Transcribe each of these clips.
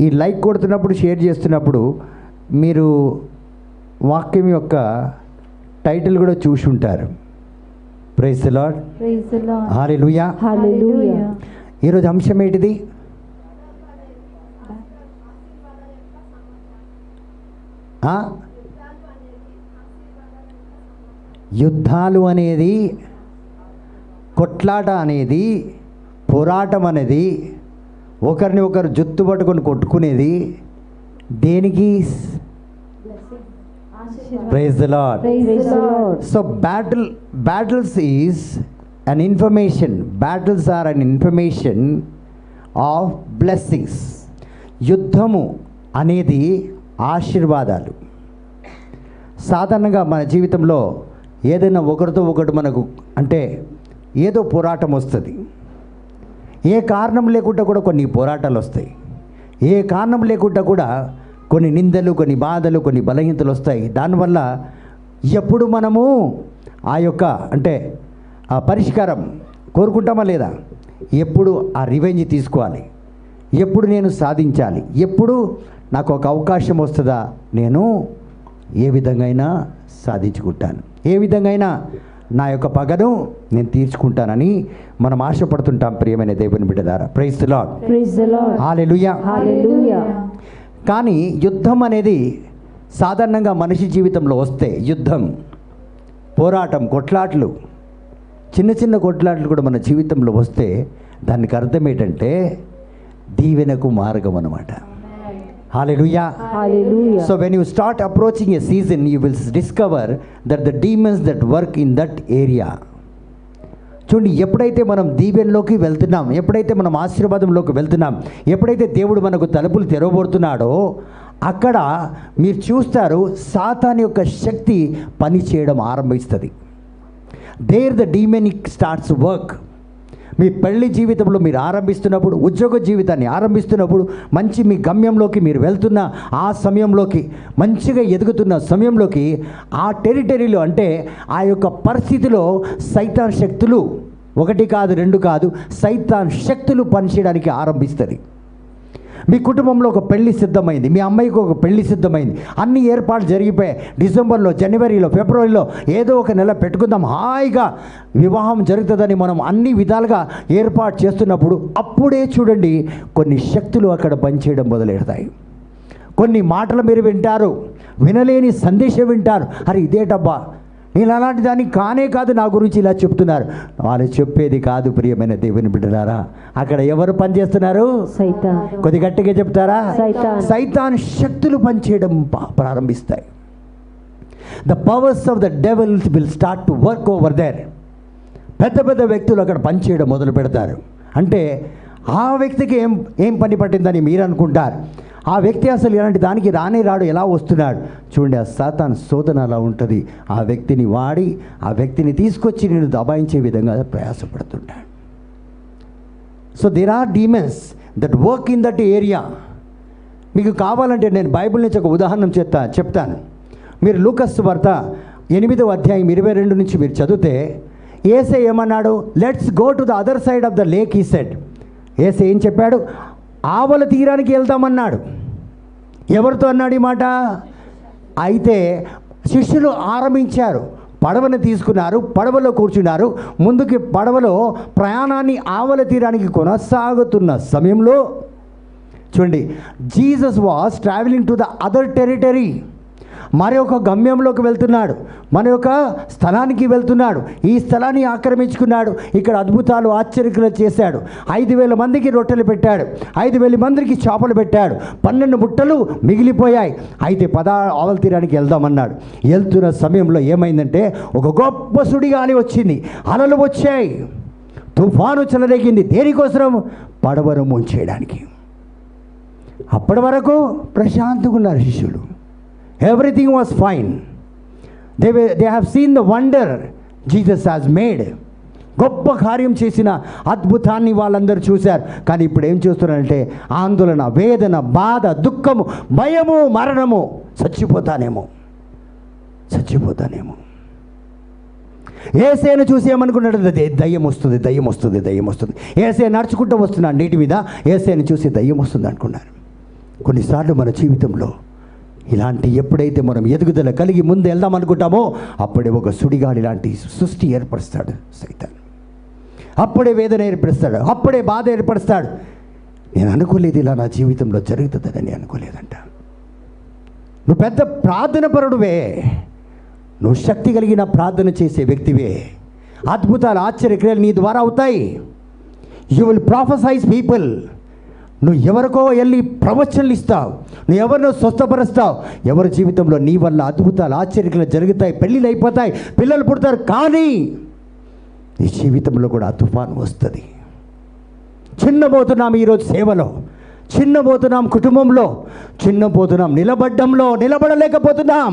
ఈ like కొడుతున్నప్పుడు, share చేస్తున్నప్పుడు మీరు వాక్యం యొక్క టైటిల్ కూడా చూసి ఉంటారు. ప్రైజ్ ది లార్డ్, హల్లెలూయా. ఈరోజు అంశం ఏంటిది? యుద్ధాలు అనేది, కొట్లాట అనేది, పోరాటం అనేది, ఒకరిని ఒకరు జుత్తు పట్టుకొని కొట్టుకునేది దేనికి? Praise the lord. So battles is an information. Battles are an information of blessings. యుద్ధము అనేది ఆశీర్వాదాలు. సాధారణంగా మన జీవితంలో ఏదైనా ఒకరితో ఒకటి మనకు అంటే ఏదో పోరాటం వస్తుంది. ఏ కారణం లేకుండా కూడా కొన్ని పోరాటాలు వస్తాయి. ఏ కారణం లేకుండా కూడా కొన్ని నిందలు, కొన్ని బాధలు, కొన్ని బలహీనతలు వస్తాయి. దానివల్ల ఎప్పుడు మనము ఆ యొక్క అంటే ఆ పరిష్కారం కోరుకుంటామా లేదా? ఎప్పుడు ఆ రివెంజ్ తీసుకోవాలి, ఎప్పుడు నేను సాధించాలి, ఎప్పుడు నాకు ఒక అవకాశం వస్తుందా, నేను ఏ విధంగా అయినా సాధించుకుంటాను, ఏ విధంగా అయినా నా యొక్క పగను నేను తీర్చుకుంటానని మనం ఆశపడుతుంటాం. ప్రియమైన దేవుని బిడ్డలారా, ప్రైజ్ ది లార్డ్, హల్లెలూయా. కానీ యుద్ధం అనేది సాధారణంగా మనిషి జీవితంలో వస్తే, యుద్ధం, పోరాటం, కొట్లాట్లు, చిన్న చిన్న కొట్లాట్లు కూడా మన జీవితంలో వస్తే దానికి అర్థం ఏంటంటే దీవెనకు మార్గం అన్నమాట. Hallelujah. So when you start approaching a season, you will discover that the demons that work in that area. చూడండి, ఎప్పుడైతే మనం దీవెనలోకి వెళ్తున్నాం, ఎప్పుడైతే మనం ఆశీర్వాదంలోకి వెళ్తున్నాం, ఎప్పుడైతే దేవుడు మనకు తలుపులు తెరవబడుతున్నాడో అక్కడ మీరు చూస్తారు సాతాను యొక్క శక్తి పని చేయడం ఆరంభిస్తుంది. There the demonic starts work. మీ పెళ్లి జీవితంలో మీరు ఆరంభిస్తున్నప్పుడు, ఉద్యోగ జీవితాన్ని ఆరంభిస్తున్నప్పుడు, మంచి మీ గమ్యంలోకి మీరు వెళ్తున్న ఆ సమయంలోకి, మంచిగా ఎదుగుతున్న సమయంలోకి, ఆ టెరిటరీలో అంటే ఆ యొక్క పరిస్థితిలో సైతాన్ శక్తులు, ఒకటి కాదు రెండు కాదు, సైతాన్ శక్తులు పనిచేయడానికి ఆరంభిస్తుంది. మీ కుటుంబంలో ఒక పెళ్లి సిద్ధమైంది, మీ అమ్మాయికి ఒక పెళ్లి సిద్ధమైంది, అన్ని ఏర్పాట్లు జరిగిపోయాయి. డిసెంబర్లో, జనవరిలో, ఫిబ్రవరిలో ఏదో ఒక నెల పెట్టుకుందాం, హాయిగా వివాహం జరుగుతుందని మనం అన్ని విధాలుగా ఏర్పాటు చేస్తున్నప్పుడు అప్పుడే చూడండి కొన్ని శక్తులు అక్కడ పనిచేయడం మొదలెడతాయి. కొన్ని మాటలు మీరు వింటారు, వినలేని సందేశం వింటారు. అరే ఇదేటబ్బా, నేను అలాంటి దాన్ని కానే కాదు, నా గురించి ఇలా చెప్తున్నారు. వాళ్ళు చెప్పేది కాదు. ప్రియమైన దేవుని బిడ్డలారా, అక్కడ ఎవరు పనిచేస్తున్నారు? సైతాన్. కొద్ది గట్టిగా చెప్తారా? సైతాన్ శక్తులు పనిచేయడం ప్రారంభిస్తాయి. The powers of the devil will start to work over there. పెద్ద పెద్ద వ్యక్తులు అక్కడ పనిచేయడం మొదలు పెడతారు. అంటే ఆ వ్యక్తికి ఏం పని పట్టిందని మీరు అనుకుంటారు. ఆ వ్యక్తి అసలు ఇలాంటి దానికి రానే రాడు, ఎలా వస్తున్నాడు? చూడండి, ఆ సాతాన్ శోధన అలా ఉంటుంది. ఆ వ్యక్తిని వాడి, ఆ వ్యక్తిని తీసుకొచ్చి నేను దబాయించే విధంగా ప్రయాసపడుతుంటాడు. So there are demons that work in that area. మీకు కావాలంటే నేను బైబిల్ నుంచి ఒక ఉదాహరణ చెప్తాను. మీరు లూకాసు వార్త 8వ అధ్యాయం 22 నుంచి మీరు చదివితే యేసే ఏమన్నాడు? Let's go to the other side of the lake he said. యేసే ఏం చెప్పాడు? ఆవల తీరానికి వెళ్దామన్నాడు. ఎవరితో అన్నాడు ఈ మాట? అయితే శిష్యులు ఆరంభించారు, పడవను తీసుకున్నారు, పడవలో కూర్చున్నారు. ముందుకి పడవలో ప్రయాణాన్ని ఆవల తీరానికి కొనసాగుతున్న సమయంలో చూడండి, Jesus was travelling to the other territory. మరి ఒక గమ్యంలోకి వెళ్తున్నాడు, మన యొక్క స్థలానికి వెళ్తున్నాడు. ఈ స్థలాన్ని ఆక్రమించుకున్నాడు. ఇక్కడ అద్భుతాలు, ఆశ్చర్యలు చేశాడు. 5,000 మందికి రొట్టెలు పెట్టాడు, 5,000 మందికి చేపలు పెట్టాడు, 12 బుట్టలు మిగిలిపోయాయి. అయితే ఆవల తీరానికి వెళ్దామన్నాడు. వెళ్తున్న సమయంలో ఏమైందంటే ఒక గొప్ప సుడిగాలి వచ్చింది, అలలు వచ్చాయి, తుఫాను చెలరేగింది. దేనికోసం? పడవను ముంచేయడానికి. అప్పటి వరకు ప్రశాంతంగా ఉన్నారు శిష్యులు. Everything was fine. They have seen the wonder Jesus has made. గొప్ప కార్యం చేసిన అద్భుతాన్ని వాళ్ళందరూ చూశారు. కానీ ఇప్పుడు ఏం చూస్తున్నారంటే ఆందోళన, వేదన, బాధ, దుఃఖము, భయము, మరణము. చచ్చిపోతానేమో. యేసేను చూసి ఏమనుకున్నాడు? దయ్యం వస్తుంది. యేసే నడుచుకుంటూ వస్తున్నాడు నీటి మీద. యేసేను చూసి దయ్యం వస్తుంది అనుకున్నారు. కొన్నిసార్లు మన జీవితంలో ఇలాంటి ఎప్పుడైతే మనం ఎదుగుదల కలిగి ముందు వెళ్దాం అనుకుంటామో అప్పుడే ఒక సుడిగాలి లాంటి సృష్టి ఏర్పరుస్తాడు సైతాన్. అప్పుడే వేదన ఏర్పరుస్తాడు, అప్పుడే బాధ ఏర్పరుస్తాడు. నేను అనుకోలేదు ఇలా నా జీవితంలో జరుగుతుందని అనుకోలేదంట. నువ్వు పెద్ద ప్రార్థన పరుడువే, నువ్వు శక్తి కలిగిన ప్రార్థన చేసే వ్యక్తివే, అద్భుతాలు ఆశ్చర్యక్రియలు నీ ద్వారా అవుతాయి. You will prophesize people. నువ్వు ఎవరికో వెళ్ళి ప్రవచనలు ఇస్తావు, నువ్వు ఎవరినో స్వస్థపరుస్తావు, ఎవరి జీవితంలో నీ వల్ల అద్భుతాలు ఆశ్చర్యక్రియలు జరుగుతాయి, పెళ్ళిళ్ళు అయిపోతాయి, పిల్లలు పుడతారు. కానీ నీ జీవితంలో కూడా తుఫాను వస్తుంది. చిన్నబోతున్నాం ఈరోజు సేవలో, చిన్నబోతున్నాం కుటుంబంలో, చిన్నబోతున్నాం నిలబడ్డంలో, నిలబడలేకపోతున్నాం.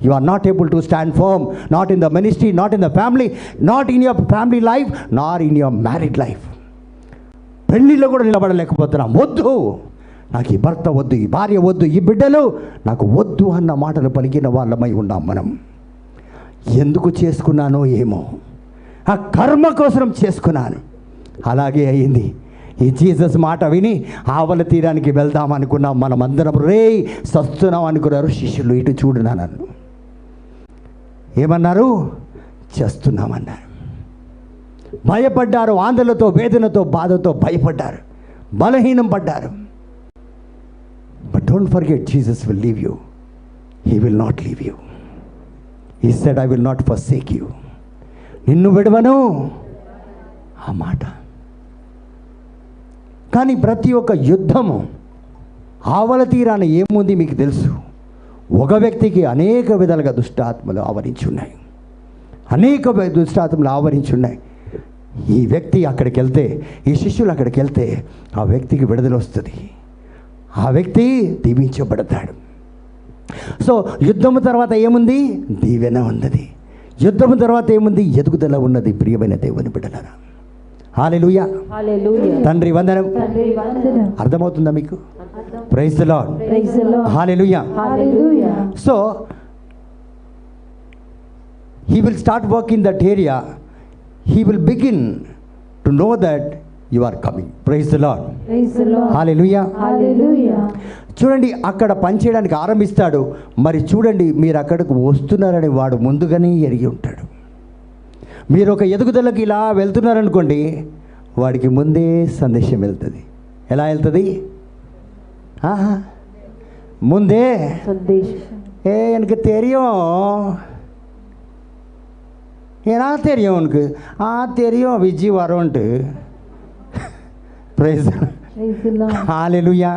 You are not able to stand firm, not in the ministry, not in the family, not in your family life, nor in your married life. పెళ్ళిలో కూడా నిలబడలేకపోతున్నాం. వద్దు, నాకు ఈ భర్త వద్దు, ఈ భార్య వద్దు, ఈ బిడ్డలు నాకు వద్దు అన్న మాటలు పలికిన వాళ్ళమై ఉన్నాం మనం. ఎందుకు చేసుకున్నానో ఏమో, ఆ కర్మ కోసం చేసుకున్నాను. అలాగే అయింది. ఈ జీసస్ మాట విని ఆవల తీరానికి వెళ్దాం అనుకున్నాం. మనం అందరం సస్తున్నాం అనుకున్నారు శిష్యులు. ఇటు చూడు నన్ను ఏమన్నారు? చేస్తున్నామన్నారు. భయపడ్డారు, ఆందోళనతో, వేదనతో, బాధతో భయపడ్డారు, బలహీనం పడ్డారు. But don't forget, Jesus will leave you, he will not leave you. He said I will not forsake you. నిన్ను విడవను, ఆ మాట. కానీ ప్రతి ఒక్క యుద్ధము ఆవల తీరాన ఏముంది మీకు తెలుసు. ఒక వ్యక్తికి అనేక విధాలుగా దుష్టాత్మలు ఆవరించి ఉన్నాయి, అనేక దుష్టాత్మలు ఆవరించి ఉన్నాయి. ఈ వ్యక్తి అక్కడికి వెళ్తే, ఈ శిష్యులు అక్కడికి వెళ్తే ఆ వ్యక్తికి విడుదల వస్తుంది, ఆ వ్యక్తి దీవించబడతాడు. సో యుద్ధము తర్వాత ఏముంది? దీవెన ఉన్నది. యుద్ధము తర్వాత ఏముంది? ఎదుగుదల ఉన్నది. ప్రియమైన దేవుని బిడ్డలారా, హల్లెలూయా. తండ్రి వందనం. అర్థమవుతుందా మీకు? Praise the lord. Hallelujah. So he will start work in that area. He will begin to know that you are coming. Praise the Lord. Hallelujah. చూడండి, అక్కడ పనిచేయడానికి ఆరంభిస్తాడు. మరి చూడండి, మీరు అక్కడికి వస్తున్నారని వాడు ముందుగానే ఎరిగి ఉంటాడు. మీరు ఒక ఎదుగుదలకి ఇలా వెళ్తున్నారనుకోండి, వాడికి ముందే సందేశం వెళ్తుంది. ఎలా వెళ్తుంది? ముందే எனக்கு தெரியும், ஏன்னா தெரியும் உனக்கு, தெரியும் விஜி வரோன்ட்டு. பிரைஸ் ஹalleluya.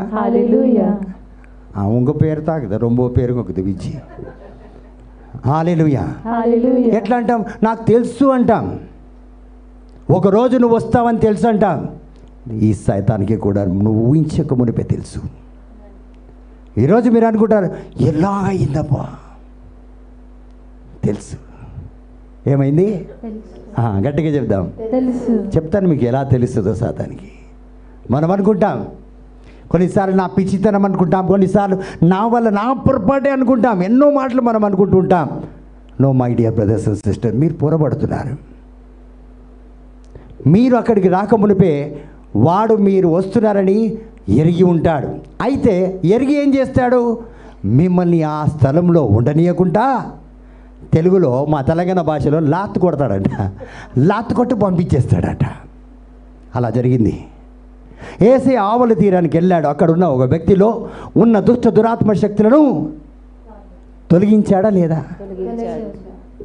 அவங்க பேர் தாக்குது, ரொம்ப பேருக்கு இருக்குது విజి. హల్లెలూయా. ఎట్లా అంటాం? నాకు తెలుసు అంటాం. ఒకరోజు నువ్వు వస్తావని తెలుసు అంటాం. ఈ సైతానికి కూడా నువ్వు ఊహించక మునిపే తెలుసు. ఈరోజు మీరు అనుకుంటారు, ఎలా అయిందప్పా? తెలుసు. ఏమైంది? గట్టిగా చెప్దాం. చెప్తాను మీకు ఎలా తెలుస్తుందో సాతానికి. మనం అనుకుంటాం, కొన్నిసార్లు నా పిచ్చితనం అనుకుంటాం, కొన్నిసార్లు నా వల్ల నా పొరపాటే అనుకుంటాం. ఎన్నో మాటలు మనం అనుకుంటూ ఉంటాం. No my dear brothers and sister, మీరు పొరపడుతున్నారు. మీరు అక్కడికి రాకమునిపే వాడు మీరు వస్తున్నారని ఎరిగి ఉంటాడు. అయితే ఎరిగి ఏం చేస్తాడు? మిమ్మల్ని ఆ స్థలంలో ఉండనీయకుండా, తెలుగులో మా తెలంగాణ భాషలో లాత్తు కొడతాడంట, లాత్తు కొట్టి పంపించేస్తాడట. అలా జరిగింది. ఏసే ఆవల తీరానికి వెళ్ళాడు. అక్కడున్న ఒక వ్యక్తిలో ఉన్న దుష్ట దురాత్మ శక్తులను తొలగించాడా లేదా?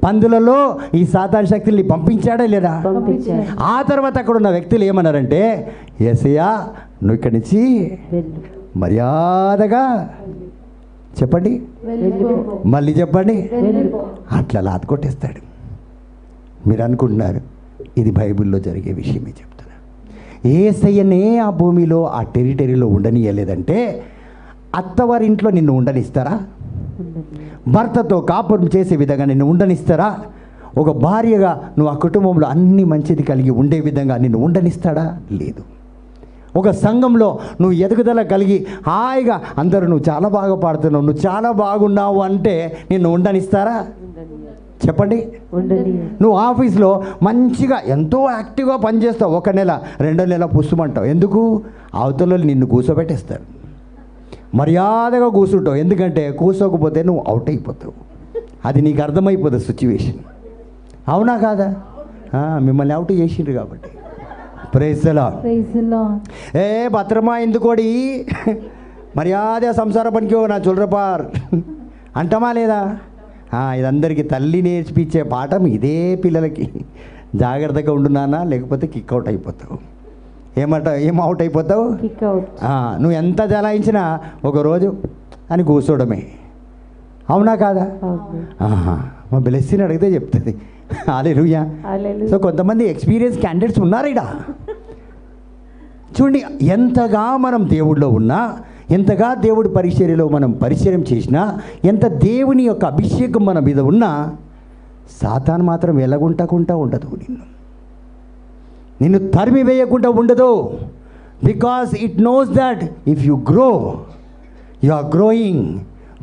పందులలో ఈ సాతాన్ శక్తుల్ని పంపించాడా లేదా? ఆ తర్వాత అక్కడ ఉన్న వ్యక్తులు ఏమన్నారంటే, యేసయ్యా నువ్వు ఇక్కడి నుంచి మర్యాదగా చెప్పండి, మళ్ళీ చెప్పండి, అట్లా లాత్ కొట్టేస్తాడు. మీరు అనుకుంటున్నారు ఇది బైబిల్లో జరిగే విషయమే చెప్తున్నా. యేసయ్యనే ఆ భూమిలో, ఆ టెరిటరీలో ఉండనియలేదంటే అత్తవారింట్లో నిన్ను ఉండనిస్తారా? భర్తతో కాపురం చేసే విధంగా నిన్ను ఉండనిస్తారా? ఒక భార్యగా నువ్వు ఆ కుటుంబంలో అన్ని మంచిది కలిగి ఉండే విధంగా నిన్ను ఉండనిస్తాడా? లేదు. ఒక సంఘంలో నువ్వు ఎదుగుదల కలిగి హాయిగా అందరూ నువ్వు చాలా బాగా పాడుతున్నావు, నువ్వు చాలా బాగున్నావు అంటే నిన్ను ఉండనిస్తారా? చెప్పండి. నువ్వు ఆఫీస్లో మంచిగా ఎంతో యాక్టివ్గా పనిచేస్తావు, 1 నెల 2 నెల పుస్తుమంటావు. ఎందుకు? అవతల నిన్ను కూర్చోబెట్టేస్తారు. మర్యాదగా కూర్చుంటావు, ఎందుకంటే కూర్చోకపోతే నువ్వు అవుట్ అయిపోతావు. అది నీకు అర్థమైపోతుంది సిచ్యువేషన్. అవునా కాదా? మిమ్మల్ని అవుట్ చేసిండ్రు కాబట్టి. Praise the Lord. ఏ భద్రమా ఎందుకోడి మర్యాద సంసార పనికి నా చొల్రపార్ అంటమా లేదా? ఇదందరికీ తల్లి నేర్పించే పాఠం ఇదే పిల్లలకి. జాగ్రత్తగా ఉండు నాన్న, లేకపోతే కిక్ అవుట్ అయిపోతావు. ఏం అవుట్ అయిపోతావు? నువ్వు ఎంత జలాయించినా ఒకరోజు అని కూర్చోవడమే. అవునా కాదా? మా బ్లెస్సింగ్ అడిగితే చెప్తుంది. హల్లెలూయా. సో కొంతమంది ఎక్స్పీరియన్స్ క్యాండిడేట్స్ ఉన్నారు ఇక్కడ. చూడండి, ఎంతగా మనం దేవుడిలో ఉన్నా, ఎంతగా దేవుడి పరిచర్యలో మనం పరిచర్యం చేసినా, ఎంత దేవుని యొక్క అభిషేకం మన మీద ఉన్నా, సాతాను మాత్రం ఎలాగుంటకుండా ఉండదు. నిన్ను తరిమి వేయకుండా ఉండదు. Because it knows that if you grow, you are growing.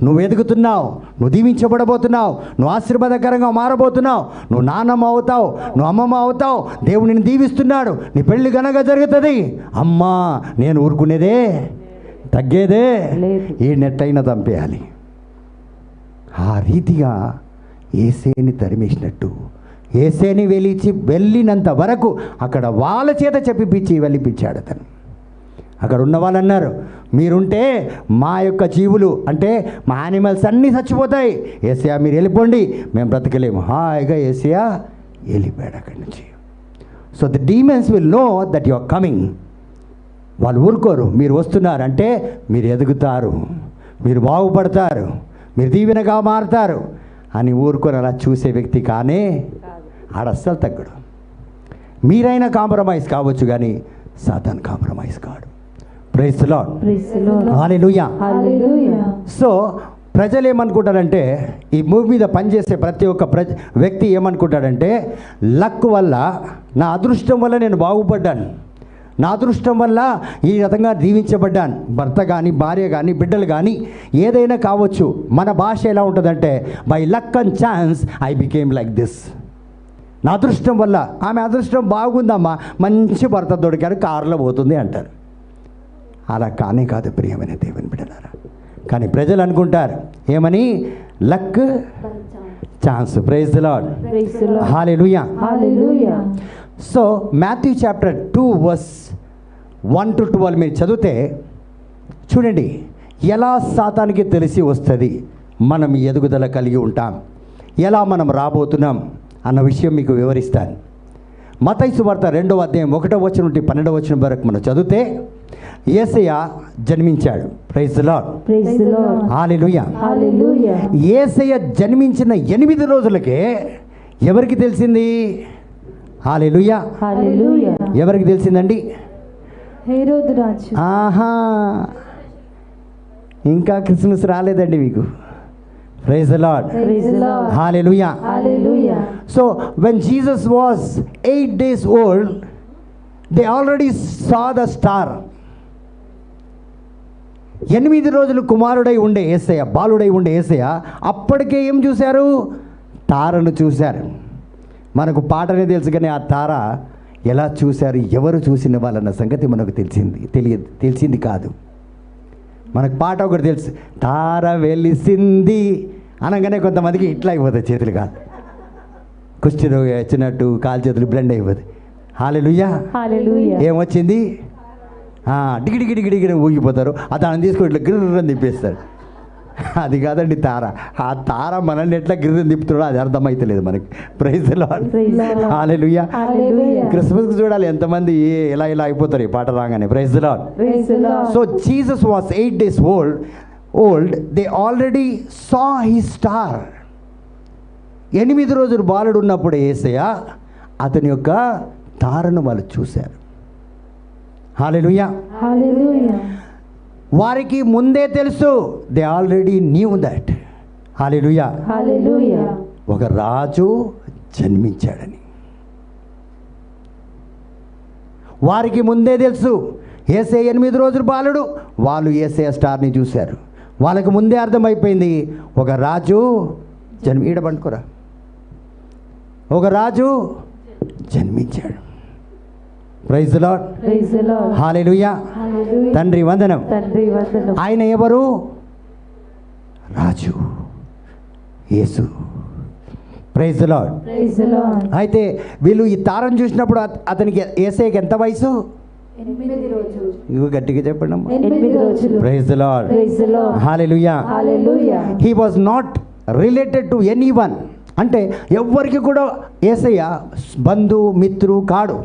నువ్వు ఎదుగుతున్నావు, నువ్వు దీవించబడబోతున్నావు, నువ్వు ఆశీర్వాదకరంగా మారబోతున్నావు, నువ్వు నాన్నమ్మ అవుతావు, నువ్వు అమ్మమ్మ అవుతావు. దేవుడు నిన్ను దీవిస్తున్నాడు, నీ పెళ్ళి ఘనంగా జరుగుతుంది. అమ్మా నేను ఊరుకునేదే, తగ్గేదే, ఈ నెట్టయినా చంపేయాలి. ఆ రీతిగా యేసేని తరిమేసినట్టు యేసేని వెళ్ళినంత వరకు అక్కడ వాళ్ళ చేత చెప్పిపించి వెళ్ళిపించాడు అతను. అక్కడ ఉన్న వాళ్ళు అన్నారు, మీరుంటే మా యొక్క జీవులు అంటే మా యానిమల్స్ అన్నీ చచ్చిపోతాయి, యేసయ్య మీరు వెళ్ళిపోండి, మేము బ్రతకలేము. హాయిగా యేసయ్య వెళ్ళిపోయాడు అక్కడి నుంచి. So the demons will know that you are coming. వాళ్ళు ఊరుకోరు, మీరు వస్తున్నారంటే మీరు ఎదుగుతారు, మీరు బాగుపడతారు, మీరు దీవెనగా మారుతారు అని ఊరుకొని అలా చూసే వ్యక్తి కానే ఆడస్సలు తగ్గడు. మీరైనా కాంప్రమైజ్ కావచ్చు కానీ సాతాను కాంప్రమైజ్ కాడు. Praise the lord. Hallelujah. So ప్రజలు ఏమనుకుంటారంటే, ఈ భూమి మీద పనిచేసే ప్రతి ఒక్క వ్యక్తి ఏమనుకుంటాడంటే, లక్ వల్ల, నా అదృష్టం వల్ల నేను బాగుపడ్డాను, నా అదృష్టం వల్ల ఈ విధంగా దీవించబడ్డాను. భర్త కానీ, భార్య కానీ, బిడ్డలు కానీ ఏదైనా కావచ్చు. మన భాష ఎలా ఉంటుందంటే, by luck and chance I became like this. నా అదృష్టం వల్ల, ఆమె అదృష్టం బాగుందమ్మా, మంచి భర్త దొరికాడు, కారులో పోతుంది అంటారు. అలా కానే కాదు ప్రియమైన దేవుని బిడ్డలారా. కానీ ప్రజలు అనుకుంటారు ఏమని? Luck, chance. Praise the lord. Hallelujah. So Matthew chapter 2 verse 1 to 12 మీరు చదివితే చూడండి, ఎలా సాతానికి తెలిసి వస్తుంది మనం ఎదుగుదల కలిగి ఉంటాం, ఎలా మనం రాబోతున్నాం అన్న విషయం మీకు వివరిస్తాను. మత్తయి సువార్త 2వ అధ్యాయం 1వ వచనం నుండి 12వ వచనం వరకు మనం చదివితే, యేసయ్య జన్మించాడు. Praise the lord. Hallelujah. Yesayya జన్మించిన 8 రోజులకే ఎవరికి తెలిసింది? హల్లెలూయా. ఎవరికి తెలిసిందండి? హేరోదు రాజు. ఆహా, ఇంకా క్రిస్మస్ రాలేదండి మీకు. Praise the Lord. Hallelujah. So when Jesus was 8 days old, they already saw the star. 8 రోజులు కుమారుడై ఉండే యేసయ్య, బాలుడై ఉండే యేసయ్య అప్పటికే ఏం చూశారు? తారను చూశారు. మనకు పాటనే తెలుసు కానీ ఆ తార ఎలా చూశారు, ఎవరు చూసిన వాళ్ళన్న సంగతి మనకు తెలిసింది కాదు. మనకు పాట ఒకటి తెలుసు, తార వెలిసింది అనగానే కొంతమందికి ఇట్లా అయిపోతాయి చేతులు, కాదు కుష్టి రోగి వచ్చినట్టు కాలు చేతులు బ్లెండ్ అయిపోతాయి. హల్లెలూయా. ఏమొచ్చింది? డిగిడిగిడిగిడిగిడి ఊగిపోతారు. దాన్ని తీసుకొని ఇట్లా గిర్రని తిప్పేస్తారు. అది కాదండి తార. ఆ తార మనల్ని ఎట్లా గిర్రని తిప్పుతాడో అది అర్థమైతలేదు మనకి. Praise the lord. హల్లెలూయా. క్రిస్మస్కి చూడాలి ఎంతమంది ఎలా అయిపోతారు ఈ పాట రాగానే. Praise the lord. So Jesus was 8 days old. They already saw his star. 8 రోజులు బాలుడు ఉన్నప్పుడు యేసయ్య అతని యొక్క తారను వాళ్ళు చూశారు. హల్లెలూయా. వారికి ముందే తెలుసు. They already knew that. Hallelujah. ఒక రాజు జన్మించాడని వారికి ముందే తెలుసు. యేసయ్య 8 రోజులు బాలుడు, వాళ్ళు యేసయ్య స్టార్ని చూశారు. వాళ్ళకు ముందే అర్థమైపోయింది, ఒక రాజు ఈడబండుకోరా, ఒక రాజు జన్మించాడు. Praise the lord. Praise the lord. Hallelujah. Hallelujah. తండ్రి వందనం. తండ్రి వందనం. ఆయన ఎవరు? రాజు Yesu. Praise the lord. Praise the Lord. అయితే వీళ్ళు ఈ తారను చూసినప్పుడు అతనికి యేసయ్యకి ఎంత వయసు? 8 రోజులు. ఇగో గట్టిగా చెప్పండి అమ్మా. 8 రోజులు. Praise the lord. Praise the lord. Hallelujah. Hallelujah. He was not related to anyone. అంటే ఎవ్వరికి కూడా యేసయ్య బంధు మిత్రు కాడు,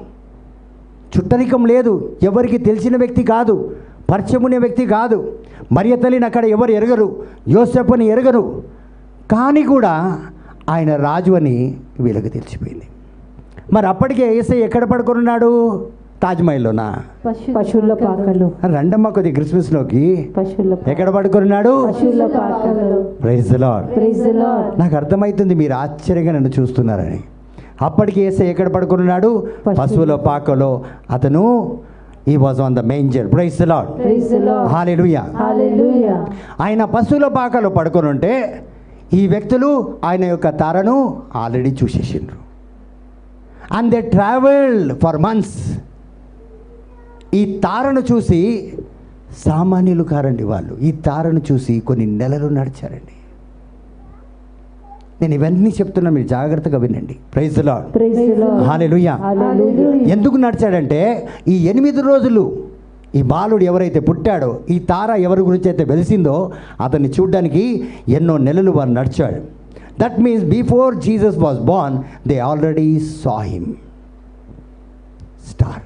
చుట్టరికం లేదు, ఎవరికి తెలిసిన వ్యక్తి కాదు, పరిచయం ఉన్న వ్యక్తి కాదు. మరియ తల్లిని అక్కడ ఎవరు ఎరగరు, యోసేపుని ఎరగరు. కానీ కూడా ఆయన రాజు అని వీళ్ళకి తెలిసిపోయింది. మరి అప్పటికే యేసయ్య ఎక్కడ పడుకున్నాడు? తాజ్మహల్లోనా? పశువుల పాకలో. రండమ్మ కొద్ది క్రిస్మస్లోకి. పశువుల ఎక్కడ పడుకున్నాడు? పశువుల పాకలో. Praise the lord. Praise the Lord. నాకు అర్థమవుతుంది మీరు ఆశ్చర్యంగా నన్ను చూస్తున్నారని. అప్పటికి యేసయ్య ఎక్కడ పడుకున్నాడు? పశువుల పాకలో. అతను he was on the manger. Praise the lord. Praise the lord. Hallelujah. Hallelujah. ఆయన పశువుల పాకలో పడుకొని ఉంటే ఈ వ్యక్తులు ఆయన యొక్క తారను ఆల్రెడీ చూసేసిండ్రు. And they travelled for months. ఈ తారను చూసి సామాన్యులు కారండి వాళ్ళు. ఈ తారను చూసి కొన్ని నెలలు నడిచారండి. నేను ఇవన్నీ చెప్తున్నా, మీరు జాగ్రత్తగా వినండి. Praise the lord. Praise the lord. Hallelujah. Hallelujah. ఎందుకు నడిచాడంటే ఈ 8 రోజులు ఈ బాలుడు ఎవరైతే పుట్టాడో, ఈ తార ఎవరి గురించి అయితే వెలిసిందో అతన్ని చూడడానికి ఎన్నో నెలలు వారు నడిచాడు. That means before Jesus was born they already saw him. Star.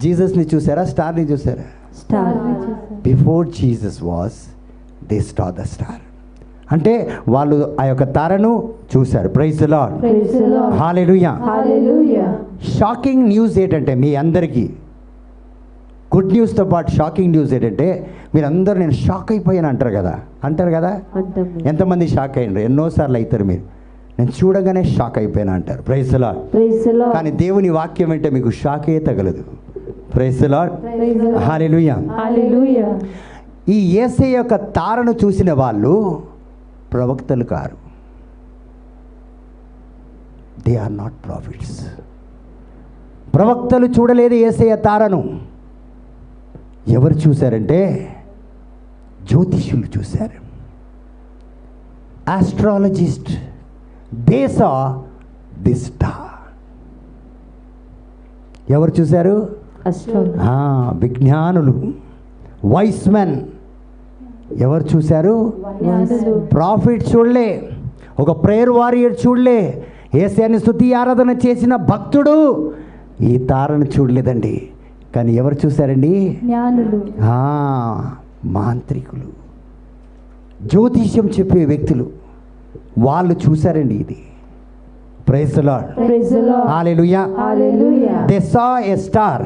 జీసస్ని చూసారా? స్టార్ని చూసారా? Star. Before Jesus was they saw the star. అంటే వాళ్ళు ఆ యొక్క తారను చూశారు. Praise the lord. Praise the lord. Hallelujah. Hallelujah. Shocking news ఏంటంటే మీ అందరికీ గుడ్ న్యూస్తో పాటు షాకింగ్ న్యూస్ ఏంటంటే మీరందరూ నేను షాక్ అయిపోయాను అంటారు కదా. అంటారు కదా? అంటాం. ఎంతమంది షాక్ అయినారు? ఎన్నోసార్లు అవుతారు మీరు. నేను చూడగానే షాక్ అయిపోయాను అంటారు. Praise the lord. Praise the Lord. కానీ దేవుని వాక్యం అంటే మీకు షాకే తగలదు. Praise the lord. Praise the lord. Hallelujah. Hallelujah. ఈ యేసయ్య యొక్క తారను చూసిన వాళ్ళు ప్రవక్తలు కారు. They are not prophets. ప్రవక్తలు చూడలేదు యేసయ్య తారను. ఎవరు చూశారంటే జ్యోతిష్యులు చూశారు. Astrologist. They saw this star. ఎవరు చూశారు? అస్ట్రాలజీ. విజ్ఞానులు, వైస్ మెన్. ఎవరు చూశారు? ప్రాఫిట్ చూడలే, ఒక ప్రేయర్ వారియర్ చూడలే, యేసయ్యని స్తుతి ఆరాధన చేసిన భక్తుడు ఈ తారను చూడలేదండి. కానీ ఎవరు చూశారండి? జ్ఞానులు. మాంత్రికులు, జ్యోతిష్యం చెప్పే వ్యక్తులు, వాళ్ళు చూశారండి ఇది. Praise the lord. Praise the lord. Hallelujah. Hallelujah. They saw a star,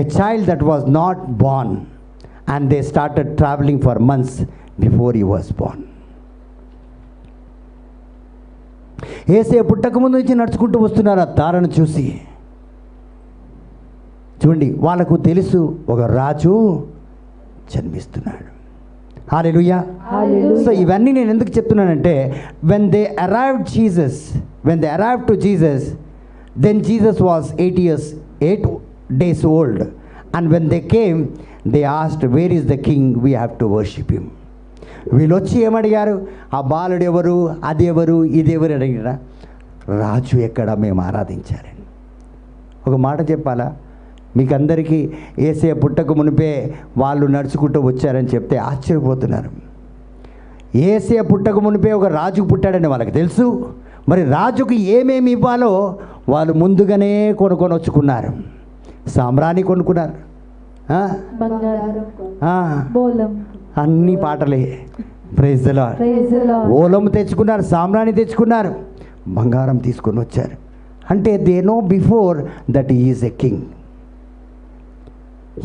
a child that was not born, and they started traveling for months before he was born. యేసయ్య పుట్టక ముందు నుంచి నడుచుకుంటూ వస్తున్నారు ఆ తారను చూసి. చూడండి, వాళ్ళకు తెలుసు ఒక రాజు జన్మిస్తున్నాడు. హల్లెలూయా. హల్లెలూయా. సో ఇవన్నీ నేను ఎందుకు చెప్తున్నానంటే when they arrived to Jesus, then Jesus was 8 days old, and when they came they asked, where is the king? We have to worship him. వీళ్ళు వచ్చి ఏమడిగారు? ఆ బాలుడు ఎవరు, అది ఎవరు, ఇది ఎవరు అడిగారా? రాజు ఎక్కడ, మేము ఆరాధించాలని. ఒక మాట చెప్పాలా మీకు అందరికీ? యేసయ్య పుట్టక మునిపే వాళ్ళు నడుచుకుంటూ వచ్చారని చెప్తే ఆశ్చర్యపోతున్నారు. యేసయ్య పుట్టక మునిపే ఒక రాజు పుట్టాడని వాళ్ళకి తెలుసు. మరి రాజుకు ఏమేమి ఇవ్వాలో వాళ్ళు ముందుగానే కొనుక్కొని వచ్చుకున్నారు. సామ్రాణి కొనుక్కున్నారు, బంగారం. ఆ, బోలం. అన్ని పాటలే. Praise the lord. Praise the lord. ఓలం తెచ్చుకున్నారు, సామ్రాణి తెచ్చుకున్నారు, బంగారం తీసుకొని వచ్చారు. అంటే they know before that he is a king.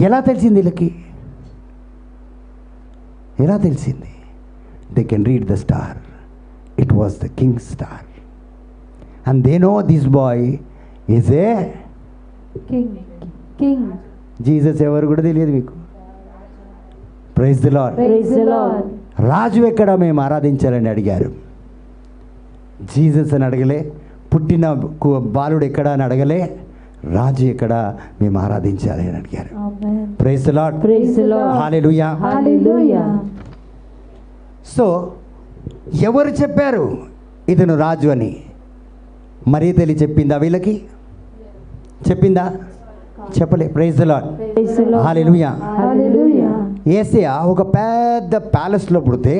ఎలా తెలిసింది వీళ్ళకి? ఎలా తెలిసింది? They can read the star. It was the king star. And they know this boy is a king. King. Jesus ఎవరు కూడా తెలియదు మీకు. Praise the lord. Praise the lord. రాజు ఎక్కడ, మేము ఆరాధించాలని అడిగారు. జీసస్ అని అడగలే, పుట్టిన బాలుడు ఎక్కడ అని అడగలే, రాజు ఎక్కడ, మేము ఆరాధించాలి అని అడిగారు. Amen. Praise the lord. Praise the Lord. హల్లెలూయా. Hallelujah. సో ఎవరు చెప్పారు ఇతను రాజు అని? మరీ తెలియ చెప్పిందా వీళ్ళకి? చెప్పిందా? చెప్పలే. Praise the lord. Praise the Lord. హల్లెలూయా. Hallelujah. యేసయ్య ఒక పెద్ద ప్యాలెస్లో పుడితే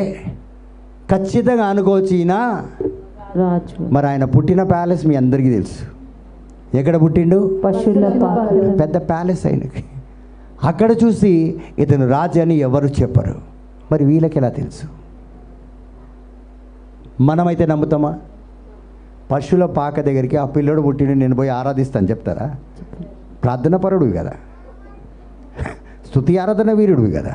ఖచ్చితంగా అనుకోవచ్చు ఈయన. రాజు. మరి ఆయన పుట్టిన ప్యాలెస్ మీ అందరికీ తెలుసు. ఎక్కడ పుట్టిండు? పశువుల పాకలో. పెద్ద ప్యాలెస్ ఆయనకి. అక్కడ చూసి ఇతను రాజు అని ఎవరు చెప్పరు. మరి వీళ్ళకి ఎలా తెలుసు? మనమైతే నమ్ముతామా? పశువుల పాక దగ్గరికి ఆ పిల్లడు పుట్టిండు, నేను పోయి ఆరాధిస్తాను చెప్తారా? ప్రార్థన పరుడువి కదా, స్తుతి ఆరాధన వీరుడివి కదా.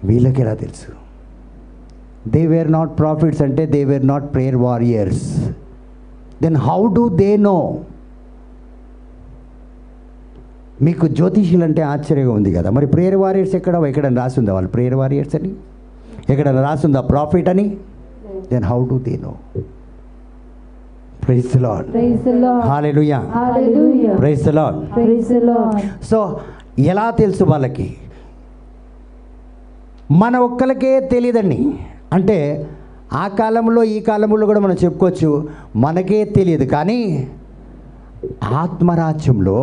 వీళ్ళకి ఎలా తెలుసు? దే వేర్ నాట్ ప్రాఫిట్స్ అంటే they were not prayer warriors. Then how do they know? మీకు జ్యోతిష్యులు అంటే ఆశ్చర్యంగా ఉంది కదా. మరి ప్రేయర్ వారియర్స్ ఎక్కడైనా రాసిందా వాళ్ళు ప్రేయర్ వారియర్స్ అని? ఎక్కడైనా రాసిందా ప్రాఫిట్ అని? Then how do they no? Praise the lord. Praise the Lord. హల్లెలూయా. Hallelujah. Praise the lord. Praise the Lord. So ఎలా తెలుసు వాళ్ళకి? మన ఒక్కరికే తెలియదండి. అంటే ఆ కాలంలో ఈ కాలంలో కూడా మనం చెప్పుకోవచ్చు మనకే తెలియదు, కానీ ఆత్మరాజ్యంలో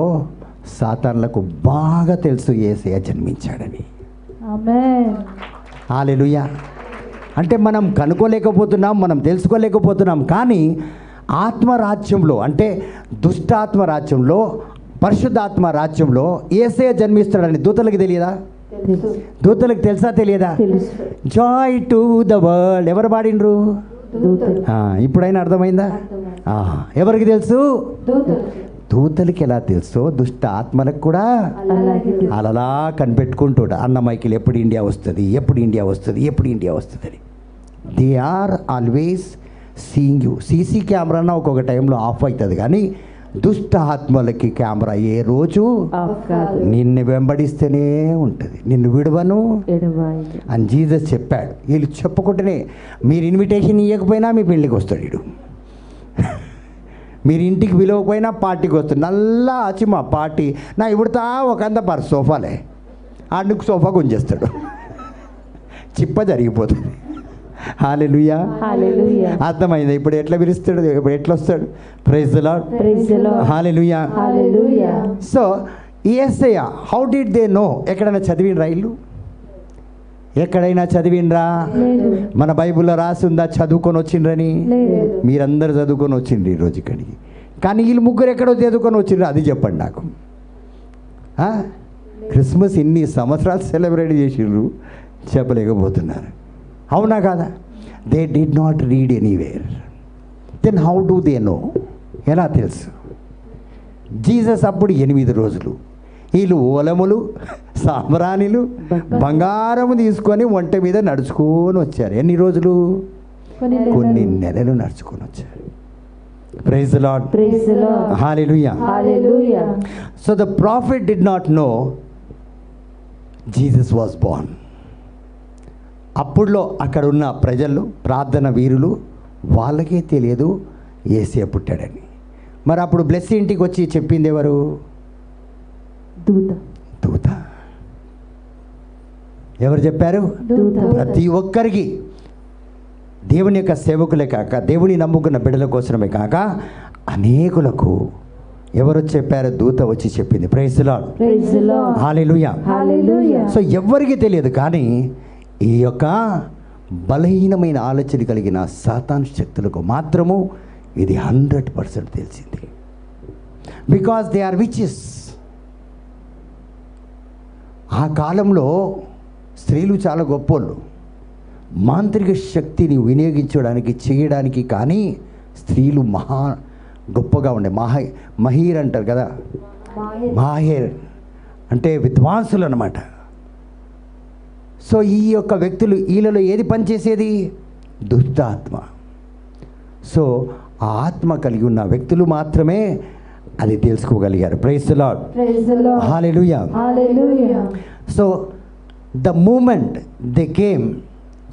సాతానులకు బాగా తెలుసు యేసయ్య జన్మించాడని. Amen. హల్లెలూయా. అంటే మనం కనుక్కోలేకపోతున్నాం, మనం తెలుసుకోలేకపోతున్నాం, కానీ ఆత్మరాజ్యంలో అంటే దుష్టాత్మ రాజ్యంలో, పరిశుద్ధాత్మ రాజ్యంలో యేసయ్య జన్మిస్తాడని దూతలకు తెలియదా? తెలుసు. దూతలకు తెలుసా తెలియదా? తెలుసు. జాయ్ టు ద వరల్డ్ ఎవరు పాడిండ్రు? దూతలు. ఇప్పుడైనా అర్థమైందా? ఎవరికి తెలుసు? దూతలు. దూతలకి ఎలా తెలుసో దుష్ట ఆత్మలకు కూడా అలాగే తెలుసు. అలా కనిపెట్టుకుంటాడు. అన్న మైకిల్ ఎప్పుడు ఇండియా వస్తుంది, ఎప్పుడు ఇండియా వస్తుంది, ఎప్పుడు ఇండియా వస్తుంది అని. They are always seeing you. CC కెమెరాన ఒక్కొక్క టైంలో ఆఫ్ అవుతుంది, కానీ దుష్ట ఆత్మలకి కెమెరా ఏ రోజు ఆఫ్ కాదు. నిన్ను వెంబడిస్తూనే ఉంటుంది, నిన్ను విడవను ఎడబాయి. అని జీసస్ చెప్పాడు. వీళ్ళు చెప్పుకుంటేనే మీరు ఇన్విటేషన్ ఇవ్వకపోయినా మీ పెళ్ళికి వస్తాడు వీడు. మీరు ఇంటికి పిలవకపోయినా పార్టీకి వస్తాడు. నల్లా వచ్చి మా పార్టీ నా ఇవిడతా ఒక అంత పర్ సోఫాలే ఆడుకు సోఫా గుంజేస్తాడు, చిప్ప జరిగిపోతుంది. హల్లెలూయా. Hallelujah. అర్థమైంది ఇప్పుడు ఎట్లా పిలుస్తాడు, ఇప్పుడు ఎట్లా వస్తాడు? Praise the lord. Praise the Lord. హల్లెలూయా. Hallelujah. So Yesayya how did they know? ఎక్కడైనా చదివినరా ఇల్లు? ఎక్కడైనా చదివినరా? లేదు. మన బైబిల్లో రాసి ఉందా చదువుకొని వచ్చిండ్రని? లేదు. మీరందరూ చదువుకొని వచ్చిండ్రు ఈరోజు ఇక్కడికి, కానీ వీళ్ళు ముగ్గురు ఎక్కడో చదువుకొని వచ్చిండ్రు అది చెప్పండి నాకు. క్రిస్మస్ ఇన్ని సంవత్సరాలు సెలబ్రేట్ చేసిండ్రు, చెప్పలేకపోతున్నారు. అవునా కాదా? They did not read anywhere. Then how do they know? ఎలా తెలుసు? జీసస్ అప్పుడు 8 రోజులు వీళ్ళు ఓలములు, సాంబ్రాణిలు, బంగారము తీసుకొని ఒంట మీద నడుచుకొని వచ్చారు. ఎన్ని రోజులు? కొన్ని నెలలు నడుచుకొని వచ్చారు. Praise the lord. Praise the Lord. హల్లెలూయా. Hallelujah. So the prophet did not know Jesus was born. అప్పుడులో అక్కడ ఉన్న ప్రజలు, ప్రార్థన వీరులు, వాళ్ళకే తెలియదు యేసయ్య పుట్టాడని. మరి అప్పుడు బ్లెస్ ఇంటికి వచ్చి చెప్పింది ఎవరు? దూత. దూత. ఎవరు చెప్పారు? దూత. ప్రతి ఒక్కరికి, దేవుని యొక్క సేవకులే కాక, దేవుని నమ్ముకున్న బిడ్డల కోసమే కాక అనేకులకు ఎవరు చెప్పారు? దూత వచ్చి చెప్పింది. Praise the lord. Praise the Lord. హల్లెలూయా. Hallelujah. సో ఎవ్వరికి తెలియదు, కానీ ఈ యొక్క బలహీనమైన ఆలోచన కలిగిన సాతాను శక్తులకు మాత్రము ఇది 100% తెలిసింది. Because they are witches. ఆ కాలంలో స్త్రీలు చాలా గొప్పోళ్ళు, మాంత్రిక శక్తిని వినియోగించడానికి చేయడానికి, కానీ స్త్రీలు మహా గొప్పగా ఉండే మహీర్ అంటారు కదా, మాహేర్ అంటే విద్వాంసులు అన్నమాట. సో ఈ యొక్క వ్యక్తులు, వీళ్ళలో ఏది పనిచేసేది? దుష్టాత్మ. సో ఆ ఆత్మ కలిగి ఉన్న వ్యక్తులు మాత్రమే అది తెలుసుకోగలిగారు. Praise the lord. Praise the Lord. హల్లెలూయా. Hallelujah. So the moment they came,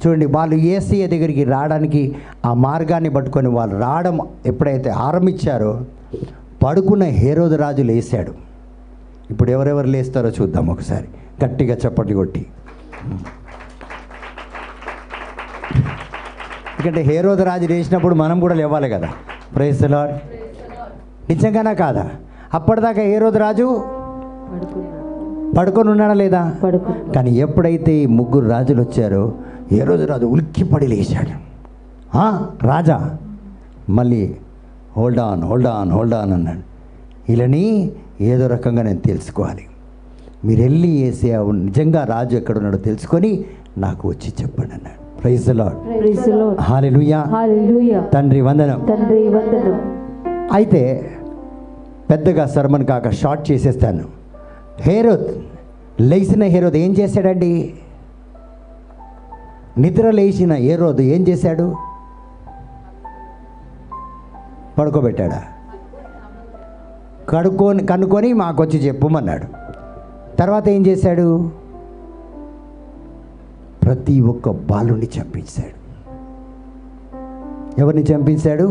చూడండి, వాళ్ళు యేసయ్య దగ్గరికి రావడానికి ఆ మార్గాన్ని పట్టుకొని వాళ్ళు రావడం ఎప్పుడైతే ఆరంభించారో పడుకున్న హేరోదు రాజు లేచాడు. ఇప్పుడు ఎవరెవరు లేస్తారో చూద్దాం ఒకసారి, గట్టిగా చప్పట్లు కొట్టి. ఎందుకంటే హేరోదు రాజు లేచినప్పుడు మనం కూడా లేవాలి కదా. Praise the Lord. నిజంగానా కాదా? అప్పటిదాకా హేరోదు రాజు పడుకొని ఉన్నాడా లేదా? కానీ ఎప్పుడైతే ఈ ముగ్గురు రాజులు వచ్చారో హేరోదు రాజు ఉలిక్కిపడి లేచాడు. రాజా మళ్ళీ హోల్డ్ ఆన్ అన్నాడు. వీళ్ళని ఏదో రకంగా నేను తెలుసుకోవాలి. మీరు వెళ్ళి వేసే నిజంగా రాజు ఎక్కడున్నాడో తెలుసుకొని నాకు వచ్చి చెప్పండి అన్నాడు. Praise the lord. హల్లెలూయా. తండ్రి వందనం. అయితే పెద్దగా సర్మన్ కాక షార్ట్ చేసేస్తాను. లేచిన హేరోద్ ఏం చేశాడండి? నిద్ర లేచిన హేరోద్ ఏం చేశాడు? పడుకోబెట్టాడా? కనుక్కొని మాకొచ్చి చెప్పమన్నాడు. తర్వాత ఏం చేశాడు? ప్రతి ఒక్క బాలుని చంపించాడు. ఎవరిని చంపించాడు?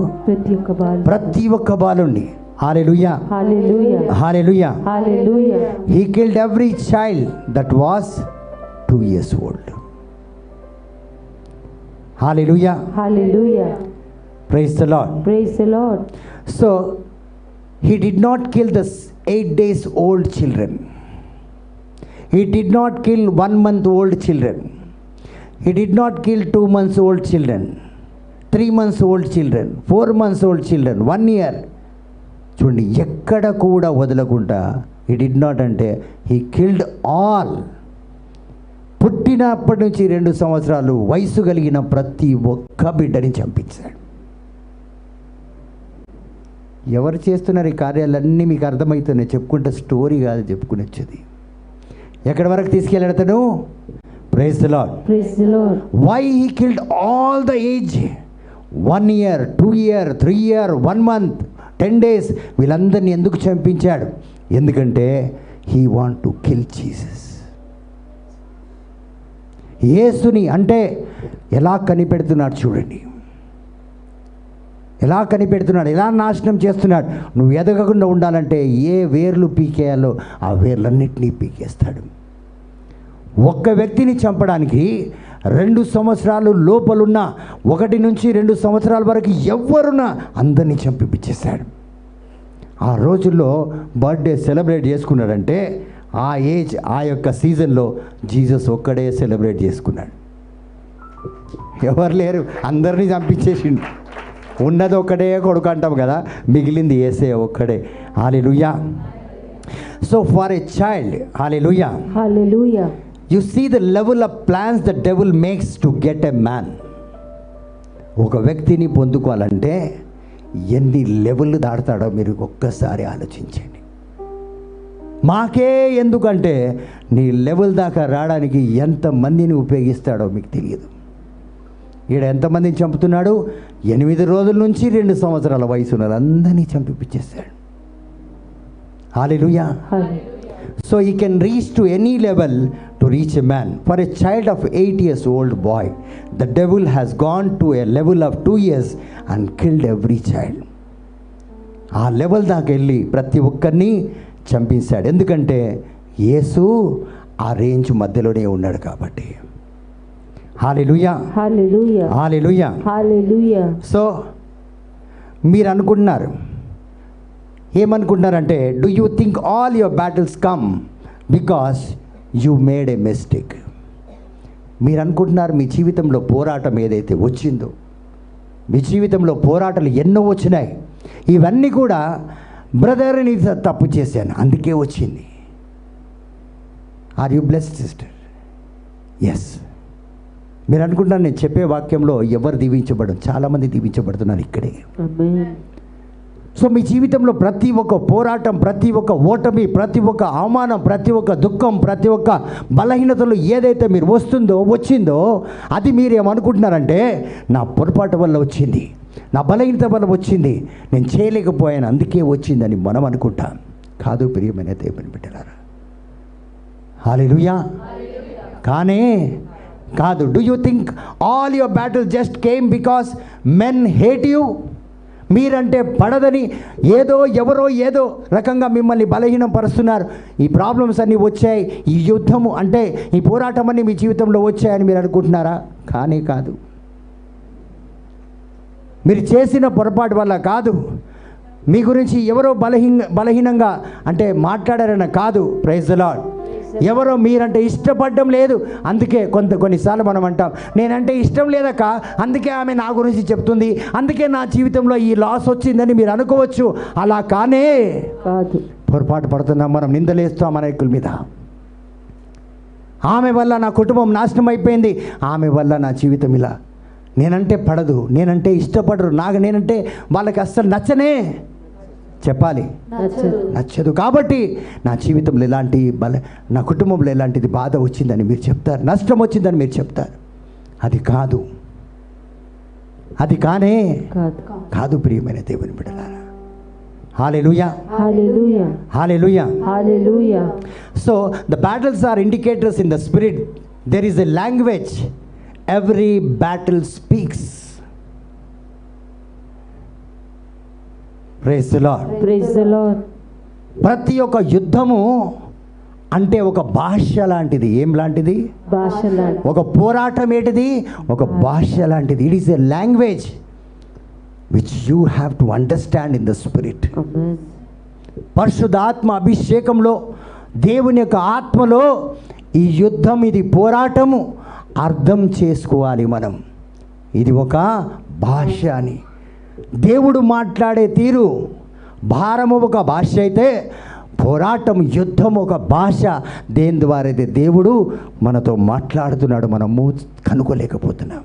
ప్రతి ఒక్క బాలుని. హల్లెలూయా. హల్లెలూయా. He killed every child that was 2 years old. Hallelujah. Praise the Lord. So he did not kill the 8 days old children. He did not kill 1 month old children. He did not kill 2 months old children, 3 months old children, 4 months old children, 1 year. చూడండి, ఎక్కడ కూడా వదలకుండా he did not అంటే he killed all. పుట్టినప్పటి నుంచి 2 సంవత్సరాలు వయసు కలిగిన ప్రతి ఒక్క బిడ్డని చంపించాడు. ఎవరు చేస్తున్నారు ఈ కార్యాలన్నీ మీకు అర్థమవుతున్నాయి. చెప్పుకుంటే స్టోరీ కాదు, చెప్పుకుని వచ్చేది. ఎక్కడి వరకు తీసుకెళ్ళాడతను? Praise the lord. Why he killed all the age, 1 year, 2 year, 3 year, 1 month, 10 days వీళ్ళందరినీ ఎందుకు చంపించాడు? ఎందుకంటే he want to kill Jesus. యేసుని అంటే ఎలా కనిపెడుతున్నాడు చూడండి, ఎలా కనిపెడుతున్నాడు, ఎలా నాశనం చేస్తున్నాడు. నువ్వు ఎదగకుండా ఉండాలంటే ఏ వేర్లు పీకేయాలో ఆ వేర్లన్నింటినీ పీకేస్తాడు. ఒక్క వ్యక్తిని చంపడానికి 2 సంవత్సరాలు లోపలున్న 1 నుంచి 2 సంవత్సరాల వరకు ఎవరున్నా అందరినీ చంపించేశాడు. ఆ రోజుల్లో బర్త్డే సెలబ్రేట్ చేసుకున్నాడంటే ఆ ఏజ్, ఆ యొక్క సీజన్లో జీసస్ ఒక్కడే సెలబ్రేట్ చేసుకున్నాడు. ఎవరు లేరు, అందరినీ చంపించేసిండు. ఉన్నది ఒక్కడే కొడుకు అంటాం కదా, మిగిలింది యేసే ఒక్కడే. Hallelujah. So for a child, hallelujah, you see the level of plans the devil makes to get a man. ఒక వ్యక్తిని పొందుకోవాలంటే ఎన్ని లెవెల్ దాడతాడో మీరు ఒక్కసారి ఆలోచించండి. మాకే ఎందుకంటే నీ లెవెల్ దాకా రావడానికి ఎంతమందిని ఉపయోగిస్తాడో మీకు తెలియదు. ఈడ ఎంతమందిని చంపుతున్నాడు? 8 రోజుల నుంచి 2 సంవత్సరాల వయసు ఉన్నారు అందరినీ చంపించేశాడు. హల్లెలూయా. So he can reach to any level to reach a man. For a child of 8 years old boy, the devil has gone to a level of 2 years and killed every child. ఆ level దాకా వెళ్ళి ప్రతి ఒక్కరిని చంపించాడు. ఎందుకంటే యేసు ఆ range మధ్యలోనే ఉన్నాడు కాబట్టి. హల్లెలూయా. హల్లెలూయా. సో మీరు అనుకుంటున్నారు, ఏమనుకుంటున్నారంటే, do you think all your battles come because you made A mistake? మీరు అనుకుంటున్నారు మీ జీవితంలో పోరాటం ఏదైతే వచ్చిందో, మీ జీవితంలో పోరాటాలు ఎన్నో వచ్చినాయి, ఇవన్నీ కూడా బ్రదర్ ని తప్పు చేశాను అందుకే వచ్చింది. Are you blessed sister? Yes. మీరు అనుకుంటున్నారు నేను చెప్పే వాక్యంలో ఎవరు దీవించబడరు, చాలామంది దీవించబడుతున్నారు ఇక్కడే. సో మీ జీవితంలో ప్రతి ఒక్క పోరాటం, ప్రతి ఒక్క ఓటమి, ప్రతి ఒక్క అవమానం, ప్రతి ఒక్క దుఃఖం, ప్రతి ఒక్క బలహీనతలు ఏదైతే మీరు వచ్చిందో అది మీరు ఏమనుకుంటున్నారంటే నా పొరపాటు వల్ల వచ్చింది, నా బలహీనత వల్ల వచ్చింది, నేను చేయలేకపోయాను అందుకే వచ్చిందని మనం అనుకుంటాం. కాదు ప్రియమైన దేవుని బిడ్డలారా, హల్లెలూయా. కానీ కాదు. Do you think all your battle just came because men hate you? మీరంటే పడదని ఎవరో ఏదో రకంగా మిమ్మల్ని బలహీనపరుస్తున్నారు. ఈ ప్రాబ్లమ్స్ అన్నీ వచ్చాయి, ఈ యుద్ధము అంటే ఈ పోరాటం అన్నీ మీ జీవితంలో వచ్చాయని మీరు అనుకుంటున్నారా? కానీ కాదు. మీరు చేసిన పొరపాటు వల్ల కాదు, మీ గురించి ఎవరో బలహీనంగా అంటే మాట్లాడారని కాదు. Praise the Lord. ఎవరో మీరంటే ఇష్టపడడం లేదు, అందుకే కొన్నిసార్లు మనం అంటాం, నేనంటే ఇష్టం లేదక్క, అందుకే ఆమె నా గురించి చెప్తుంది, అందుకే నా జీవితంలో ఈ లాస్ వచ్చిందని మీరు అనుకోవచ్చు. అలా కానే కాదు. పొరపాటు పడుతున్నాం మనం, నిందలేస్తాం అనేకుల మీద. ఆమె వల్ల నా కుటుంబం నాశనం అయిపోయింది, ఆమె వల్ల నా జీవితం ఇలా, నేనంటే పడదు, నేనంటే ఇష్టపడరు, నేనంటే వాళ్ళకి అస్సలు నచ్చనే చెప్పాలి, నచ్చదు. కాబట్టి నా జీవితంలో ఎలాంటి నా కుటుంబంలో ఎలాంటిది బాధ వచ్చిందని మీరు చెప్తారు, నష్టం వచ్చిందని మీరు చెప్తారు. అది కాదు, అది కానే కాదు ప్రియమైన దేవుని బిడ్డలారా. హల్లెలూయా, హల్లెలూయా, హల్లెలూయా, హల్లెలూయా. So the battles are indicators in the spirit. There is a language every battle speaks. Praise the Lord. Praise the Lord. ప్రతి ఒక్క యుద్ధము అంటే ఒక భాష లాంటిది. ఏం లాంటిది? భాష లాంటిది. ఒక పోరాటం ఏంటిది? ఒక భాష లాంటిది. It is a language which you have to understand in the spirit. పరిశుద్ధాత్మ అభిషేకంలో, దేవుని యొక్క ఆత్మలో ఈ యుద్ధం, ఇది పోరాటము అర్థం చేసుకోవాలి మనం. ఇది ఒక భాష అని. దేవుడు మాట్లాడే తీరు, భారము ఒక భాష అయితే పోరాటం, యుద్ధం ఒక భాష. దేని ద్వారా అయితే దేవుడు మనతో మాట్లాడుతున్నాడు మనము కనుక్కోలేకపోతున్నాం.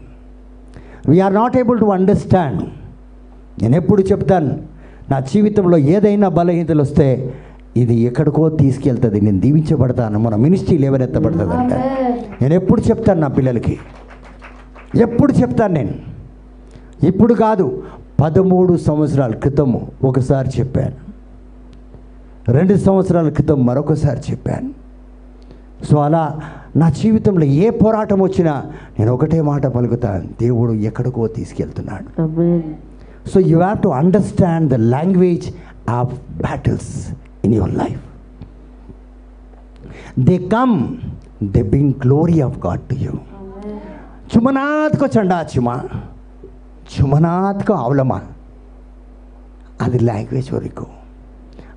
We are not able to understand. నేను ఎప్పుడు చెప్తాను, నా జీవితంలో ఏదైనా బలహీనతలు వస్తే ఇది ఎక్కడికో తీసుకెళ్తుంది, నేను దీవించబడతాను, మన మినిస్ట్రీ లేవనెత్తబడుతుంది అంటే నేను ఎప్పుడు చెప్తాను నా పిల్లలకి, ఎప్పుడు చెప్తాను నేను. ఇప్పుడు కాదు, 13 సంవత్సరాల క్రితం ఒకసారి చెప్పాను, 2 సంవత్సరాల క్రితం మరొకసారి చెప్పాను. సో అలా నా జీవితంలో ఏ పోరాటం వచ్చినా నేను ఒకటే మాట పలుకుతాను, దేవుడు ఎక్కడికో తీసుకెళ్తున్నాడు. So you have to understand the language of battles in your life. They come, they bring glory of God to you. చుమనాథ్కో చండా చుమా, చుమనాథ్కో అవలమా, అది లాంగ్వేజ్ వరకు.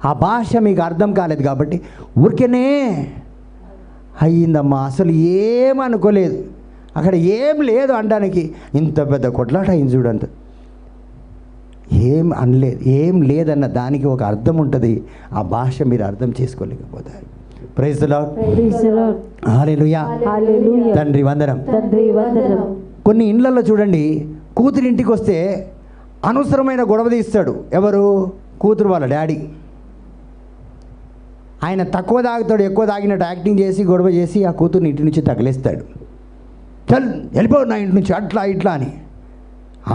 ఆ భాష మీకు అర్థం కాలేదు కాబట్టి ఊరికేనే అయ్యిందమ్మా, అసలు ఏమనుకోలేదు, అక్కడ ఏం లేదు అనడానికి. ఇంత పెద్ద కొట్లాట అయింది చూడంత, ఏం అనలేదు, ఏం లేదన్న దానికి ఒక అర్థం ఉంటుంది. ఆ భాష మీరు అర్థం చేసుకోలేకపోతారు. Praise the lord. హల్లెలూయా. తండ్రి వందనం. కొన్ని ఇండ్లలో చూడండి, కూతురి ఇంటికి వస్తే అనవసరమైన గొడవ తీస్తాడు. ఎవరు? కూతురు వాళ్ళ డాడీ. ఆయన తక్కువ తాగుతాడు, ఎక్కువ తాగినట్టు యాక్టింగ్ చేసి గొడవ చేసి ఆ కూతురుని ఇంటి నుంచి తగిలేస్తాడు. చల్ వెళ్ళిపో నా ఇంటి నుంచి, అట్లా ఇట్లా అని.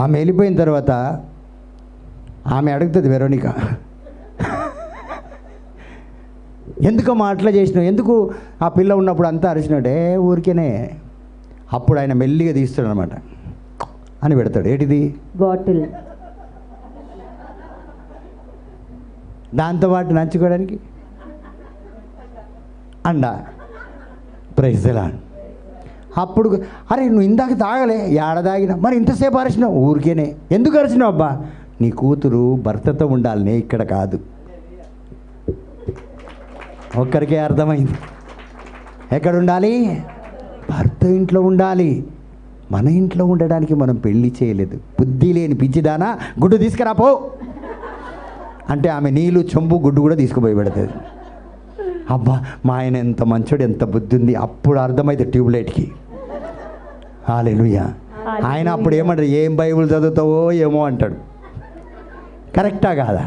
ఆమె వెళ్ళిపోయిన తర్వాత ఆమె అడుగుతుంది వెరోనిక, ఎందుకమ్మా అట్లా చేసినావు, ఎందుకు ఆ పిల్ల ఉన్నప్పుడు అంతా అరిచినాడే? ఊరికేనే. అప్పుడు ఆయన మెల్లిగా తీస్తాడు అనమాట, అని పెడతాడు. ఏంటిది? బాటిల్. దాంతోపాటు నంచుకోవడానికి అండ. Praise the Lord. అప్పుడు అరే నువ్వు ఇందాక తాగలే, ఏడ తాగినా, మరి ఇంతసేపు అరిచినావు? ఊరికేనే. ఎందుకు అరిచినావు అబ్బా? నీ కూతురు భర్తతో ఉండాలనే, ఇక్కడ కాదు. ఒక్కరికే అర్థమైంది. ఎక్కడ ఉండాలి? భర్త ఇంట్లో ఉండాలి. మన ఇంట్లో ఉండడానికి మనం పెళ్లి చేయలేదు. బుద్ధి లేని పిచ్చిదానా, గుడ్డు తీసుకురాపో అంటే ఆమె నీళ్ళు, చెంబు, గుడ్డు కూడా తీసుకుపోయి పెడుతుంది. అబ్బా మా ఆయన ఎంత మంచోడు, ఎంత బుద్ధి ఉంది. అప్పుడు అర్థమైతే ట్యూబ్లైట్కి. హల్లెలూయా. ఆయన అప్పుడు ఏమంటారు, ఏం బైబిల్ చదువుతావో ఏమో అంటాడు. కరెక్టా కాదా?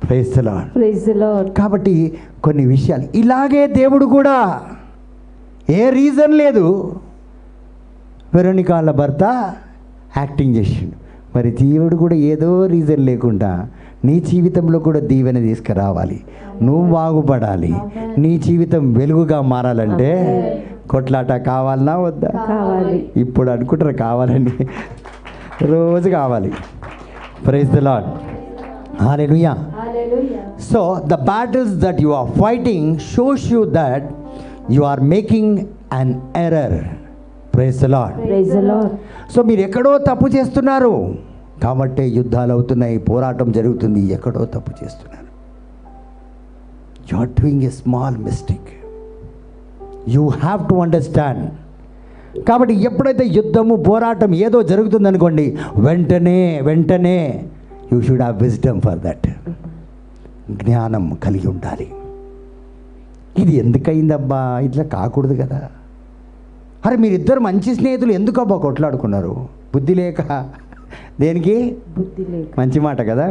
Praise the lord. Praise the Lord. కాబట్టి కొన్ని విషయాలు ఇలాగే దేవుడు కూడా ఏ రీజన్ లేదు, వెరోనిక వాళ్ళ భర్త యాక్టింగ్ చేసిండు. మరి దేవుడు కూడా ఏదో రీజన్ లేకుండా నీ జీవితంలో కూడా దీవెన తీసుకురావాలి, నువ్వు బాగుపడాలి, నీ జీవితం వెలుగుగా మారాలంటే కొట్లాట కావాలన్నా వద్దా? కావాలి. ఇప్పుడు అనుకుంటారు కావాలని. రోజు కావాలి. Praise the Lord. Hallelujah. So the battles that you are fighting shows you that you are making an error. Praise the lord. Praise the lord. So మీరు ఎక్కడో తప్పు చేస్తున్నారు కాబట్టి యుద్ధాలు అవుతున్నాయి, పోరాటం జరుగుతుంది. ఎక్కడో తప్పు చేస్తున్నారు. You are doing a small mistake. You have to understand. కాబట్టి ఎప్పుడైతే యుద్ధము పోరాటం ఏదో జరుగుతుందనుకోండి, వెంటనే you should have wisdom for that. జ్ఞానం కలిగి ఉండాలి. ఇది ఎందుకయిందబ్బా, ఇట్లా కాకూడదు కదా. అరే మీరిద్దరు మంచి స్నేహితులు ఎందుకబ్బా కొట్లాడుకున్నారు? బుద్ధి లేక. దేనికి? బుద్ధి లేక. మంచి మాట కదా.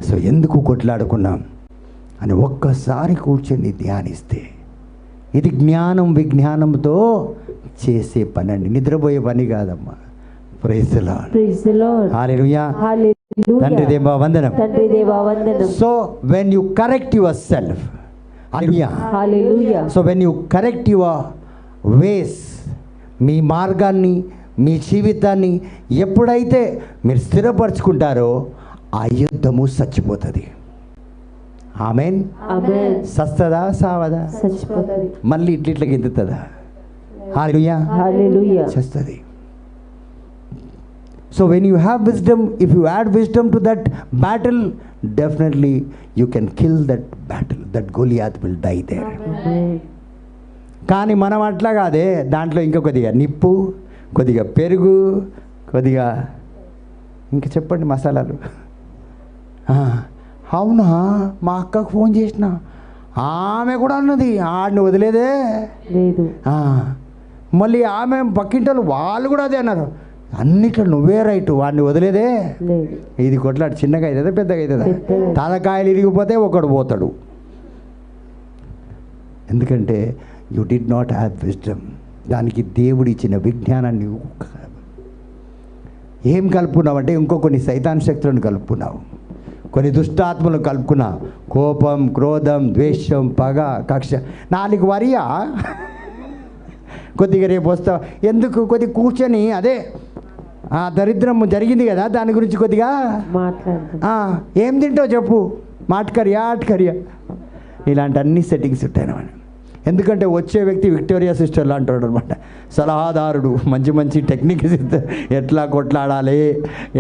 సో ఎందుకు కొట్లాడుకున్నాం అని ఒక్కసారి కూర్చొని ధ్యానిస్తే, ఇది జ్ఞానం విజ్ఞానంతో చేసే పని అండి, నిద్రపోయే పని కాదమ్మా. Praise the lord. Praise the lord. Hallelujah. Hallelujah. తండ్రి దేవా వందనం. తండ్రి దేవా వందనం. So when you correct your self, hallelujah. Hallelujah. So when you correct your ways, మీ మార్గాన్ని మీ జీవితాన్ని ఎప్పుడైతే మీరు స్థిరపరచుకుంటారో ఆ యుద్ధము చచ్చిపోతుంది. ఆమేన్. ఆమేన్. సస్తదా సావదా? చచ్చిపోతుంది. మళ్ళీ ఇట్లా గెంతుతుందా? హల్లెలూయా. హల్లెలూయా. చేస్తుంది. So when you have wisdom, if you add wisdom to that battle, definitely you can kill that battle. That Goliath will die there. Amen. కానీ మనం అట్లా కాదే, దాంట్లో ఇంకా కొద్దిగా నిప్పు, కొద్దిగా పెరుగు, కొద్దిగా ఇంకా చెప్పండి మసాలాలు. అవునా, మా అక్కకు ఫోన్ చేసిన, ఆమె కూడా అన్నది ఆడిని వదిలేదే లేదు. మళ్ళీ ఆమె పక్కింటలు వాళ్ళు కూడా అదే అన్నారు, అన్నిట్లో నువ్వే రైట్, వాడిని వదిలేదే లేదు. ఇది కొట్లాడు చిన్నగా అవుతుందా పెద్దగా అవుతుందా? పెద్దగా. తలకాయలు ఇరిగిపోతే ఒకడు పోతాడు. ఎందుకంటే you did not have wisdom. దానికి దేవుడు ఇచ్చిన విజ్ఞానాన్ని ఏం కలుపుకున్నావు అంటే ఇంకో కొన్ని సైతాన్ శక్తులను కలుపుకున్నావు, కొన్ని దుష్టాత్మలను కలుపుకున్నావు. కోపం, క్రోధం, ద్వేషం, పగ, కక్ష. 4 వరియా కొద్దిగా రేపు వస్తావు ఎందుకు? కొద్దిగా కూర్చొని అదే ఆ దరిద్రం జరిగింది కదా దాని గురించి కొద్దిగా మాట్లాడదాం. ఏం తింటావు చెప్పు, మాటకరియా ఆటకరియా, ఇలాంటి అన్ని సెట్టింగ్స్ ఉంటాయి అన్నమాట. ఎందుకంటే వచ్చే వ్యక్తి విక్టోరియా సిస్టర్ లాంటి అనమాట, సలహాదారుడు, మంచి మంచి టెక్నిక్స్ ఇస్తారు, ఎట్లా కొట్లాడాలి,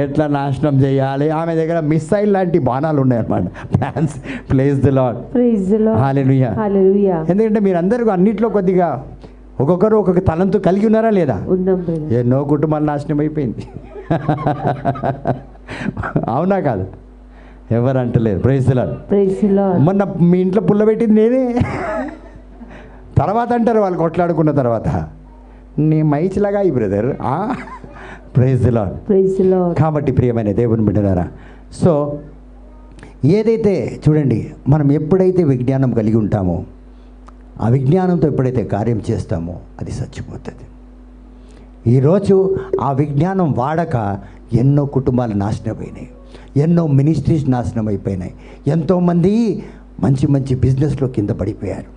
ఎట్లా నాశనం చేయాలి. ఆమె దగ్గర మిస్సైల్ లాంటి బాణాలు ఉన్నాయన్నమాట, plans. Praise the lord. Praise the lord. Hallelujah. Hallelujah. ఎందుకంటే మీరందరూ అన్నిట్లో కొద్దిగా ఒక్కొక్కరు ఒక్కొక్క తలంతో కలిగి ఉన్నారా లేదా? ఉన్నాం బ్రదర్. ఎన్నో కుటుంబాలు నాశనం అయిపోయింది. అవునా కాదు? ఎవరు అంటలేరు. Praise the lord. Praise the lord. మొన్న మీ ఇంట్లో పుల్ల పెట్టింది నేనే. తర్వాత అంటారు వాళ్ళు కొట్లాడుకున్న తర్వాత, నీ మైచిలాగా ఈ brother. Praise the lord. Praise the Lord. కాబట్టి ప్రియమైన దేవుని బిడ్డలారా, సో ఏదైతే చూడండి, మనం ఎప్పుడైతే విజ్ఞానం కలిగి ఉంటామో, ఆ విజ్ఞానంతో ఎప్పుడైతే కార్యం చేస్తామో అది చచ్చిపోతుంది. ఈరోజు ఆ విజ్ఞానం వాడక ఎన్నో కుటుంబాలు నాశనమైనాయి, ఎన్నో మినిస్ట్రీస్ నాశనం అయిపోయినాయి, ఎంతోమంది మంచి మంచి బిజినెస్లో కింద పడిపోయారు.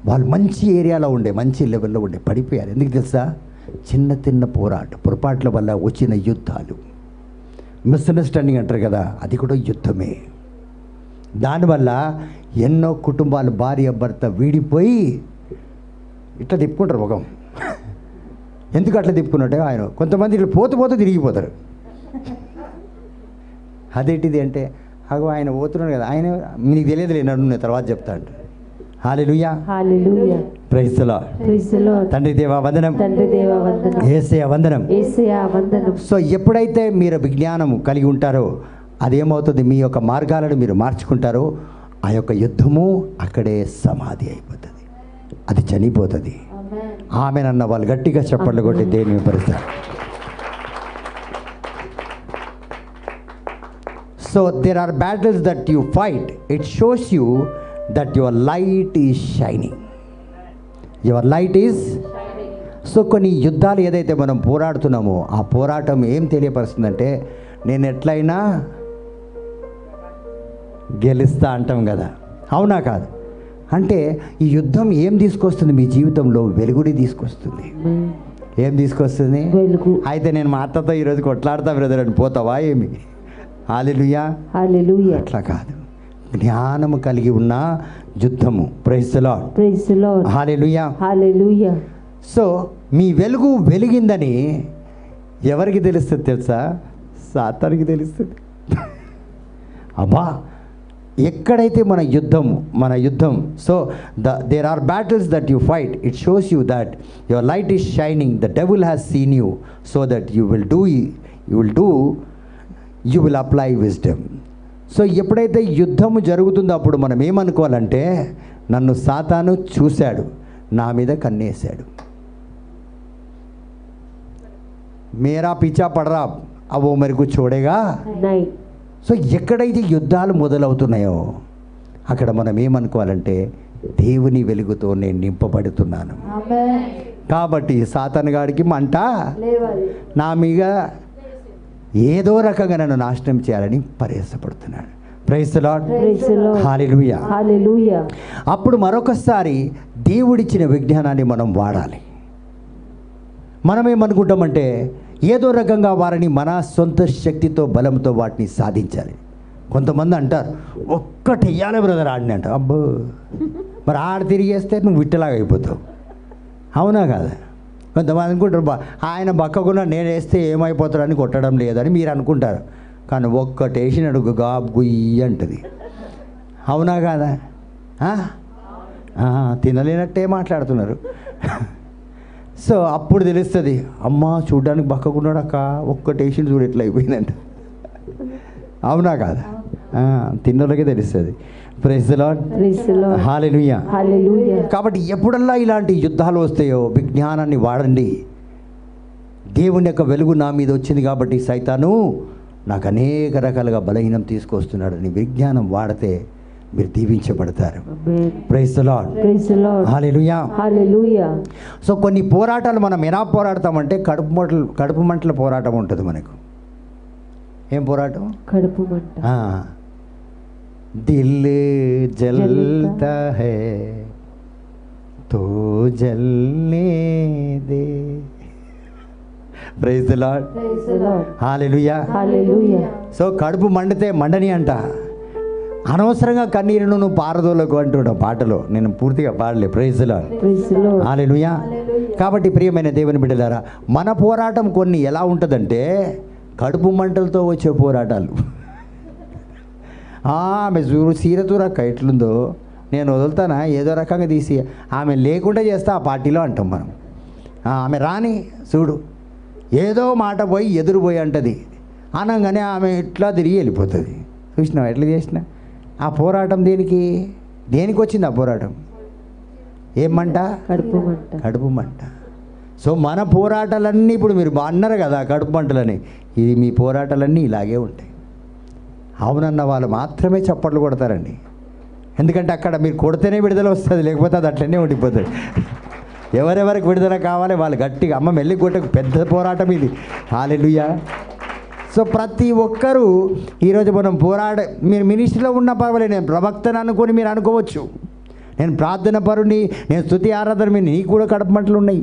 వాళ్ళు మంచి ఏరియాలో ఉండే, మంచి లెవెల్లో ఉండే పడిపోయారు. ఎందుకు తెలుసా? చిన్న చిన్న పొరపాట్ల వల్ల వచ్చిన యుద్ధాలు, మిస్అండర్స్టాండింగ్ అంటారు కదా, అది కూడా యుద్ధమే. దానివల్ల ఎన్నో కుటుంబాలు భార్య భర్త వీడిపోయి ఇట్లా తిప్పుకుంటారు ముఖం. ఎందుకు అట్లా తిప్పుకున్నట్టే ఆయన కొంతమంది ఇట్లా పోతూ తిరిగిపోతారు. అదేంటిది అంటే, అగో ఆయన పోతున్నాడు కదా, ఆయన మీకు తెలియదులే, నన్ను తర్వాత చెప్తా అంట. Hallelujah. Hallelujah. Praise the lord. Praise the lord. తండ్రి దేవా వందనం. తండ్రి దేవా వందనం. యేసయ్య వందనం. యేసయ్య వందనం. సో ఎప్పుడైతే మీరు విజ్ఞానం కలిగి ఉంటారో అదేమవుతుంది, మీ యొక్క మార్గాలను మీరు మార్చుకుంటారో ఆ యొక్క యుద్ధము అక్కడే సమాధి అయిపోతుంది, అది చనిపోతుంది. ఆమెనన్న వాళ్ళు గట్టిగా చప్పట్లు కొట్టి దేని పరిస్థితి. So there are battles that you fight, it shows you that your light is shining. Your light is. So కొన్ని యుద్ధాలు ఏదైతే మనం పోరాడుతున్నామో ఆ పోరాటం ఏం తెలియపరుస్తుందంటే, నేను ఎట్లయినా గెలుస్తా అంటాం కదా, అవునా కాదు? అంటే ఈ యుద్ధం ఏం తీసుకొస్తుంది? మీ జీవితంలో వెలుగుని తీసుకొస్తుంది. ఏం తీసుకొస్తుంది? వెలుగు. అయితే నేను మా అత్తతో ఈరోజు కొట్లాడతా బ్రదర్ అని పోతావా ఏమి? హల్లెలూయా. హల్లెలూయా. అట్లా కాదు, జ్ఞానము కలిగి ఉన్న యుద్ధము. Praise the lord. Praise the lord. Hallelujah. Hallelujah. So మీ వెలుగు వెలిగిందని ఎవరికి తెలుస్తుంది తెలుసా? సాతానికి తెలుస్తుంది. అబ్బా, ఎక్కడైతే మన యుద్ధం so there are battles that you fight, it shows you that your light is shining, the devil has seen you, so that you will apply wisdom. So ఎప్పుడైతే యుద్ధము జరుగుతుందో అప్పుడు మనం ఏమనుకోవాలంటే, నన్ను సాతాను చూశాడు, నా మీద కన్నేశాడు, మేరా పీచా పడరా అవో మరికు చూడేగా. నై. సో ఎక్కడైతే యుద్ధాలు మొదలవుతున్నాయో అక్కడ మనం ఏమనుకోవాలంటే, దేవుని వెలుగుతో నేను నింపబడుతున్నాను కాబట్టి సాతాను గాడికి మంట నా మీద ఏదో రకంగా నన్ను నాశనం చేయాలని ప్రయాసపడుతున్నాడు. Praise the lord. Praise the lord. Hallelujah. Hallelujah. అప్పుడు మరొకసారి దేవుడిచ్చిన విజ్ఞానాన్ని మనం వాడాలి. మనం ఏమనుకుంటామంటే, ఏదో రకంగా వారిని మన సొంత శక్తితో బలంతో వాటిని సాధించాలి. కొంతమంది అంటారు, ఒక్కటి వెయ్యాలి బ్రదర్ ఆడిని అంట. అబ్బో, మరి ఆడ తిరిగేస్తే నువ్వు విట్టలాగా అయిపోతావు. అవునా కాదా? కొంతమంది అనుకుంటారు, ఆయన బక్కకుండా నేను వేస్తే ఏమైపోతాడని కొట్టడం లేదని మీరు అనుకుంటారు. కానీ ఒక్కటి వేసినాడు గాబ్ గుయ్యి అంటుంది. అవునా కాదా? తినలేనట్టే మాట్లాడుతున్నారు. సో అప్పుడు తెలుస్తుంది, అమ్మ చూడ్డానికి బక్కకున్నాడు అక్క, ఒక్కటి వేసిండు చూడు ఎట్లా అయిపోయిందంట. అవునా కాదా? తిన్నోళ్ళకే తెలుస్తుంది. Praise the lord. Praise the lord. Hallelujah. Hallelujah. కాబట్టి ఎప్పుడల్లా ఇలాంటి యుద్ధాలు వస్తాయో విజ్ఞానాన్ని వాడండి. దేవుని యొక్క వెలుగు నా మీద వచ్చింది కాబట్టి సైతాను నాకు అనేక రకాలుగా బలహీనం తీసుకొస్తున్నాడని విజ్ఞానం వాడితే మీరు దీవించబడతారు. Praise the lord. Praise the lord. Hallelujah. Hallelujah. So కొన్ని పోరాటాలు మనం ఎలా పోరాడతామంటే, కడుపు మంటల పోరాటం ఉంటుంది మనకు. ఏం పోరాటం? కడుపు మంట. దిల్ జల్తా హై తో జల్నే దే. Praise the lord. Praise the lord. Hallelujah. Hallelujah. So కడుపు మండితే మండని అంట. అనవసరంగా కన్నీరును నువ్వు పారదోలకు అంటున్న పాటలో నేను పూర్తిగా పాడలే. Praise the lord. Praise the lord. Hallelujah. కాబట్టి ప్రియమైన దేవుని బిడ్డలారా, మన పోరాటం కొన్ని ఎలా ఉంటుందంటే, కడుపు మంటలతో వచ్చే పోరాటాలు. ఆమె సీరతూరక్క ఎట్లుందో నేను వదులుతానా, ఏదో రకంగా తీసి ఆమె లేకుండా చేస్తా ఆ పార్టీలో అంటాం మనం. ఆమె రాని చూడు, ఏదో మాట పోయి ఎదురు పోయి అంటది, అనగానే ఆమె ఇట్లా తిరిగి వెళ్ళిపోతుంది. చూసినావా ఎట్లా చేసిన? ఆ పోరాటం దేనికి వచ్చింది ఆ పోరాటం? ఏం మంట? కడుపు మంట. కడుపు మంట. సో మన పోరాటాలన్నీ ఇప్పుడు మీరు అన్నారు కదా కడుపు మంటలని, ఇది మీ పోరాటాలన్నీ ఇలాగే ఉంటాయి. అవునన్న వాళ్ళు మాత్రమే చప్పట్లు కొడతారండి. ఎందుకంటే అక్కడ మీరు కొడితేనే విడుదల వస్తుంది, లేకపోతే అది అట్లనే ఉండిపోతుంది. ఎవరెవరికి విడుదల కావాలి వాళ్ళు గట్టిగా అమ్మ మెల్లి కొట్టకు. పెద్ద పోరాటం ఇది. హల్లెలూయా. సో ప్రతి ఒక్కరూ ఈరోజు మనం మీరు మినిస్ట్రీలో ఉన్న పర్వాలేదు, నేను ప్రవక్తను అనుకొని మీరు అనుకోవచ్చు, నేను ప్రార్థన పరుని, నేను స్తుతి ఆరాధన, మీరు నీకు కూడా కడుపు మంటలు ఉన్నాయి.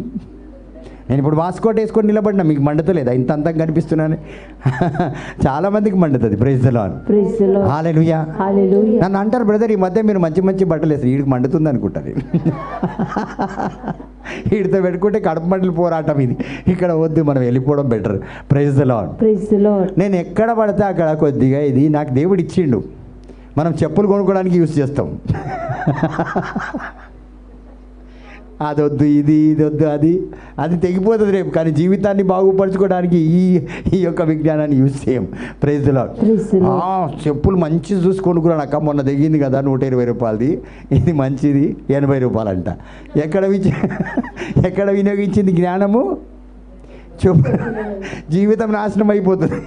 నేను ఇప్పుడు వాస్కోట్ వేసుకొని నిలబడినా మీకు మండుతలేదా? ఇంత అంతంగా కనిపిస్తున్నాను. చాలామందికి మండుతుంది. Praise the lord. Praise the lord. Hallelujah. Hallelujah. నన్ను అంటారు, బ్రదర్ ఈ మధ్య మీరు మంచి మంచి బట్టలు వేస్తారు, వీడికి మండుతుంది అనుకుంటారు. వీడితో పెట్టుకుంటే కడుపు మంటలు పోరాటం ఇది. ఇక్కడ వద్దు, మనం వెళ్ళిపోవడం better. Praise the lord. Praise the Lord. నేను ఎక్కడ పడితే అక్కడ కొద్దిగా ఇది నాకు దేవుడు ఇచ్చిండు, మనం చెప్పులు కొనుక్కోవడానికి యూజ్ చేస్తాం. అదొద్దు ఇది వద్దు అది తెగిపోతుంది రేపు, కానీ జీవితాన్ని బాగుపరచుకోవడానికి ఈ యొక్క విజ్ఞానాన్ని యూజ్ చేయం. Praise the Lord. చెప్పులు మంచిది చూసి కొనుక్కున్నాను అక్క, మొన్న తెగింది కదా 120 రూపాయలది, ఇది మంచిది 80 రూపాయలంట. ఎక్కడ వినియోగించింది జ్ఞానము? చెప్పు, జీవితం నాశనం అయిపోతుంది.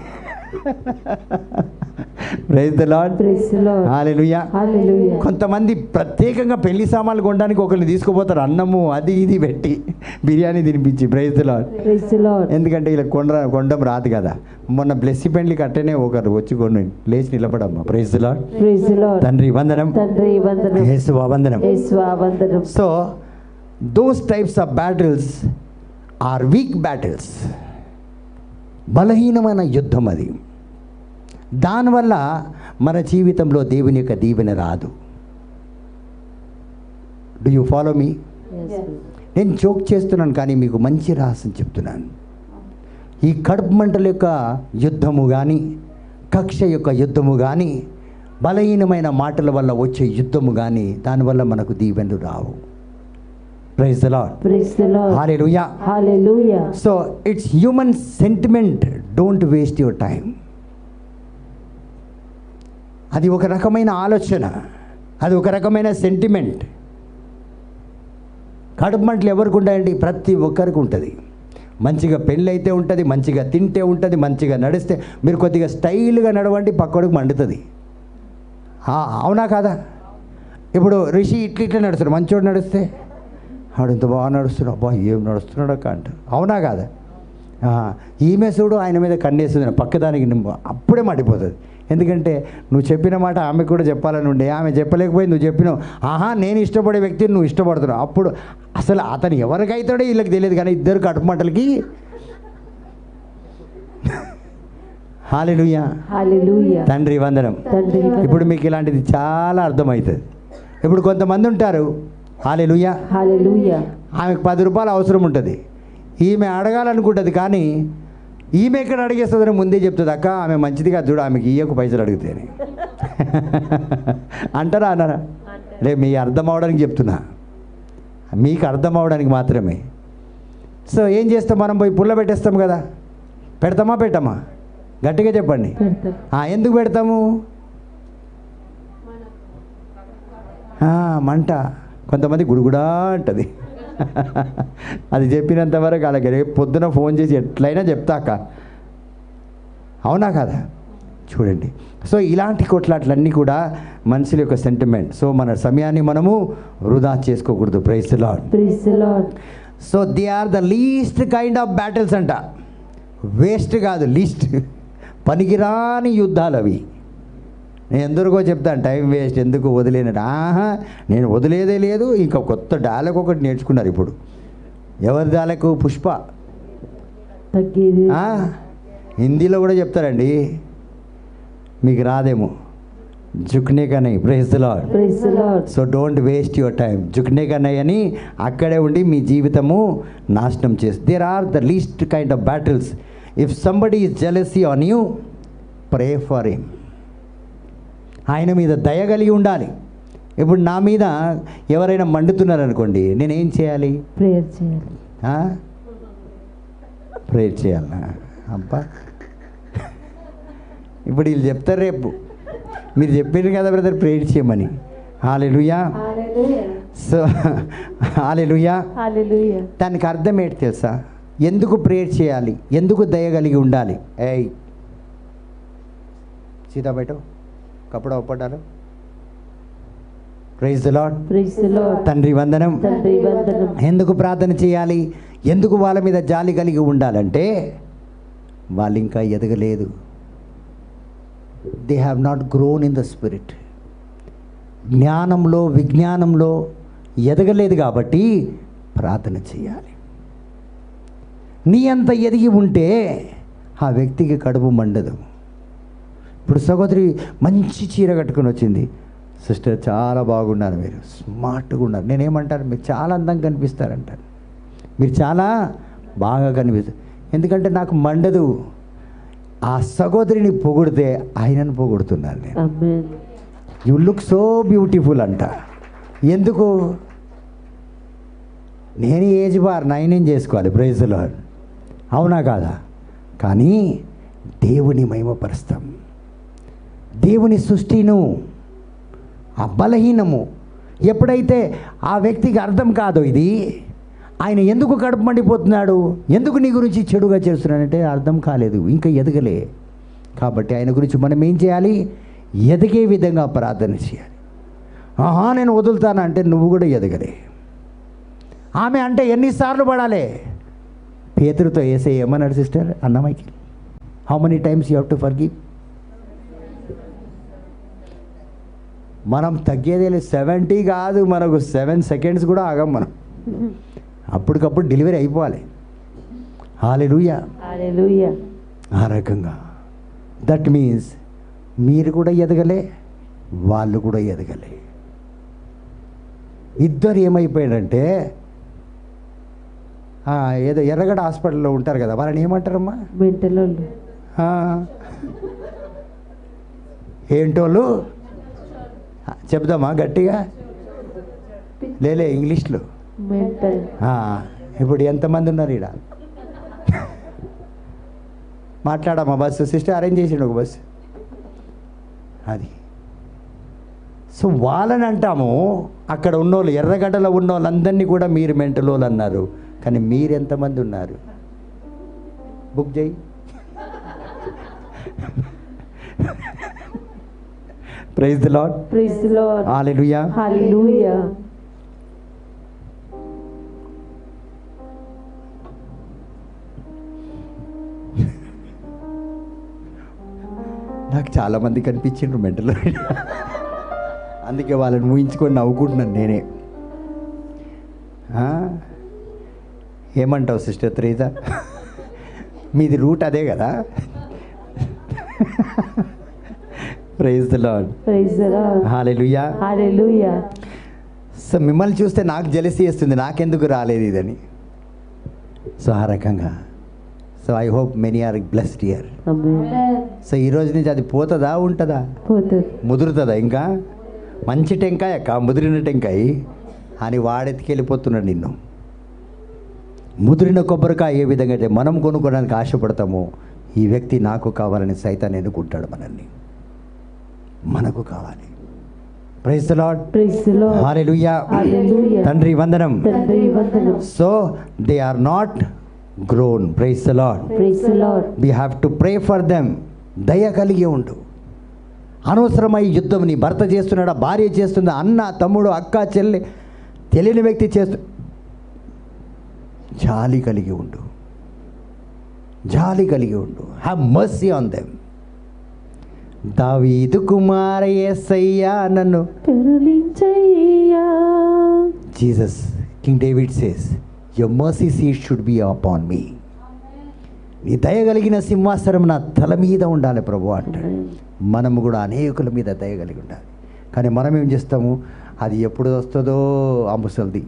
Praise the lord. Praise the lord. Hallelujah. Hallelujah. కొంతమంది ప్రత్యేకంగా పెళ్లి సామాన్లు కొనడానికి ఒకరిని తీసుకుపోతారు, అన్నము అది ఇది పెట్టి బిర్యానీ తినిపించి. Praise the lord. Praise the Lord. ఎందుకంటే ఇలా కొండం రాదు కదా. మొన్న బ్లెస్సి పెళ్లి కట్టనే ఒకరు వచ్చి లేచి నిలబడమ్మా. Praise the lord. Praise the lord. తండ్రి వందనం, తండ్రి వందనం, యేసువా వందనం. యేసువా వందనం. So those types of battles are weak battles, బలహీనమైన యుద్ధం అది. దానివల్ల మన జీవితంలో దేవుని యొక్క దీవెన రాదు. Do you follow me? Yes. నేను జోక్ చేస్తున్నాను కానీ మీకు మంచి రహస్యం చెప్తున్నాను. ఈ కడుపు మంటల యొక్క యుద్ధము కానీ, కక్ష యొక్క యుద్ధము కానీ, బలహీనమైన మాటల వల్ల వచ్చే యుద్ధము కానీ, దానివల్ల మనకు దీవెనలు రావు. Praise the lord. Praise the Lord. హల్లెలూయా. Hallelujah. So it's human sentiment, don't waste your time. అది ఒక రకమైన ఆలోచన, అది ఒక రకమైన సెంటిమెంట్. కడుపు మంటలు ఎవరికి ఉంటాయండి? ప్రతి ఒక్కరికి ఉంటుంది. మంచిగా పెళ్ళి అయితే ఉంటుంది, మంచిగా తింటే ఉంటుంది, మంచిగా నడిస్తే. మీరు కొద్దిగా స్టైల్గా నడవండి, పక్కడికి మండుతుంది. అవునా కాదా? ఇప్పుడు రిషి ఇట్లా నడుస్తాడు, మంచోడు నడిస్తే ఆడు ఇంత బాగా నడుస్తున్నాడు, అబ్బా ఏం నడుస్తున్నాడు అక్క అంటారు. అవునా కాదా? ఈమె చూడు ఆయన మీద కన్నేస్తుంది, పక్కదానికి అప్పుడే మడిపోతుంది. ఎందుకంటే నువ్వు చెప్పిన మాట ఆమెకు కూడా చెప్పాలని ఉండే, ఆమె చెప్పలేకపోయి నువ్వు చెప్పినావు. నేను ఇష్టపడే వ్యక్తిని నువ్వు ఇష్టపడుతున్నావు. అప్పుడు అసలు అతను ఎవరికైతాడో వీళ్ళకి తెలియదు, కానీ ఇద్దరు కడుపు మంటలకి. హల్లెలూయా. Hallelujah. తండ్రి వందనం. తండ్రి వందనం. ఇప్పుడు మీకు ఇలాంటిది చాలా అర్థమవుతుంది. ఇప్పుడు కొంతమంది ఉంటారు, హల్లెలూయా, Hallelujah. ఆమెకు 10 రూపాయలు అవసరం ఉంటుంది, ఈమె అడగాలనుకుంటుంది, కానీ ఈమె ఎక్కడ అడిగేస్తుందని ముందే చెప్తుంది. అక్క ఆమె మంచిదిగా చూడు, ఆమెకి ఇయ్యకు పైసలు అడిగితే అని అంటారా అన్నారా? మీ అర్థం అవడానికి చెప్తున్నా, మీకు అర్థం అవడానికి మాత్రమే. సో ఏం చేస్తాం మనం? పోయి పుల్ల పెట్టేస్తాం కదా. పెడతామా పెట్టామా? గట్టిగా చెప్పండి. పెడతాం. ఎందుకు పెడతాము? మంట. కొంతమంది గుడుగుడా అంటది. అది చెప్పినంత వరకు అలాగే రేపు పొద్దున ఫోన్ చేసి ఎట్లయినా చెప్తాక. అవునా కదా? చూడండి. సో ఇలాంటి కొట్లాట్లన్నీ కూడా మనుషుల యొక్క సెంటిమెంట్. సో మన సమయాన్ని మనము వృధా చేసుకోకూడదు. Praise the lord. Praise the Lord. So they are the least kind of battles అంట. వేస్ట్ కాదు, లీస్ట్. పనికిరాని యుద్ధాలు అవి. నేను ఎందరికో చెప్తాను, టైం వేస్ట్ ఎందుకు వదిలేనట్టు. నేను వదిలేదే లేదు. ఇంకా కొత్త డైలాగ్ ఒకటి నేర్చుకున్నారు ఇప్పుడు. ఎవరి డైలాగ్? పుష్ప. తగ్గేది. హిందీలో కూడా చెప్తారండి, మీకు రాదేమో. జుక్నే కా నహీ. Praise the lord. Praise the Lord. So don't waste your time. జుక్నే కా నహీ అని అక్కడే ఉండి మీ జీవితము నాశనం చేసి. There are the least kind of battles. If somebody is jealousy on you, pray for him. ఆయన మీద దయ కలిగి ఉండాలి. ఇప్పుడు నా మీద ఎవరైనా మండుతున్నారనుకోండి, నేనేం చేయాలి? Prayer చేయాలి. ప్రేయర్ చేయాలనా? అబ్బా, ఇప్పుడు వీళ్ళు చెప్తారు రేపు, మీరు చెప్పారు కదా బ్రదర్ ప్రేయర్ చేయమని. హల్లెలూయా. సో హల్లెలూయా. Hallelujah. దానికి అర్థం ఏంటి తెలుసా? ఎందుకు ప్రేయర్ చేయాలి? ఎందుకు దయ కలిగి ఉండాలి? సీదా బయట కప్పుడు ఒప్పడాలు. Praise the lord. Praise the Lord. తండ్రి వందనం. తండ్రి వందనం. ఎందుకు ప్రార్థన చేయాలి? ఎందుకు వాళ్ళ మీద జాలి కలిగి ఉండాలంటే వాళ్ళు ఇంకా ఎదగలేదు. They have not grown in the spirit. జ్ఞానంలో విజ్ఞానంలో ఎదగలేదు కాబట్టి ప్రార్థన చేయాలి. నీ అంత ఎదిగి ఉంటే ఆ వ్యక్తికి కడుపు మండదు. ఇప్పుడు సహోదరి మంచి చీర కట్టుకొని వచ్చింది, సిస్టర్ చాలా బాగున్నారు, మీరు స్మార్ట్గా ఉన్నారు. నేనేమంటాను? మీరు చాలా అందంగా కనిపిస్తారంటారు, మీరు చాలా బాగా కనిపిస్తారు. ఎందుకంటే నాకు మండదు. ఆ సహోదరిని పొగిడితే ఆయనను పొగుడుతున్నాను నేను. Amen. You look so beautiful అంట. ఎందుకు? నేను ఏజ్ బార్ 9 చేసుకోవాలి. Praise the Lord. అవునా కాదా? కానీ దేవుని మహిమపరుస్తాం. దేవుని సృష్టిను ఆ బలహీనము ఎప్పుడైతే ఆ వ్యక్తికి అర్థం కాదో, ఇది ఆయన ఎందుకు కడుపు మండిపోతున్నాడు, ఎందుకు నీ గురించి చెడుగా చేస్తున్నాడంటే అర్థం కాలేదు, ఇంకా ఎదగలే. కాబట్టి ఆయన గురించి మనం ఏం చేయాలి? ఎదిగే విధంగా ప్రార్థన చేయాలి. నేను వదులుతానంటే నువ్వు కూడా ఎదగలే. ఆమె అంటే ఎన్నిసార్లు పడాలి? పేతురుతో ఏసే ఏమన్నాడు సిస్టర్ అన్నమైకి? How many times you have to forgive? మనం తగ్గేదే 70 కాదు, మనకు 7 సెకండ్స్ కూడా ఆగం మనం. అప్పటికప్పుడు డెలివరీ అయిపోవాలి. హల్లెలూయా. హల్లెలూయా. ఆ రకంగా దట్ మీన్స్ మీరు కూడా ఎదగలే, వాళ్ళు కూడా ఎదగలే. ఇద్దరు ఏమైపోయారంటే ఏదో ఎర్రగడ్డ హాస్పిటల్లో ఉంటారు కదా, వాళ్ళని ఏమంటారమ్మా? మెంటలోళ్ళు. ఏంటోళ్ళు చెప్దామా గట్టిగా? లేలే ఇంగ్లీష్లో. మెంటల్. ఇప్పుడు ఎంతమంది ఉన్నారు ఈడ? మాట్లాడమ్మా. బస్సు సిస్టర్ అరేంజ్ చేసిండు ఒక బస్సు. అది సో వాళ్ళని అంటాము. అక్కడ ఉన్నోళ్ళు, ఎర్రగడ్డలో ఉన్న వాళ్ళందరినీ కూడా మీరు మెంటలోళ్ళు అన్నారు. కానీ మీరు ఎంతమంది ఉన్నారు? బుక్ చేయి. Praise the lord. Praise the lord. Hallelujah. Hallelujah. నాకు చాలామంది కనిపించిండ్రు మెంటలో. అందుకే వాళ్ళని ఊహించుకొని నవ్వుకుంటున్నాను నేనే. ఏమంటావు సిస్టర్ త్రేజ? మీది రూట్ అదే కదా? Praise the lord. Praise the lord. Hallelujah. Hallelujah. So మిమ్మల్ని చూస్తే నాకు జెలసీ వేస్తుంది, నాకెందుకు రాలేదు ఇదని. సో ఆ రకంగా. So I hope many are blessed here. Amen. So ఈ రోజు నుంచి అది పోతుందా ఉంటుందా? పోతుంది. ముదురుతుందా? ఇంకా మంచి టెంకాయ ముదిరిన టెంకాయ అని వాడెత్తికెళ్ళిపోతున్నాడు నిన్ను. ముదిరిన కొబ్బరికాయ ఏ విధంగా అయితే మనం కొనుక్కోవడానికి ఆశపడతామో, ఈ వ్యక్తి నాకు కావాలని సైతాన్ ఎన్నుకుంటాడు మనల్ని. మనకు కావాలి. Praise the lord. Praise the lord. Hallelujah. Hallelujah. తండ్రి వందనం. తండ్రి వందనం. So they are not grown. Praise the lord. Praise the lord. We have to pray for them. దయ కలిగి ఉండు. అనవసరమై యుద్ధం నీ భర్త చేస్తున్నాడా, భార్య చేస్తుందా, అన్న తమ్ముడు అక్క చెల్లి తెలియని వ్యక్తి చేస్తు, జాలి కలిగి ఉండు. జాలి కలిగి ఉండు. Have mercy on them. దావీదు కుమార యేసయ్యా నన్ను కరుణించయ్యా. Jesus, king David says, your mercy seat should be upon me. నీ దయగలిగిన సింహాసనం నా తల మీద ఉండాలి ప్రభు అంటాడు. మనము కూడా అనేకుల మీద దయగలిగి ఉండాలి. కానీ మనం ఏం చేస్తాము? అది ఎప్పుడు వస్తుందో ఆ ముసలిది.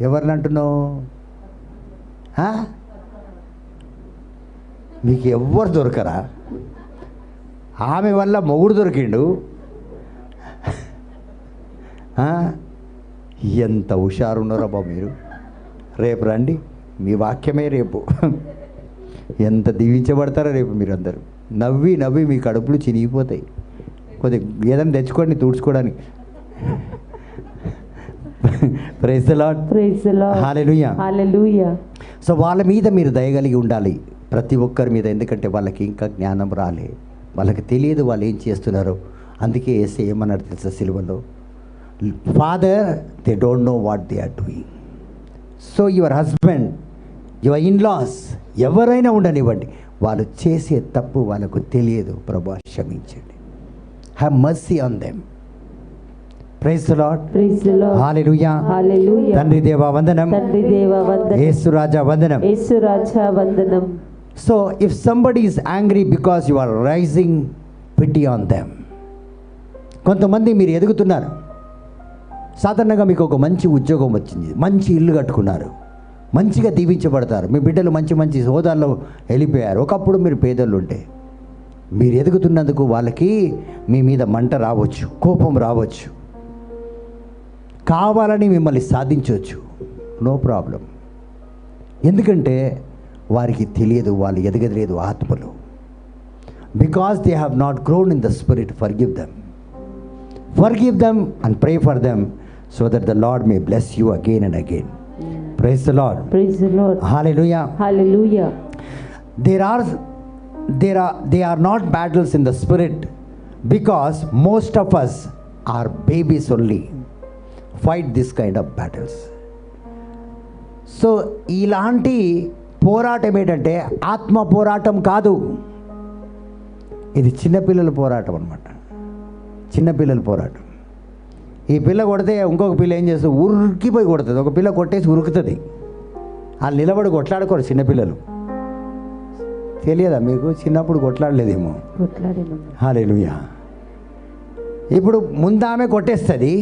ఎవరిని అంటున్నావు? మీకు ఎవ్వరు దొరకరా? ఆమె వల్ల మొగుడు దొరికిండు. ఎంత హుషారు ఉన్నారో బాబు మీరు. రేపు రండి, మీ వాక్యమే రేపు. ఎంత దీవించబడతారో రేపు మీరందరూ. నవ్వి నవ్వి మీ కడుపులు చినిగిపోతాయి. కొద్దిగా ఏదైనా తెచ్చుకోండి తుడుచుకోవడానికి. Praise the lord. Praise the lord. Hallelujah. Hallelujah. So వాళ్ళ మీద మీరు దయగలిగి ఉండాలి, ప్రతి ఒక్కరి మీద. ఎందుకంటే వాళ్ళకి ఇంకా జ్ఞానం రాలే, వాళ్ళకి తెలియదు వాళ్ళు ఏం చేస్తున్నారో. అందుకే యేసు ఏమన్నాడు తెలుసా సిలువలో? Father, they don't know what they are doing. So your husband, your in laws, ఎవరైనా ఉండనివ్వండి, వాళ్ళు చేసే తప్పు వాళ్ళకు తెలియదు. ప్రభువా క్షమించండి. Have mercy on them. Praise the lord. Praise the lord. Hallelujah. Hallelujah. తండ్రి దేవా వందనం. తండ్రి దేవా వందనం. యేసు రాజా వందనం. యేసు రాజా వందనం. So if somebody is angry because you are rising, pity on them. కొంతమంది మీరు ఎదుగుతున్నారు, సాధారణంగా మీకు ఒక మంచి ఉద్యోగం వచ్చింది, మంచి ఇల్లు కట్టుకున్నారు, మంచిగా దీవించబడతారు, మీ బిడ్డలు మంచి మంచి హోదాల్లో వెళ్ళిపోయారు. ఒకప్పుడు మీరు పేదలు ఉంటే, మీరు ఎదుగుతున్నందుకు వాళ్ళకి మీ మీద మంట రావచ్చు, కోపం రావచ్చు, కావాలని మిమ్మల్ని సాధించవచ్చు. No problem. ఎందుకంటే వారికి తెలియదు, వాళ్ళు ఎదగలేదు ఆత్మలో. Because they have not grown in the spirit. Forgive them and pray for them so that the Lord may bless you again and again. Praise the lord. Praise the Lord. Hallelujah. Hallelujah. They are not battles in the spirit because most of us are babies only. Fight this kind of battles. So ఇలాంటి పోరాటం ఏంటంటే ఆత్మ పోరాటం కాదు, ఇది చిన్నపిల్లల పోరాటం అన్నమాట. చిన్నపిల్లల పోరాటం. ఈ పిల్ల కొడితే ఇంకొక పిల్ల ఏం చేస్తుంది? ఉరికిపోయి కొడుతుంది. ఒక పిల్ల కొట్టేసి ఉరుకుతుంది. వాళ్ళు నిలబడి కొట్లాడుకోరు చిన్నపిల్లలు. తెలియదా మీకు? చిన్నప్పుడు కొట్లాడలేదేమో. కొట్లాడినాం. హల్లెలూయా. ఇప్పుడు ముందు ఆమె కొట్టేస్తుంది,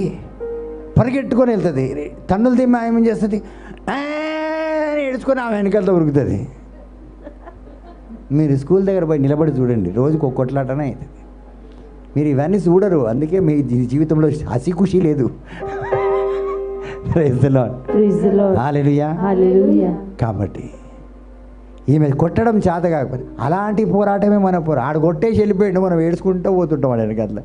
పరిగెట్టుకొని వెళ్తుంది. తన్నులు తిమ్మ ఆమె ఏం చేస్తుంది? ఏడ్చుకొని ఆమె వెనకాలతో ఉరుకుతుంది. మీరు స్కూల్ దగ్గర పోయి నిలబడి చూడండి, రోజుకు ఒక కొట్లాటనే అవుతుంది. మీరు ఇవన్నీ చూడరు, అందుకే మీ జీవితంలో హసి ఖుషి లేదు. Praise the lord. Praise the lord. Hallelujah. Hallelujah. కాబట్టి ఈమె కొట్టడం చేత కాకపోతే అలాంటి పోరాటమే మన ఆడు కొట్టేసి వెళ్ళిపోయాడు, మనం ఏడ్చుకుంటూ పోతుంటాం వాడు వెనకట్లా.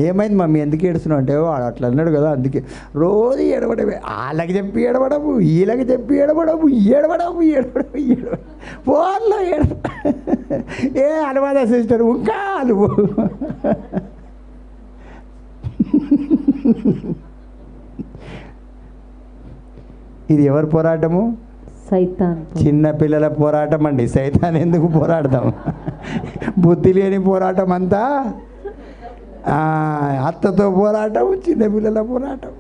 ఏమైంది మమ్మీ ఎందుకు ఏడుస్తున్నావు అంటే వాడు అట్లా అన్నాడు కదా అందుకే. రోజు ఏడవడమే, వాళ్ళకి చెప్పి ఏడవడము, వీళ్ళకి చెప్పి ఏడవడము, ఫోన్లో ఏ అనువాద సిస్టర్ ఇంకా నువ్వు. ఇది ఎవరి పోరాటము? సైతాన్. చిన్న పిల్లల పోరాటం అండి. సైతాన్ ఎందుకు పోరాడతాం? బుద్ధి లేని పోరాటం అంతా అత్తతో పోరాటం, చిన్నపిల్లల పోరాటం.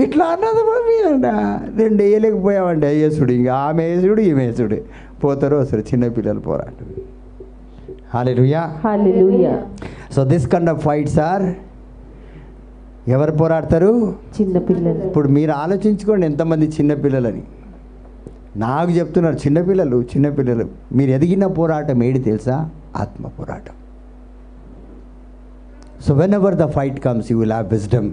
ఇట్లా అన్నది మమ్మీ అంట. రెండు వేయలేకపోయామండి అయ్యేసుడు. ఇంకా ఆమె వేసుడు ఈమె వేసుడు పోతారు వస్తారు. చిన్నపిల్లల పోరాటం. Hallelujah. Hallelujah. So this kind of fights are ఎవరు పోరాడతారు? చిన్నపిల్లలు. ఇప్పుడు మీరు ఆలోచించుకోండి ఎంతమంది చిన్నపిల్లలని. నాకు చెప్తున్నారు చిన్నపిల్లలు మీరు ఎదిగిన పోరాటం ఏడి తెలుసా? ఆత్మ పోరాటం. So when ever the fight comes you will have wisdom.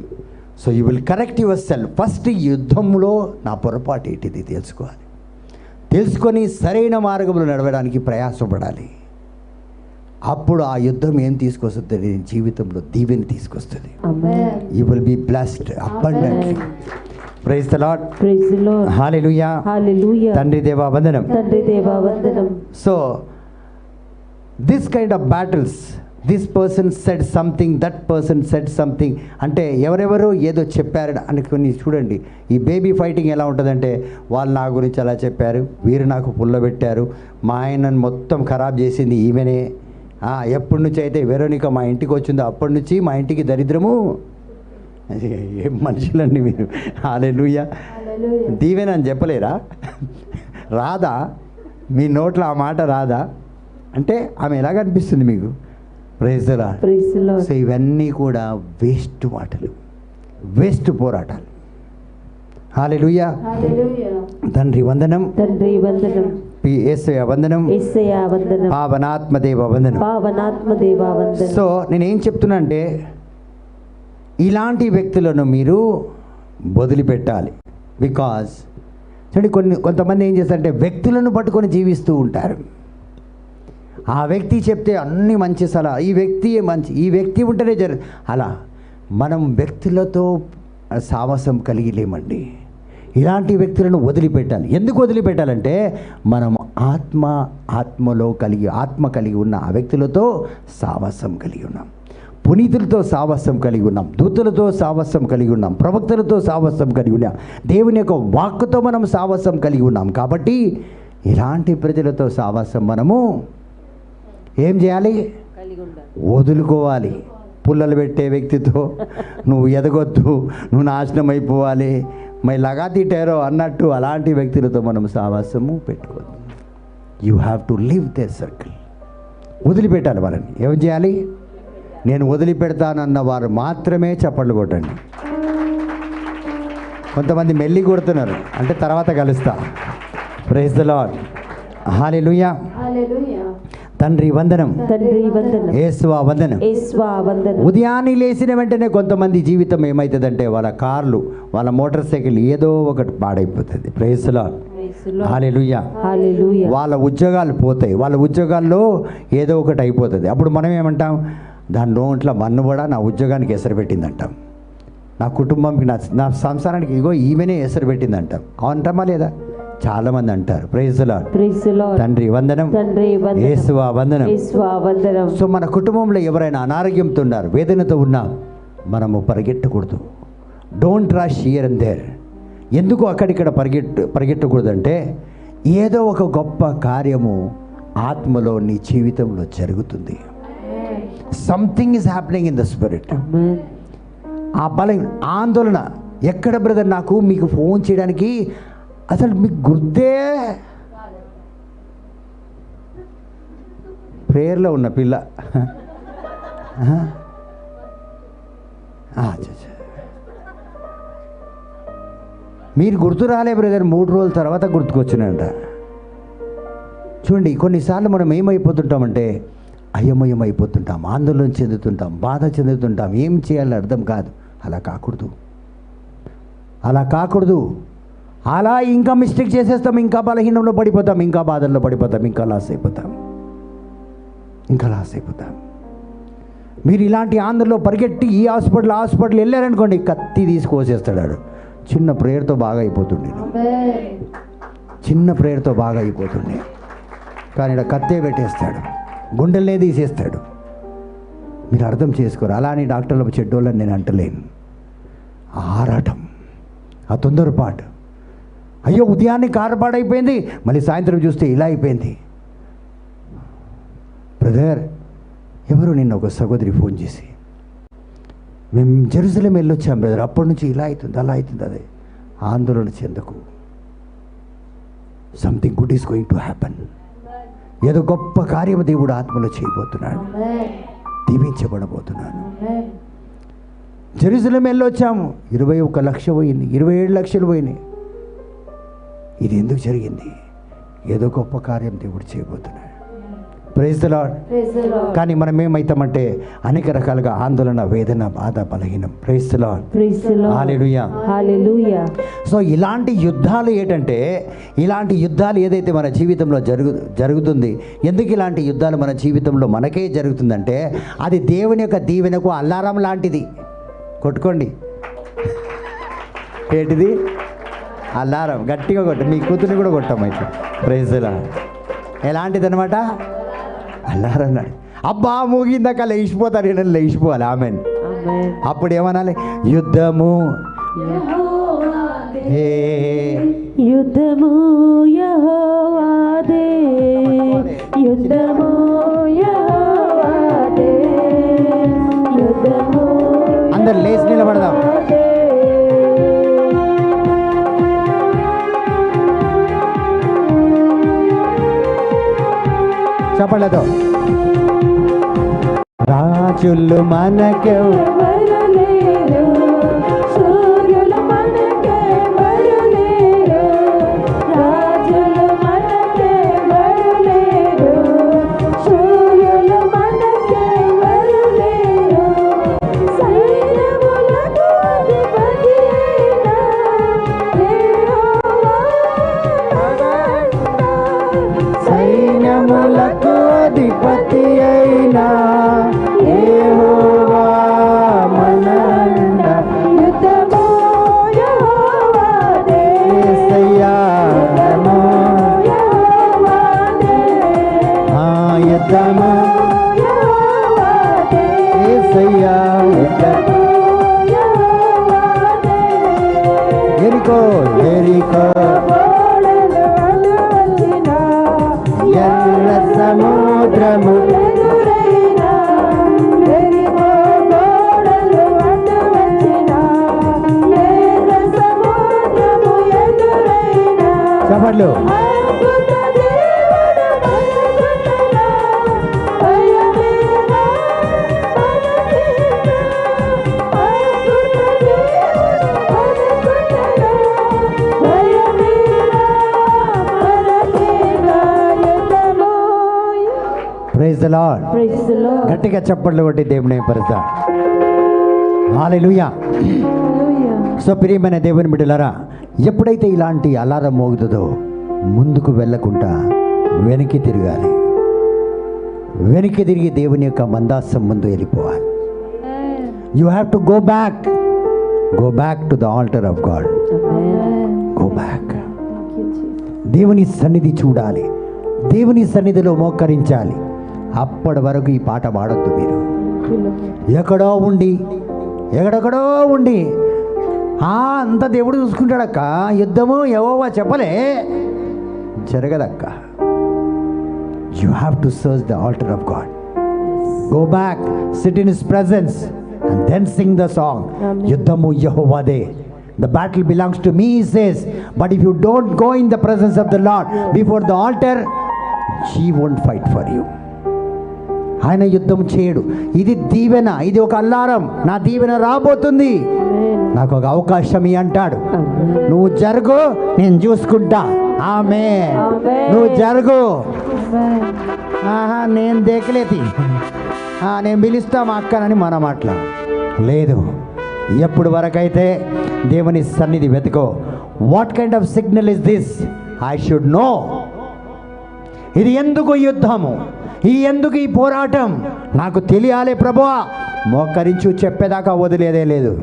So you will correct your self. First ఈ యుద్ధంలో నా పొరపాటు ఏంటిది తెలుసుకోవాలి. తెలుసుకొని సరైన మార్గంలో నడవడానికి ప్రయాసపడాలి. అప్పుడు ఆ యుద్ధం ఏం తీసుకొస్తుంది? నీ జీవితంలో దీవెని తీసుకొస్తుంది. Amen. You will be blessed abundantly. Praise the lord. Praise the lord. Hallelujah. Hallelujah. తండ్రి దేవా వందనం. తండ్రి దేవా వందనం. So this kind of battles, this person said something, that person said something అంటే ఎవరెవరో ఏదో చెప్పారు అని కొన్ని చూడండి. ఈ బేబీ ఫైటింగ్ ఎలా ఉంటుందంటే వాళ్ళు నా గురించి అలా చెప్పారు, వీరు నాకు పుల్లబెట్టారు, మా ఆయనను మొత్తం ఖరాబ్ చేసింది ఈమెనే. ఎప్పటి నుంచి అయితే వెరోనిక మా ఇంటికి వచ్చిందో అప్పటి నుంచి మా ఇంటికి దరిద్రము. ఏం మనుషులండి మీరు. హల్లెలూయా. దీవెన అని చెప్పలేరా? రాదా? మీ నోట్లో ఆ మాట రాదా? అంటే ఆమె ఎలా కనిపిస్తుంది మీకు? Praise the lord. Praise the lord. So ఇవన్నీ కూడా వేస్ట్ మాటలు, వేస్ట్ పోరాటాలు. హల్లెలూయా. హల్లెలూయా. తండ్రి వందనం. తండ్రి వందనం. యేసయ్య వందనం. యేసయ్య వందనం. పావనాత్మదేవ వందనం. పావనాత్మదేవ వందనం. సో నేనేం చెప్తున్నా అంటే ఇలాంటి వ్యక్తులను మీరు వదిలిపెట్టాలి. బికాజ్ చూడండి కొంతమంది ఏం చేస్తారంటే వ్యక్తులను పట్టుకొని జీవిస్తూ ఉంటారు. ఆ వ్యక్తి చెప్తే అన్ని మంచి సలహా, ఈ వ్యక్తి మంచి, ఈ వ్యక్తి ఉంటేనే అలా మనం వ్యక్తులతో సావాసం కలిగి లేమండి. ఇలాంటి వ్యక్తులను వదిలిపెట్టాలి. ఎందుకు వదిలిపెట్టాలంటే మనం ఆత్మ కలిగి ఉన్న ఆ వ్యక్తులతో సావాసం కలిగి ఉన్నాం. పునీతులతో సావాసం కలిగి ఉన్నాం, దూతలతో సావాసం కలిగి ఉన్నాం, ప్రవక్తలతో సావాసం కలిగి ఉన్నాం, దేవుని యొక్క వాక్కుతో మనం సావాసం కలిగి ఉన్నాం. కాబట్టి ఇలాంటి ప్రజలతో సావాసం మనము ఏం చేయాలి? వదులుకోవాలి. పుల్లలు పెట్టే వ్యక్తితో నువ్వు ఎదగొద్దు, నువ్వు నాశనం అయిపోవాలి, మై లగాతి టేరో అన్నట్టు అలాంటి వ్యక్తులతో మనం సావాసము పెట్టుకోవద్దు. You have to leave their circle. వదిలిపెట్టాలి వాళ్ళని. ఏం చేయాలి? నేను వదిలిపెడతానన్న వారు మాత్రమే చప్పట్లు కొట్టండి. కొంతమంది మెల్లి కొడుతున్నారు అంటే తర్వాత కలుస్తా. Praise the lord. Hallelujah. Hallelujah. తండ్రి వందనం. తండ్రి వందనం. యేసువా వందనం. యేసువా వందనం. ఉదయాన్నే లేచిన వెంటనే కొంతమంది జీవితం ఏమవుతుందంటే వాళ్ళ కార్లు, వాళ్ళ మోటార్ సైకిల్ ఏదో ఒకటి పాడైపోతుంది. Praise the lord. Hallelujah. Hallelujah. వాళ్ళ ఉద్యోగాలు పోతాయి, వాళ్ళ ఉద్యోగాల్లో ఏదో ఒకటి అయిపోతుంది. అప్పుడు మనం ఏమంటాం? దాని నోట్ల మన్ను కూడా నా ఉద్యోగానికి ఎసరు పెట్టిందంటాం, నా కుటుంబంకి నా సంసారానికి ఇగో ఈమెనే ఎసరు పెట్టిందంటాం. అంటామా లేదా? చాలామంది అంటారు. Praise the lord. Praise the lord. తండ్రి వందనం. తండ్రి వందనం. యేసువా వందనం. యేసువా వందనం. సో మన కుటుంబంలో ఎవరైనా అనారోగ్యంతో ఉన్నారు, వేదనతో ఉన్నా, మనము పరిగెట్టకూడదు. Don't rush here and there. ఎందుకు అక్కడిక్కడ పరిగెట్టకూడదంటే ఏదో ఒక గొప్ప కార్యము ఆత్మలో నీ జీవితంలో జరుగుతుంది. Something is happening in the spirit. ఆ బలం, ఆందోళన ఎక్కడ బ్రదర్? నాకు మీకు ఫోన్ చేయడానికి అసలు మీకు గుర్తే ప్రేయర్లో ఉన్న పిల్ల. మీరు గుర్తు రాలే బ్రదర్, 3 రోజుల తర్వాత గుర్తుకొచ్చినంట. చూడండి, కొన్నిసార్లు మనం ఏమైపోతుంటామంటే అయోమయం అయిపోతుంటాం, ఆందోళన చెందుతుంటాం, బాధ చెందుతుంటాం, ఏం చేయాలో అర్థం కాదు. అలా కాకూడదు, అలా కాకూడదు. అలా ఇంకా మిస్టేక్ చేసేస్తాం, ఇంకా బలహీనంలో పడిపోతాం, ఇంకా బాధల్లో పడిపోతాం, ఇంకా లాస్ అయిపోతాం. మీరు ఇలాంటి ఆందోళనలో పరిగెట్టి ఈ హాస్పిటల్ వెళ్ళారనుకోండి, కత్తి తీసుకొసేస్తాడు. చిన్న ప్రేయర్తో బాగా అయిపోతుండే, చిన్న ప్రేయర్తో బాగా అయిపోతుండే. కానీ ఇక్కడ కత్తే పెట్టేస్తాడు, గుండెలనే తీసేస్తాడు. మీరు అర్థం చేసుకోరు. అలా అని డాక్టర్లకు చెడ్డోళ్ళని నేను అంటలేను. ఆ ఆరాటం, ఆ తొందరపాటు, అయ్యో ఉదయాన్నే కారపాడైపోయింది, మళ్ళీ సాయంత్రం చూస్తే ఇలా అయిపోయింది. బ్రదర్, ఎవరు నిన్న ఒక సహోదరి ఫోన్ చేసి, మేము జెరూసలేం వెళ్ళొచ్చాం బ్రదర్, అప్పటి నుంచి ఇలా అవుతుంది, అలా అవుతుంది. అదే ఆందోళన చెందకు. Something good is going to happen. ఏదో గొప్ప కార్యము దేవుడు ఆత్మలో చేయబోతున్నాడు, దీవించబడబోతున్నాను. జెరూసలేం వెళ్ళొచ్చాము, 21 లక్షలు పోయింది, 27 లక్షలు పోయినాయి. ఇది ఎందుకు జరిగింది? ఏదో గొప్ప కార్యం దేవుడు చేయబోతున్నాడు. Praise the Lord. కానీ మనం ఏమవుతామంటే అనేక రకాలుగా ఆందోళన, వేదన, బాధ, బలహీనం. Praise the lord. Hallelujah. Hallelujah. So ఇలాంటి యుద్ధాలు ఏంటంటే, ఇలాంటి యుద్ధాలు ఏదైతే మన జీవితంలో జరుగుతుంది, ఎందుకు ఇలాంటి యుద్ధాలు మన జీవితంలో మనకే జరుగుతుందంటే, అది దేవుని యొక్క దీవెనకు అల్లారం లాంటిది. కొట్టుకోండి, ఏంటిది? అల్లారం. గట్టిగా కొట్ట, మీ కూతుర్ని కూడా కొట్టమైతే. Praise the lord. ఎలాంటిదనమాట? అల్లారం. అబ్బా మూగిందాక లేచిపోతారు, నేను లేచిపోవాలి. ఆమెన్. అప్పుడు ఏమనాలి? యుద్ధము యుద్ధము యెహోవాదే, యుద్ధము యెహోవాదే, యుద్ధము. అందరు లేచి నిలబడదాం. చెప్పలేదు. రాజులు మనకెవరు లేరు, సూర్యులు మనకెవరు లేరు, రాజులు మనకెవరు లేరు, సూర్యులు మనకెవరు లేరు, సైన్యములకు అధిపతి అయిన యెహోవా మనంద, సైన్యములకు అధిపతి అయినా యెహోవా మనంద. యుద్ధము యెహోవాదే, యేసయ్యా యెహోవాదే, యుద్ధము యెహోవాదే, యేసయ్యా యుద్ధము. యెహోవాదే. ఎరికో ఎరికో గోడలు అడ్డు వచ్చినా, ఎర్ర సముద్రము ఎదురైనా, ఎరికో గోడలు అడ్డు వచ్చినా, ఎర్ర సముద్రము ఎదురైనా, చెప్పట్లు. అద్భుత దేవుడు మనకున్నలా, భయమేలా మనకేలా, అద్భుత దేవుడు మనకున్నలా, భయమేలా మనకేలా, యుద్ధము. Praise the lord. Praise the Lord. గట్టిగా చప్పట్లు కొట్టి దేవుని పరుద్దాం. హల్లెలూయా. Hallelujah. సో ప్రియమైన దేవుని బిడ్డలారా, ఎప్పుడైతే ఇలాంటి అలారం మోగుతుందో ముందుకు వెళ్ళకుండా వెనక్కి తిరగాలి. వెనక్కి తిరిగి దేవుని యొక్క మందాసం ముందు వెళ్ళిపోవాలి. You have to go back to the altar of God. Amen. Go back. Thank you, Jesus. దేవుని సన్నిధి చూడాలి, దేవుని సన్నిధిలో మోకరించాలి. అప్పటి వరకు ఈ పాట పాడొద్దు. మీరు Thank you, Lord. ఎక్కడెక్కడో ఉండి అంత దేవుడు చూసుకుంటాడక్క, యుద్ధము యెహోవా చెప్పలే, జరగదక్క. You have to search the altar of God. Go back, sit in his presence and then sing the song. Amen. యుద్ధము యెహోవాదే. The battle belongs to me, he says. But if you don't go in the presence of the Lord before the altar, he won't fight for you. ఆయన యుద్ధం చేయడు. ఇది దీవెన, ఇది ఒక alarm. నా దీవెన రాబోతుంది, నాకు ఒక అవకాశం ఇయ్యి అంటాడు. నువ్వు జరుగు, నేను చూసుకుంటా. ఆమేన్. నువ్వు జరుగు. నేను దేకలేతి, నేను పిలుస్తా మా అక్కనని మనం అట్లా లేదు. ఎప్పుడు వరకైతే దేవుని సన్నిధి వెతుకో. What kind of signal is this? I should know. ఇది ఎందుకు యుద్ధము, ఇది ఎందుకు ఈ పోరాటం నాకు తెలియాలి ప్రభువా. మోకరించు, చెప్పేదాకా వదిలేదే లేదు,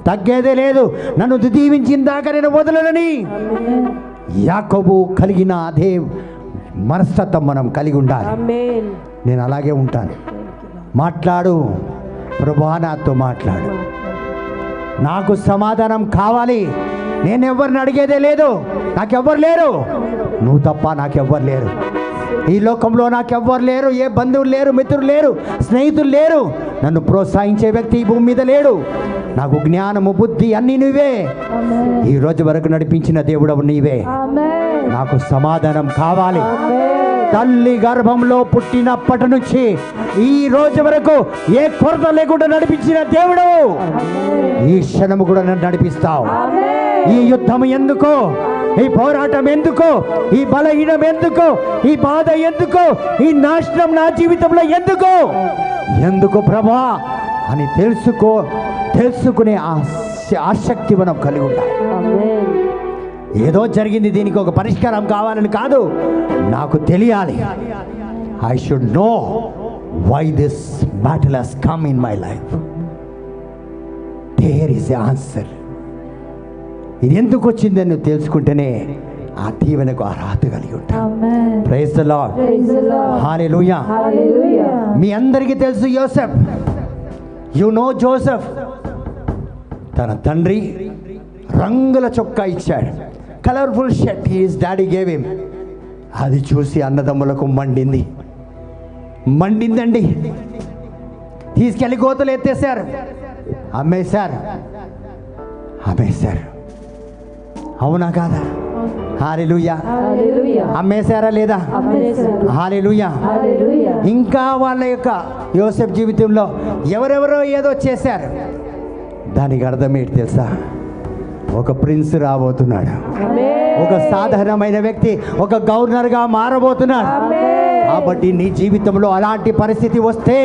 తగ్గేదే లేదు. నన్ను దీవించిన దాకా నేను వదలనని యాకోబు కలిగిన అదే మనస్తత్వం మనం కలిగి ఉండాలి. నేను అలాగే ఉంటాను. మాట్లాడు ప్రభువా, నాతో మాట్లాడు, నాకు సమాధానం కావాలి. నేను ఎవరిని అడిగేదే లేదు, నాకెవ్వరు లేరు, నువ్వు తప్ప నాకెవ్వరు లేరు. ఈ లోకంలో నాకెవ్వరు లేరు. ఏ బంధువులు లేరు, మిత్రులు లేరు, స్నేహితులు లేరు. నన్ను ప్రోత్సహించే వ్యక్తి ఈ భూమి మీద లేడు. నాకు జ్ఞానము, బుద్ధి అన్నీ నువ్వే. ఈ రోజు వరకు నడిపించిన దేవుడవు నీవే. నాకు సమాధానం కావాలి. తల్లి గర్భంలో పుట్టినప్పటి నుంచి ఈ రోజు వరకు ఏ కొరత లేకుండా నడిపించిన దేవుడు ఈ క్షణము కూడా నన్ను నడిపిస్తావు. ఈ యుద్ధం ఎందుకో, ఈ పోరాటం ఎందుకో, ఈ బలహీనం ఎందుకో, ఈ బాధ ఎందుకో, ఈ నాశనం నా జీవితంలో ఎందుకు ప్రభా అని తెలుసుకునే ఆసక్తి మనం కలిగి ఉండాలి. ఏదో జరిగింది, దీనికి ఒక పరిష్కారం కావాలని కాదు, నాకు తెలియాలి. I should know why this battle has come in my life. There is a answer. ఇది ఎందుకు వచ్చిందని నువ్వు తెలుసుకుంటేనే ఆ దీవెనకు అర్హత కలిగి ఉంటావు. Praise the lord. హల్లెలూయా. మీ అందరికీ తెలుసు యోసెఫ్. You know Joseph. తన తండ్రి రంగుల చొక్కా ఇచ్చాడు, colourful shirt his daddy gave him. అది చూసి అన్నదమ్ములకు మండిందండి. తీసుకెళ్ళి గోతులు ఎత్తేశారు, అమ్మేశారు. అవునా కాదా? హల్లెలూయా. అమ్మేశారా లేదా? హల్లెలూయా. ఇంకా వాళ్ళ యొక్క యోసేపు జీవితంలో ఎవరెవరో ఏదో చేశారు. దానికి అర్థం ఏంటి తెలుసా? ఒక ప్రిన్స్ రాబోతున్నాడు, ఒక సాధారణమైన వ్యక్తి ఒక గవర్నర్గా మారబోతున్నాడు. కాబట్టి నీ జీవితంలో అలాంటి పరిస్థితి వస్తే,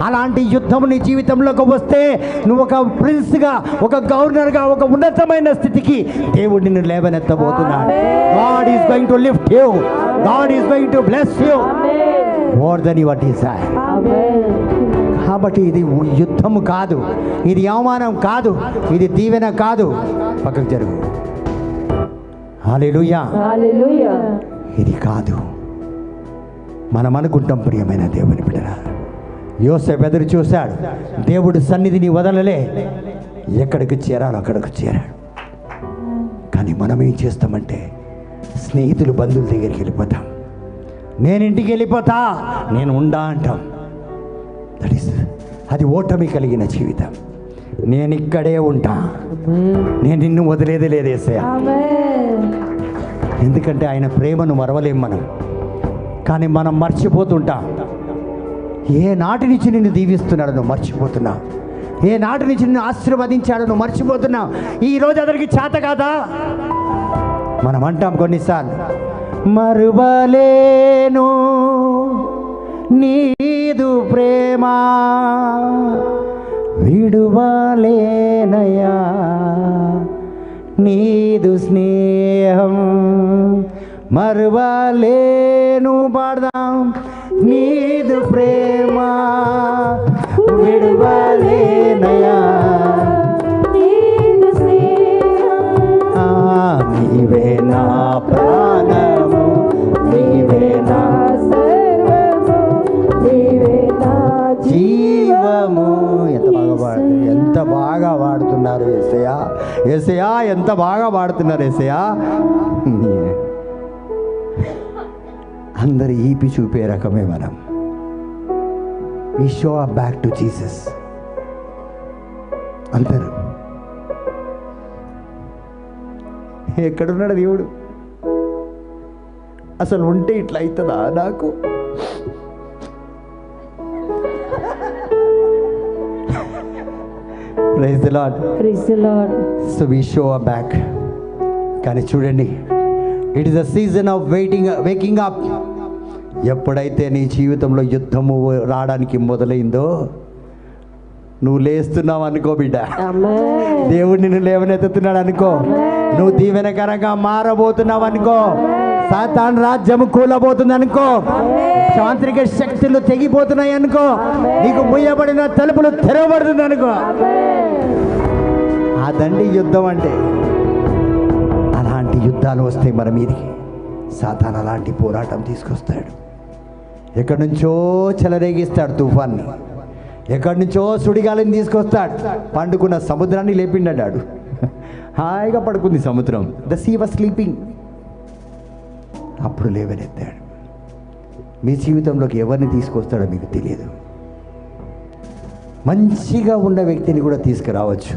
అలాంటి యుద్ధం నీ జీవితంలోకి వస్తే, నువ్వు ఒక ప్రిన్స్గా, ఒక గవర్నర్గా, ఒక ఉన్నతమైన స్థితికి దేవుడు నిన్ను లేవనెత్తబోతున్నాడు. God is going to lift you. God is going to bless you more than your desire. కాబట్టి ఇది యుద్ధము కాదు, ఇది అవమానం కాదు, ఇది దీవెన కాదు. పక్కకు జరుగు. హల్లెలూయా. ఇది కాదు. మనం అనుకుంటాం ప్రియమైన దేవుని బిడ్డలారా, యోసేపు ఎదురు చూశాడు, దేవుడు సన్నిధిని వదలలే, ఎక్కడికి చేరాలో అక్కడికి చేరాడు. కానీ మనం ఏం చేస్తామంటే స్నేహితులు, బంధువుల దగ్గరికి వెళ్ళిపోతాం. నేను ఇంటికి వెళ్ళిపోతా, నేను ఉండా అంటాం. అది ఓటమి కలిగిన జీవితం. నేను ఇక్కడే ఉంటా, నేను నిన్ను వదిలేదే లేదు యేసయ్య. ఎందుకంటే ఆయన ప్రేమను మరవలేం మనం. కానీ మనం మర్చిపోతుంటాం. ఏ నాటి నుంచి నిన్ను దీవిస్తున్నాడు నువ్వు మర్చిపోతున్నావు. ఏ నాటి నుంచి నిన్ను ఆశీర్వదించాడు నువ్వు మర్చిపోతున్నావు. ఈరోజు అతనికి చేత కాదా? మనం అంటాం కొన్నిసార్లు, మరువలేను నీదు ప్రేమ, విడువలేనయా నీదు స్నేహం, మరువలేను పాడదాం నీదు ప్రేమ, విడువలేనయా నీదు స్నేహం. నీవే నా ప్రాణము, నీవే నా సర్వము, నీవే నా జీవము. ఎంత బాగా వాడుతున్నారు యేసయ్యా, యేసయ్యా ఎంత బాగా వాడుతున్నారు యేసయ్యా. అందరు ఈపి చూపే రకమే మనం. We show back to Jesus. అందరూ ఎక్కడున్నాడు దేవుడు? అసలు ఉంటే ఇట్లా అవుతుందా నాకు? Praise the lord. Praise the Lord. So we show a back. కానీ చూడండి, it is a season of waking up. ఎప్పుడైతే నీ జీవితంలో యుద్ధము రావడానికి మొదలైందో, నువ్వు లేస్తున్నావు అనుకో బిడ్డ, Amen. దేవుడు నిన్ను లేవనెత్తుతున్నాడు అనుకో, నువ్వు దీవెనకరంగా మారబోతున్నావు అనుకో, సాతాను రాజ్యము కూలబోతుంది అనుకో, తాంత్రిక శక్తులు తెగిపోతున్నాయి అనుకో, నీకు ముయ్యబడిన తలుపులు తెరవబడుతుంది అనుకో. అదండి యుద్ధం అంటే. అలాంటి యుద్ధాలు వస్తాయి మన మీదకి. సాతాను అలాంటి పోరాటం తీసుకొస్తాడు. ఎక్కడి నుంచో చెలరేగిస్తాడు తుఫాన్ని, ఎక్కడి నుంచో సుడిగాలిని తీసుకొస్తాడు. పండుకున్న సముద్రాన్ని లేపిండాడు. హాయిగా పడుకుంది సముద్రం. The sea was sleeping. అప్పుడు లేవనెత్తాడు. మీ జీవితంలోకి ఎవరిని తీసుకొస్తాడో మీకు తెలియదు. మంచిగా ఉన్న వ్యక్తిని కూడా తీసుకురావచ్చు.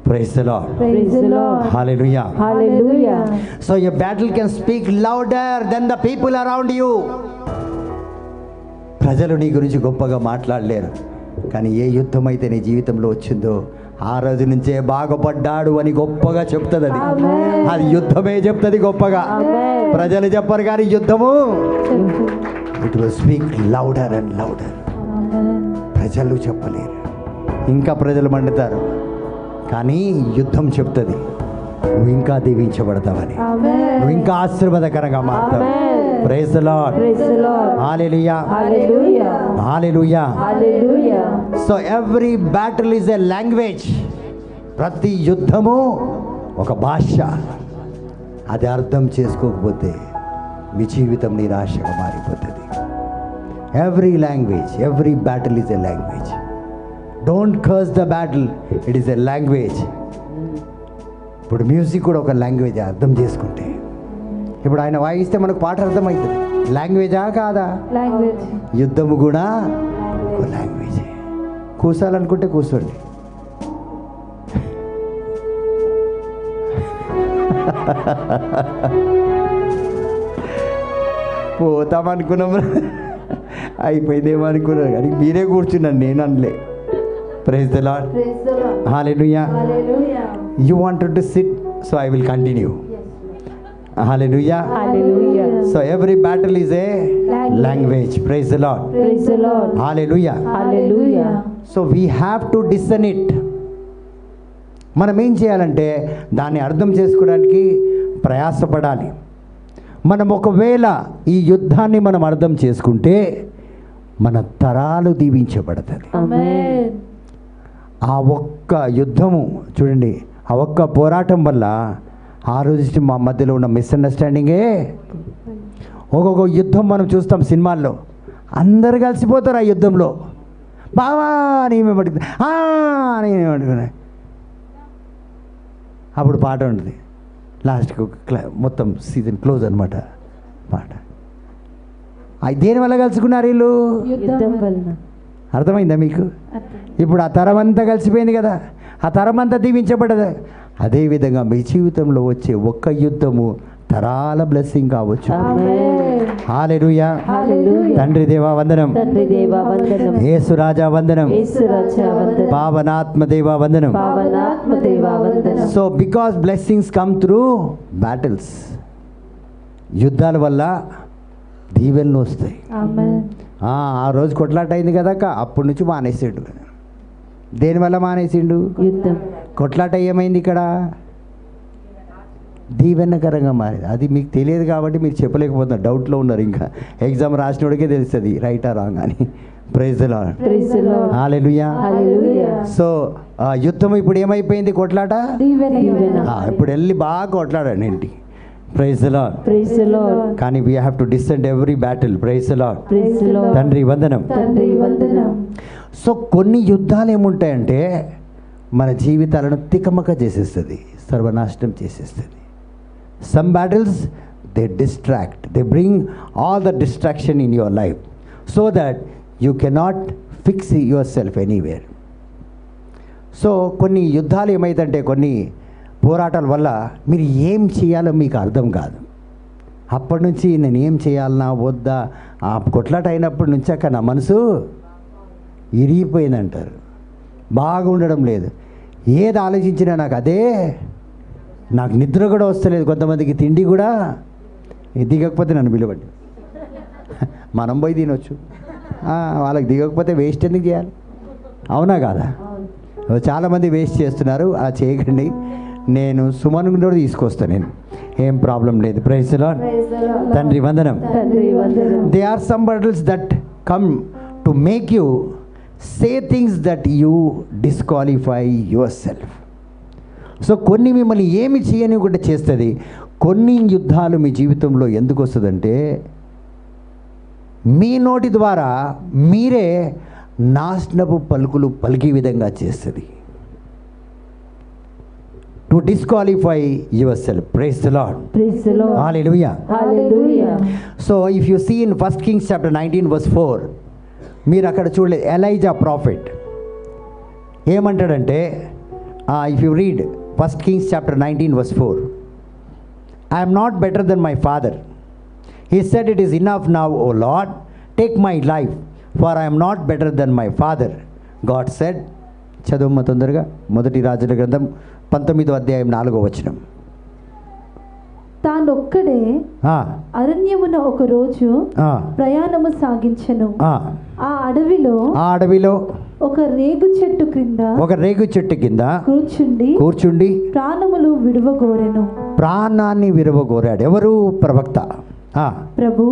Praise the lord. Praise the Lord. హల్లెలూయా. Hallelujah. So your battle can speak louder than the people around you. ప్రజలు నీ గురించి గొప్పగా మాట్లాడలేరు, కానీ ఏ యుద్ధం అయితే నీ జీవితంలో వచ్చిందో ఆ రోజు నుంచే బాగుపడ్డాడు అని గొప్పగా చెప్తుంది. అది Amen. అది యుద్ధమే చెప్తుంది గొప్పగా. Amen. ప్రజలు చెప్పరు కానీ యుద్ధము it will speak louder and louder. Amen. ప్రజలు చెప్పలేరు, ఇంకా ప్రజలు మండుతారు, కానీ యుద్ధం చెప్తుంది నువ్వు ఇంకా దీవించబడతావని, Amen. నువ్వు ఇంకా ఆశీర్వాదకరంగా మారుతావు. Amen. Praise the lord. Praise the Lord. హల్లెలూయా. Hallelujah. Hallelujah. Hallelujah. So every battle is a language. ప్రతి యుద్ధము ఒక భాష. అది అర్థం చేసుకోకపోతే మీ జీవితం నిరాశగా మారిపోతుంది. Every language, every battle is a language. Don't curse the battle, it is a language. ఇప్పుడు మ్యూజిక్ కూడా ఒక లాంగ్వేజ్ అర్థం చేసుకుంటే. ఇప్పుడు ఆయన వాయిస్తే మనకు పాట అర్థమవుతుంది. లాంగ్వేజా కాదా? Language. యుద్ధము కూడా ఒక లాంగ్వేజ్. కూర్చోాలనుకుంటే కూర్చోండి. పోతామనుకున్నాం, అయిపోయిందేమో అనుకున్నారు, కానీ మీరే కూర్చున్నాను, నేను అనలే. Praise the lord. Praise the Lord. హల్లెలూయా. Hallelujah. You wanted to sit, so I will continue. Hallelujah. Hallelujah. So every battle is a language. Praise the Lord. Praise the Lord. Hallelujah. Hallelujah. So we have to discern it. మనం ఏం చేయాలంటే దాన్ని అర్థం చేసుకోవడానికి ప్రయాసపడాలి. మనం ఒకవేళ ఈ యుద్ధాన్ని మనం అర్థం చేసుకుంటే మన తరాలు దీవించబడతాయి. Amen. ఆ ఒక్క యుద్ధము చూడండి, ఆ ఒక్క పోరాటం వల్ల ఆ రోజు మా మధ్యలో ఉన్న మిస్అండర్స్టాండింగే. ఒక్కొక్క యుద్ధం మనం చూస్తాం సినిమాల్లో, అందరు కలిసిపోతారు ఆ యుద్ధంలో. బావా నేమే పడుతుంది, నేనే పడుకున్నా. అప్పుడు పాట ఉంటుంది, లాస్ట్కి మొత్తం సీజన్ క్లోజ్ అనమాట పాట. దేనివల్ల కలుసుకున్నారు వీళ్ళు? యుద్ధం వలన. అర్థమైందా మీకు? ఇప్పుడు ఆ తరం అంతా కలిసిపోయింది కదా, ఆ తరం అంతా దీవించబడదు. అదేవిధంగా మీ జీవితంలో వచ్చే ఒక్క యుద్ధము తరాల బ్లెస్సింగ్ కావచ్చు. Amen. హల్లెలూయా. Hallelujah. తండ్రి దేవా వందనం, తండ్రి దేవా వందనం, యేసు రాజా వందనం, యేసు రాజా వందనం, పావనాత్మ దేవా వందనం. పావనాత్మ దేవా వందనం. So because blessings come through battles, యుద్ధాల వల్ల దీవెనలు వస్తాయి. Amen. ఆ రోజు కొట్లాట అయింది కదా, అప్పటి నుంచి మానేసాడు. దేనివల్ల మానేసిండు? యుద్ధం. కొట్లాట ఏమైంది ఇక్కడ? దీవెనకరంగా మారింది. అది మీకు తెలియదు కాబట్టి మీరు చెప్పలేకపోతున్నారు, డౌట్లో ఉన్నారు. ఇంకా ఎగ్జామ్ రాసినోడికే తెలుస్తుంది రైటా రాంగ్ అని. Praise the lord. Praise the Lord. హల్లెలూయా. Hallelujah. సో యుద్ధం ఇప్పుడు ఏమైపోయింది? కొట్లాట. దీవెన. ఇప్పుడు వెళ్ళి బాగా కొట్లాడండి ఏంటి. Praise the lord. Praise the Lord. కానీ we have to descend every battle. Praise the lord. Praise the Lord. తండ్రి వందనం. తండ్రి వందనం. సో కొన్ని యుద్ధాలు ఏముంటాయంటే మన జీవితాలను తికమక చేసేస్తుంది, సర్వనాశనం చేసేస్తుంది. Some battles they distract, they bring all the distraction in your life so that you cannot fix your self anywhere. So కొన్ని యుద్ధాలు ఏమైందంటే, కొన్ని పోరాటాల వల్ల మీరు ఏం చేయాలో మీకు అర్థం కాదు. అప్పటి నుంచి నేను ఏం చేయాలన్నా వద్దా, ఆ కొట్లాట అయినప్పటి నుంచి అక్కడ నా మనసు ఇరిగిపోయిందంటారు, బాగుండడం లేదు. ఏది ఆలోచించినా నాకు అదే, నాకు నిద్ర కూడా వస్తలేదు, కొంతమందికి తిండి కూడా దిగకపోతే నన్ను పిలవండి, మనం పోయి తినొచ్చు, వాళ్ళకి దిగకపోతే వేస్ట్ ఎందుకు చేయాలి, అవునా కాదా? చాలామంది వేస్ట్ చేస్తున్నారు, అలా చేయకండి. నేను సుమన్ కూడా తీసుకొస్తాను, నేను ఏం ప్రాబ్లం లేదు. Praise the lord. తండ్రి వందనం. తండ్రి వందనం. They are some battles that come to make you say things that you disqualify your self. So కొన్ని మిమ్మల్ని ఏమి చేయని కూడా చేస్తుంది. కొన్ని యుద్ధాలు మీ జీవితంలో ఎందుకు వస్తుందంటే మీ నోటి ద్వారా మీరే నాశనపు పలుకులు పలికే విధంగా చేస్తుంది. To disqualify your self. Praise the lord. Praise the Lord. హల్లెలూయా. Hallelujah. So if you see in 1 Kings chapter 19 verse 4, మీరు అక్కడ చూడలేదు, ఎలైజా ప్రాఫిట్ ఏమంటాడంటే, if you read 1 Kings chapter 19 verse 4, I am not better than my father. He said, it is enough now, O Lord, take my life, for I am not better than my father. God said, చదువు తొందరగా, మొదటి రాజుల గ్రంథం 19వ అధ్యాయం 4వ వచనం. తానొక్కడే అరణ్యమున ఒక రోజు ప్రయాణము సాగించెను. ఆ అడవిలో ఒక రేగు చెట్టు కింద కూర్చుండి చాలులు విడువగోరెను. ప్రాణాన్ని విడువగోరాడు. ఎవరు? ప్రవక్త. ప్రభు,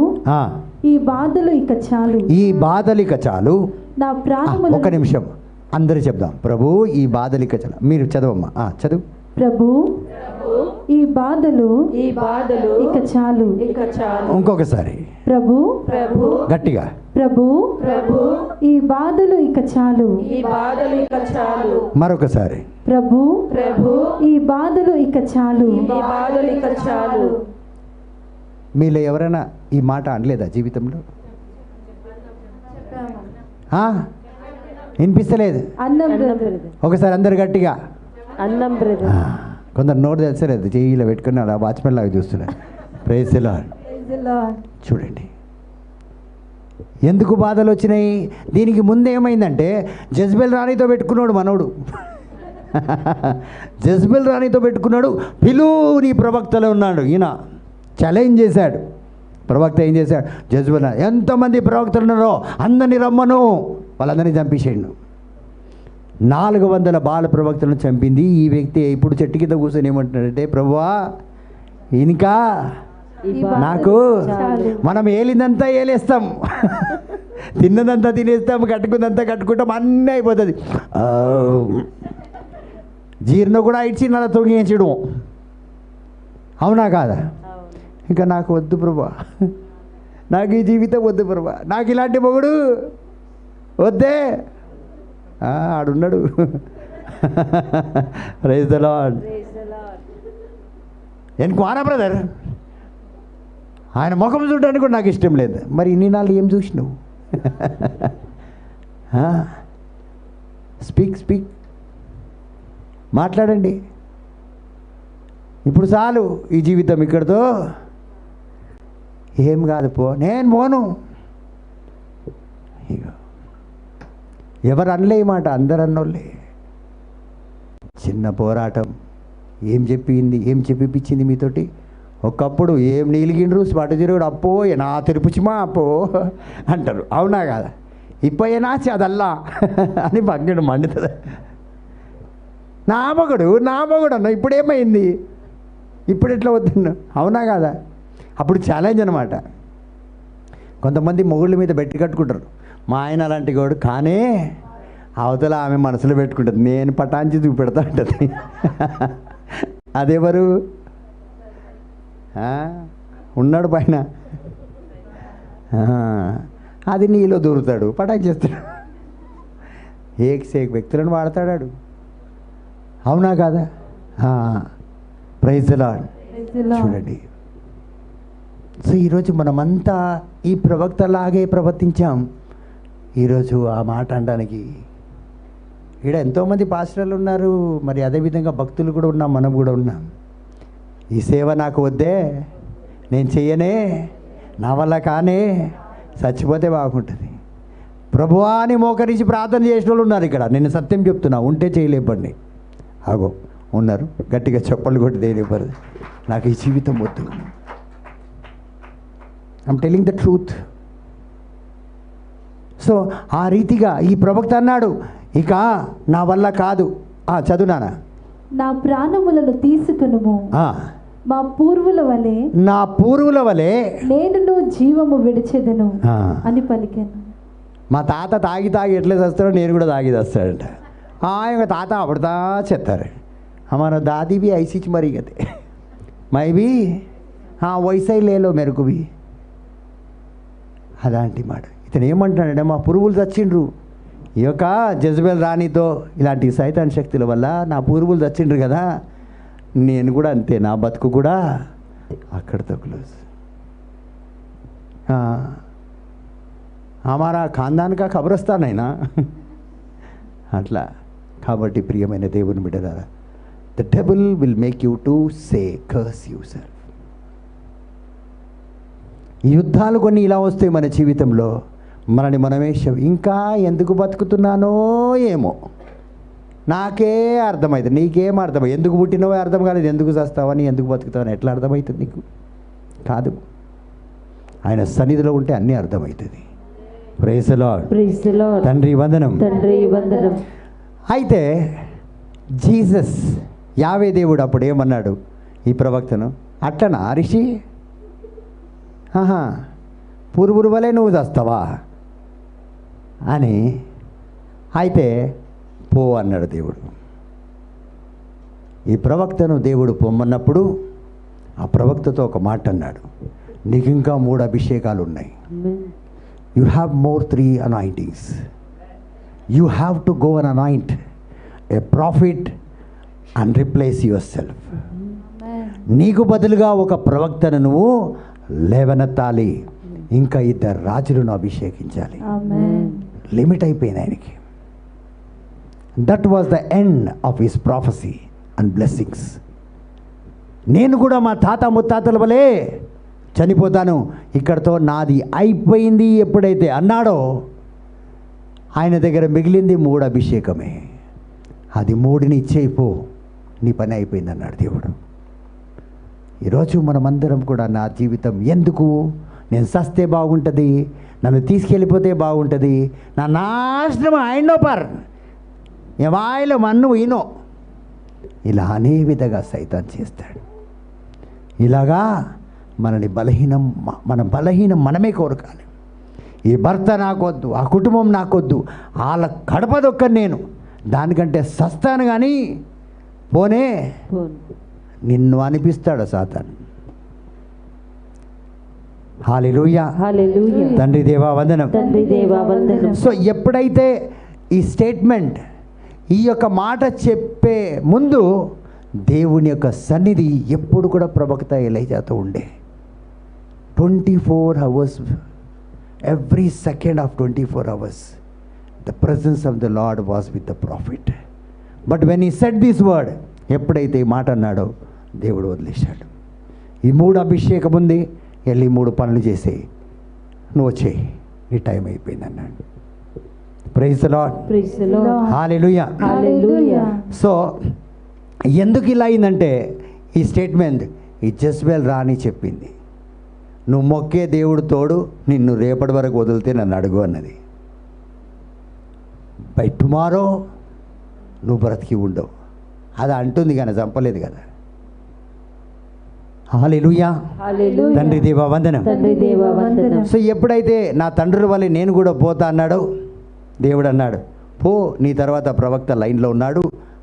ఈ బాధలు ఇక చాలు, నా ప్రాణములు. ఒక నిమిషం అందరూ చెప్దాం. ప్రభు, ఈ బాధలు ఇక చాలు. మీరు చదవమ్మా, చదువు. ప్రభు, ఈ బాధలు ఇక చాలు. ఇంకొకసారి. ప్రభు, గట్టిగా. ప్రభు, ఈ బాధలు ఇక చాలు. మరొకసారి. ప్రభు, ఈ బాధలు ఇక చాలు. మీలో ఎవరైనా ఈ మాట అనలేదా జీవితంలో? వినిపిస్తలేదు. ఒకసారి అందరు గట్టిగా. కొందరు నోరు తెలుసలేదు, చెయ్యిలో పెట్టుకుని అలా వాచ్మెన్ లాగా చూస్తున్నారు. Praise the Lord. చూడండి ఎందుకు బాధలు వచ్చినాయి. దీనికి ముందు ఏమైందంటే, జెజబెల్ రాణితో పెట్టుకున్నాడు మనోడు. జెజబెల్ రాణితో పెట్టుకున్నాడు. పిలువు, నీ ప్రవక్తలో ఉన్నాడు. ఈయన ఛాలెంజ్ చేశాడు. ప్రవక్త ఏం చేశాడు? జెజబెల్, ఎంతమంది ప్రవక్తలు ఉన్నారో అందరినీ రమ్మను, వాళ్ళందరినీ చంపేసేయండు. 400 బాల ప్రవక్తలను చంపింది ఈ వ్యక్తి. ఇప్పుడు చెట్టు కింద కూర్చొని ఏమంటున్నాడంటే, ప్రభువా ఇంకా నాకు, మనం ఏలిందంతా ఏలేస్తాం, తిన్నదంతా తినేస్తాం, కట్టుకుందంతా కట్టుకుంటాం, అన్నీ అయిపోతుంది. జీర్ణ కూడా ఇచ్చి నన్ను తొంగించడం, అవునా కాదా? ఇంకా నాకు వద్దు ప్రభా, నాకు ఈ జీవితం వద్దు ప్రభా, నాకు ఇలాంటి మొగుడు వద్దే. ఆడున్నాడు. Praise the lord. ఎన్నుకోనా బ్రదర్, ఆయన ముఖం చూడడానికి కూడా నాకు ఇష్టం లేదు. మరి ఇన్ని నాళ్ళు ఏం చూసినావు? స్పీక్ మాట్లాడండి. ఇప్పుడు చాలు, ఈ జీవితం ఇక్కడితో ఏం కాదు, నేను పోను. ఎవరు అనలే ఈ మాట, అందరు అన్నోళ్ళే. చిన్న పోరాటం. ఏం చెప్పిపించింది మీతోటి? ఒకప్పుడు ఏం నీలిగిండ్రు, స్పాటు తిరుగుడు, అప్పో నా తెరుపుచిమా అప్పో అంటారు, అవునా కాదా? ఇప్పయేనా అదల్లా అని పక్కన మండుతుంది. నా మగుడు అన్న, ఇప్పుడు ఏమైంది, ఇప్పుడు ఎట్లా వద్దున్నా, అవునా కాదా? అప్పుడు ఛాలెంజ్ అనమాట. కొంతమంది మొగుళ్ళ మీద బెట్టి కట్టుకుంటారు. మా ఆయన అలాంటి గోడు, కానీ అవతల ఆమె మనసులో పెట్టుకుంటుంది, నేను పటాంచి చూపెడతా ఉంటుంది. అదెవరు? ఉన్నాడు పైన, అది నీలో దూరుతాడు, పటాంచి చేస్తాడు, ఏక్ వ్యక్తులను వాడతాడు, అవునా కాదా? Praise the Lord. చూడండి, సో ఈరోజు మనమంతా ఈ ప్రవక్తలాగే ప్రవర్తించాం. ఈరోజు ఆ మాట అనడానికి ఇక్కడ ఎంతోమంది పాస్టర్లు ఉన్నారు, మరి అదేవిధంగా భక్తులు కూడా ఉన్నాం, మనం కూడా ఉన్నాం. ఈ సేవ నాకు వద్దే, నేను చెయ్యనే, నా వల్ల కానే, చచ్చిపోతే బాగుంటుంది. ప్రభువా అని మోకరించి ప్రార్థన చేసిన వాళ్ళు ఉన్నారు ఇక్కడ. నేను సత్యం చెప్తున్నా, ఉంటే చేయలేపండి, ఆగో ఉన్నారు, గట్టిగా చెప్పలు కొట్టి దేనివ్వరు. నాకు ఈ జీవితం వద్దు. I'm telling the truth. So ఆ రీతిగా ఈ ప్రవక్త అన్నాడు, ఇక నా వల్ల కాదు. చదువునానా, నా ప్రాణములను తీసుకునుము, మా పూర్వుల వలె నా పూర్వుల వలె నేను జీవము విడిచెదను అని పలికాను. మా తాత తాగి తాగి ఎట్లా చేస్తాడో నేను కూడా తాగి చేస్తాడంట. ఇంకా తాత అప్పుడుతా చెత్తారు. మన దాदी भी ऐसी च मरी गए मैं भी हाँ वैसा ही ले लो मेरे को भी. అలాంటి మాట. ఇతను ఏమంటున్నాడంటే మా పురుగులు చచ్చిండ్రు, ఈ యొక్క జెజబెల్ రాణితో ఇలాంటి సైతాన్ శక్తుల వల్ల నా పూర్వులు చచ్చిండ్రు కదా, నేను కూడా అంతే, నా బతుకు కూడా అక్కడితో క్లోజ్. हमारा खानदान का కబ్రస్థాన్ అయినా అట్లా. కాబట్టి ప్రియమైన దేవుని బిడ్డలారా, the devil will make you to say curse you self. యుద్ధాలు కొన్ని ఇలా వస్తాయి మన జీవితంలో, మనని మనమే ఇంకా ఎందుకు బతుకుతున్నానో ఏమో, నాకే అర్థమవుతుంది, నీకేం అర్థమై, ఎందుకు పుట్టినవో అర్థం కాలేదు, ఎందుకు చేస్తావని, ఎందుకు బతుకుతావని ఎట్లా అర్థమవుతుంది నీకు? కాదు, ఆయన సన్నిధిలో ఉంటే అన్నీ అర్థమవుతుంది. Praise the lord. తండ్రి వందనం. అయితే జీసస్ యావే దేవుడు అప్పుడు ఏమన్నాడు ఈ ప్రవక్తను? అట్లనా రిషి, పురుగురు వలె నువ్వు చేస్తావా అని. అయితే పో అన్నాడు దేవుడు. ఈ ప్రవక్తను దేవుడు పొమ్మన్నప్పుడు ఆ ప్రవక్తతో ఒక మాట అన్నాడు, నీకు ఇంకా 3 అభిషేకాలు ఉన్నాయి. You have more 3 anointings. You have to go and anoint a prophet and replace yourself. నీకు బదులుగా ఒక ప్రవక్తను నువ్వు లేవనెత్తాలి, ఇంకా 2 రాజులను అభిషేకించాలి. లిమిట్ అయిపోయింది ఆయనకి. That was the end of his prophecy and blessings. నేను కూడా మా తాత ముత్తాతల వలె చనిపోతాను, ఇక్కడతో నాది అయిపోయింది ఎప్పుడైతే అన్నాడో, ఆయన దగ్గర మిగిలింది 3 అభిషేకమే. అది 3ని ఇచ్చేయిపో, నీ పని అయిపోయింది అన్నాడు దేవుడు. ఈరోజు మనమందరం కూడా నా జీవితం ఎందుకు, నేను సస్తే బాగుంటుంది, నన్ను తీసుకెళ్ళిపోతే బాగుంటుంది, నా నాశనం ఆయనో పర్ వాయిలో మన్ను ఈనో, ఇలా అనే విధంగా సైతాన్ చేస్తాడు. ఇలాగా మన బలహీనం మనమే కోరకాలి. ఈ భర్త నాకొద్దు, ఆ కుటుంబం నాకొద్దు, వాళ్ళ కడపదొక్కని నేను, దానికంటే సస్తాను కానీ పోనే నిన్ను అనిపిస్తాడు సాతాను. హల్లెలూయా. తండ్రి దేవా వందనం. సో ఎప్పుడైతే ఈ స్టేట్మెంట్, ఈ యొక్క మాట చెప్పే ముందు దేవుని యొక్క సన్నిధి ఎప్పుడు కూడా ప్రవక్త ఎలీషాతో ఉండే. 24 hours, every second of 24 hours, the presence of the Lord was with the prophet. But when he said this word, ఎప్పుడైతే ఈ మాట అన్నాడో దేవుడు వదిలేశాడు. ఈ 3 అభిషేకం ఉంది, వెళ్ళి 3 పనులు చేసేయి, నువ్వు వచ్చేయి, నీ టైం అయిపోయింది అన్నాడు. Praise the lord. Hallelujah. So ఎందుకు ఇలా అయిందంటే, ఈ స్టేట్మెంట్ ఈ జెజబెల్ రాణి చెప్పింది, నువ్వు మొక్కే దేవుడు తోడు, నిన్ను రేపటి వరకు వదిలితే నన్ను అడుగు అన్నది. బై టుమారో నువ్వు బ్రతికి ఉండవు, అది అంటుంది కానీ చంపలేదు కదా. హల్లెలూయా. తండ్రి దేవా వందనం. సో ఎప్పుడైతే నా తండ్రి వల్ల నేను కూడా పోతా అన్నాడో, దేవుడు అన్నాడు, పో, నీ తర్వాత ప్రవక్త లైన్లో ఉన్నాడు,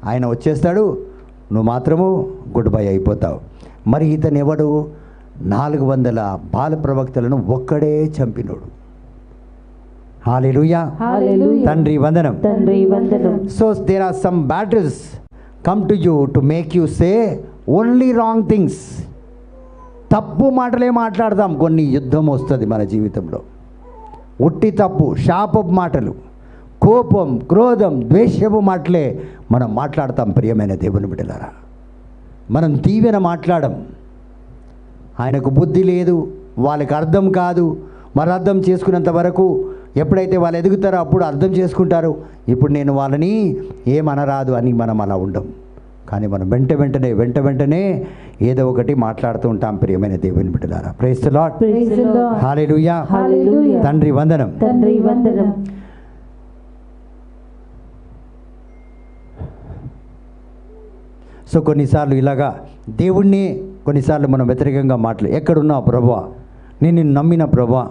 ఆయన వచ్చేస్తాడు, నువ్వు మాత్రము గుడ్ బై అయిపోతావు. మరి ఇతను ఎవడు? 400 బాల ప్రవక్తలను ఒక్కడే చంపినోడు. హల్లెలూయా. తండ్రి వందనం. So there are some battles come to you to make you say only wrong things. తప్పు మాటలే మాట్లాడదాం. కొన్ని యుద్ధం వస్తుంది మన జీవితంలో, ఉట్టి తప్పు, శాపపు మాటలు, కోపం, క్రోధం, ద్వేషపు మాటలే మనం మాట్లాడతాం. ప్రియమైన దేవుని బిడ్డలారా, మనం దీవెన మాట్లాడం. ఆయనకు బుద్ధి లేదు, వాళ్ళకి అర్థం కాదు. మరి అర్థం చేసుకున్నంత వరకు, ఎప్పుడైతే వాళ్ళు ఎదుగుతారో అప్పుడు అర్థం చేసుకుంటారు. ఇప్పుడు నేను వాళ్ళని ఏమనరాదు అని మనం అలా ఉండం. కానీ మనం వెంట వెంటనే ఏదో ఒకటి మాట్లాడుతూ ఉంటాం. ప్రియమైన దేవుని బిడ్డలారా, praise the lord, Praise the Lord. హల్లెలూయా. Hallelujah. తండ్రి వందనం. తండ్రి వందనం. సో కొన్నిసార్లు ఇలాగా దేవుణ్ణి కొన్నిసార్లు మనం వ్యతిరేకంగా ఎక్కడున్నావు ప్రభువా, నేను నిన్ను నమ్మిన ప్రభువా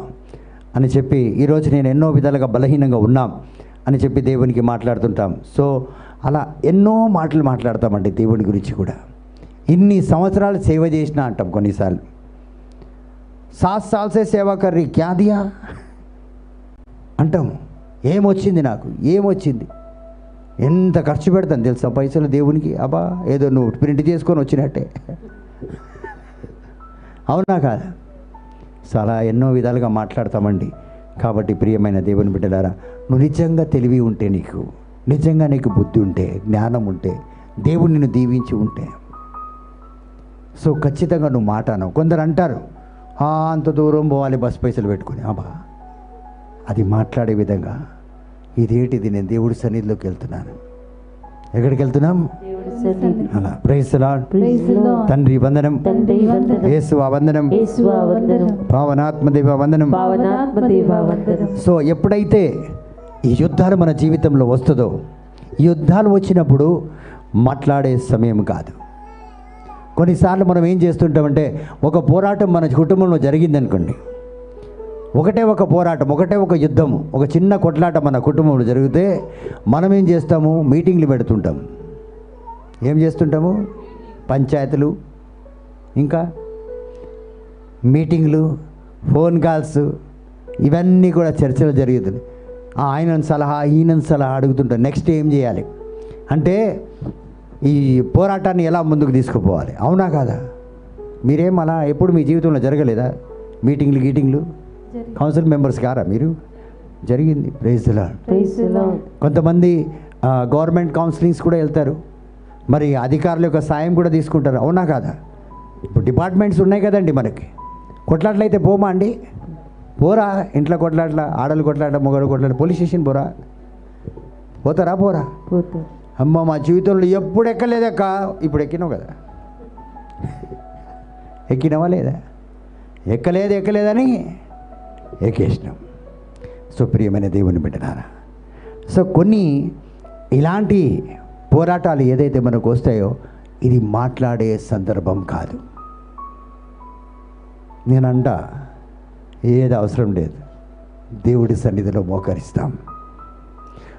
అని చెప్పి ఈరోజు నేను ఎన్నో విధాలుగా బలహీనంగా ఉన్నాం అని చెప్పి దేవునికి మాట్లాడుతుంటాం. సో అలా ఎన్నో మాటలు మాట్లాడతామండి దేవుని గురించి కూడా. ఇన్ని సంవత్సరాలు సేవ చేసినా అంటాం కొన్నిసార్లు. 7 साल से సేవా కర్రీ క్యా దియా అంటాం. ఏమొచ్చింది నాకు, ఏమొచ్చింది, ఎంత ఖర్చు పెడతాను తెలుసా పైసలు దేవునికి. అబ్బా ఏదో నువ్వు ప్రింట్ చేసుకొని వచ్చినట్టే, అవునా కాదా? సో అలా ఎన్నో విధాలుగా మాట్లాడతామండి. కాబట్టి ప్రియమైన దేవుని బిడ్డలారా, నువ్వు నిజంగా తెలివి ఉంటే, నిజంగా నీకు బుద్ధి ఉంటే, జ్ఞానం ఉంటే, దేవుడు నిన్ను దీవించి ఉంటే, సో ఖచ్చితంగా నువ్వు మాట అనవు. కొందరు అంటారు అంత దూరం పోవాలి బస్ పైసలు పెట్టుకుని. అబ్బా అది మాట్లాడే విధంగా ఇదేంటిది, నేను దేవుడి సన్నిధిలోకి వెళ్తున్నాను. ఎక్కడికి వెళ్తున్నాం? అలా praise the lord. Praise the Lord. తండ్రి వందనం, తండ్రి వందనం. యేసువా వందనం, యేసువా వందనం. పావనాత్మదేవ వందనం. పావనాత్మదేవ వందనం. సో ఎప్పుడైతే ఈ యుద్ధాలు మన జీవితంలో వస్తుందో, ఈ యుద్ధాలు వచ్చినప్పుడు మాట్లాడే సమయం కాదు. కొన్నిసార్లు మనం ఏం చేస్తుంటామంటే, ఒక పోరాటం మన కుటుంబంలో జరిగిందనుకోండి, ఒకటే ఒక పోరాటం, ఒకటే ఒక యుద్ధం, ఒక చిన్న కొట్లాట మన కుటుంబంలో జరిగితే మనం ఏం చేస్తాము? మీటింగ్లు పెడుతుంటాం. ఏం చేస్తుంటాము? పంచాయతీలు, ఇంకా మీటింగ్లు, ఫోన్ కాల్స్, ఇవన్నీ కూడా చర్చలు జరుగుతుంది. ఆయనను సలహా, ఈయనను సలహా అడుగుతుంటాం. నెక్స్ట్ ఏం చేయాలి అంటే ఈ పోరాటాన్ని ఎలా ముందుకు తీసుకుపోవాలి, అవునా కాదా? మీరేం అలా ఎప్పుడు మీ జీవితంలో జరగలేదా? మీటింగ్లు కౌన్సిల్ మెంబర్స్ కారా మీరు? జరిగింది. Praise the lord. Praise the Lord. కొంతమంది గవర్నమెంట్ కౌన్సిలింగ్స్ కూడా వెళ్తారు, మరి అధికారుల యొక్క సాయం కూడా తీసుకుంటారు, అవునా కాదా? ఇప్పుడు డిపార్ట్మెంట్స్ ఉన్నాయి కదండి మనకి. కొట్లాట్లయితే పోమా అండి? పోరా? ఇంట్లో కొట్లాట్ల, ఆడలు కొట్లాట, మొగడు కొట్లాట, పోలీస్ స్టేషన్ పోరా? పోతారా? పోరా? అమ్మ మా జీవితంలో ఎప్పుడు ఎక్కలేదక్క, ఇప్పుడు ఎక్కినావు కదా, ఎక్కినావా లేదా? ఎక్కలేదని ఎక్కేసినాం. సో ప్రియమైన దేవుని బిడ్డలారా, సో కొన్ని ఇలాంటి పోరాటాలు ఏదైతే మనకు వస్తాయో, ఇది మాట్లాడే సందర్భం కాదు. నేనంట ఏది అవసరం లేదు, దేవుడి సన్నిధిలో మోకరిస్తాం.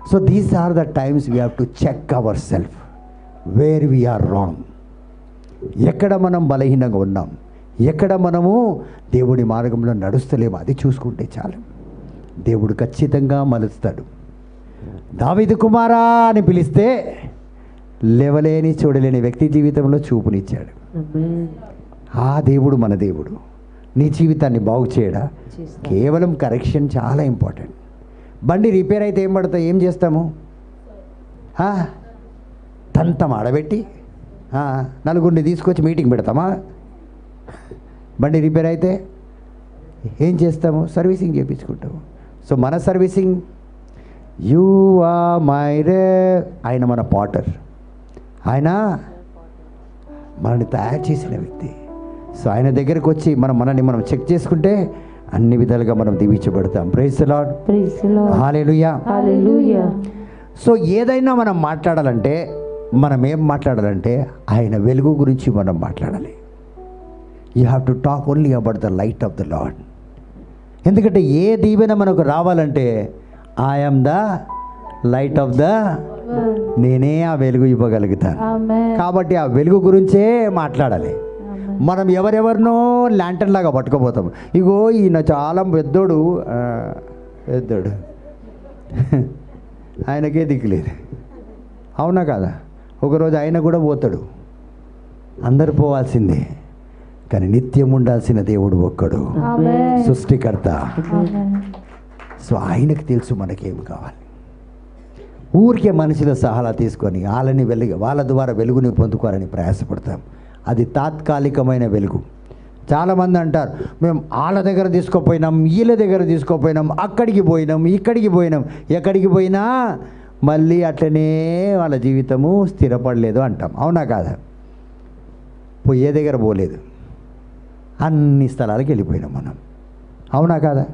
So these are the times we have to check our self where we are wrong. ఎక్కడ మనం బలహీనంగా ఉన్నాం, ఎక్కడ మనము దేవుడి మార్గంలో నడుస్తలేము, అది చూసుకుంటే చాలు. దేవుడు ఖచ్చితంగా మలుస్తాడు. దావీదు కుమారా అని పిలిస్తే లేవలేని చూడలేని వ్యక్తి జీవితంలో చూపునిచ్చాడు. ఆ దేవుడు మన దేవుడు. నీ జీవితాన్ని బాగు చేయడా? కేవలం కరెక్షన్ చాలా ఇంపార్టెంట్. బండి రిపేర్ అయితే ఏం పడతాయి, ఏం చేస్తాము? తంతం ఆడబెట్టి నలుగురిని తీసుకొచ్చి మీటింగ్ పెడతామా? బండి రిపేర్ అయితే ఏం చేస్తాము? సర్వీసింగ్ చేయించుకుంటాము. సో మన సర్వీసింగ్, యూ ఆర్ మై రే, ఆయన మన పాటర్, ఆయన మనల్ని తయారు చేసిన వ్యక్తి. సో ఆయన దగ్గరకు వచ్చి మనల్ని మనం చెక్ చేసుకుంటే అన్ని విధాలుగా మనం దీవించబడతాం. Praise the lord. Hallelujah. Hallelujah. So ఏదైనా మనం మాట్లాడాలంటే, మనం ఏం మాట్లాడాలంటే ఆయన వెలుగు గురించి మనం మాట్లాడాలి. You have to talk only about the light of the lord. ఎందుకంటే ఏ దీవెన మనకు రావాలంటే I'm the light of the, నేనే ఆ వెలుగు ఇవ్వగలుగుతాను. Amen. కాబట్టి ఆ వెలుగు గురించే మాట్లాడాలి. మనం ఎవరెవరినో ల్యాంటర్న్ లాగా పట్టుకోపోతాం. ఇగో ఈయన చాలా పెద్దోడు, ఆయనకే దిక్కులేదు, అవునా కాదా? ఒకరోజు ఆయన కూడా పోతాడు, అందరు పోవాల్సిందే. కానీ నిత్యం ఉండాల్సిన దేవుడు ఒక్కడు, Amen. సృష్టికర్త. Amen. సో ఆయనకు తెలుసు మనకేం కావాలి. ఊరికే మనుషుల సలహా తీసుకొని వాళ్ళ ద్వారా వెలుగుని పొందుకోవాలని ప్రయాసపడతాం. అది తాత్కాలికమైన వెలుగు. చాలామంది అంటారు, మేము వాళ్ళ దగ్గర తీసుకోపోయినాం, వీళ్ళ దగ్గర తీసుకోపోయినాం, అక్కడికి పోయినాం, ఇక్కడికి పోయినాం. ఎక్కడికి పోయినా మళ్ళీ అట్లనే వాళ్ళ జీవితము స్థిరపడలేదు అంటాం. అవునా కాదా? పోయే దగ్గర పోలేదు, అన్ని స్థలాలకు వెళ్ళిపోయినాం మనం. అవునా కాదా?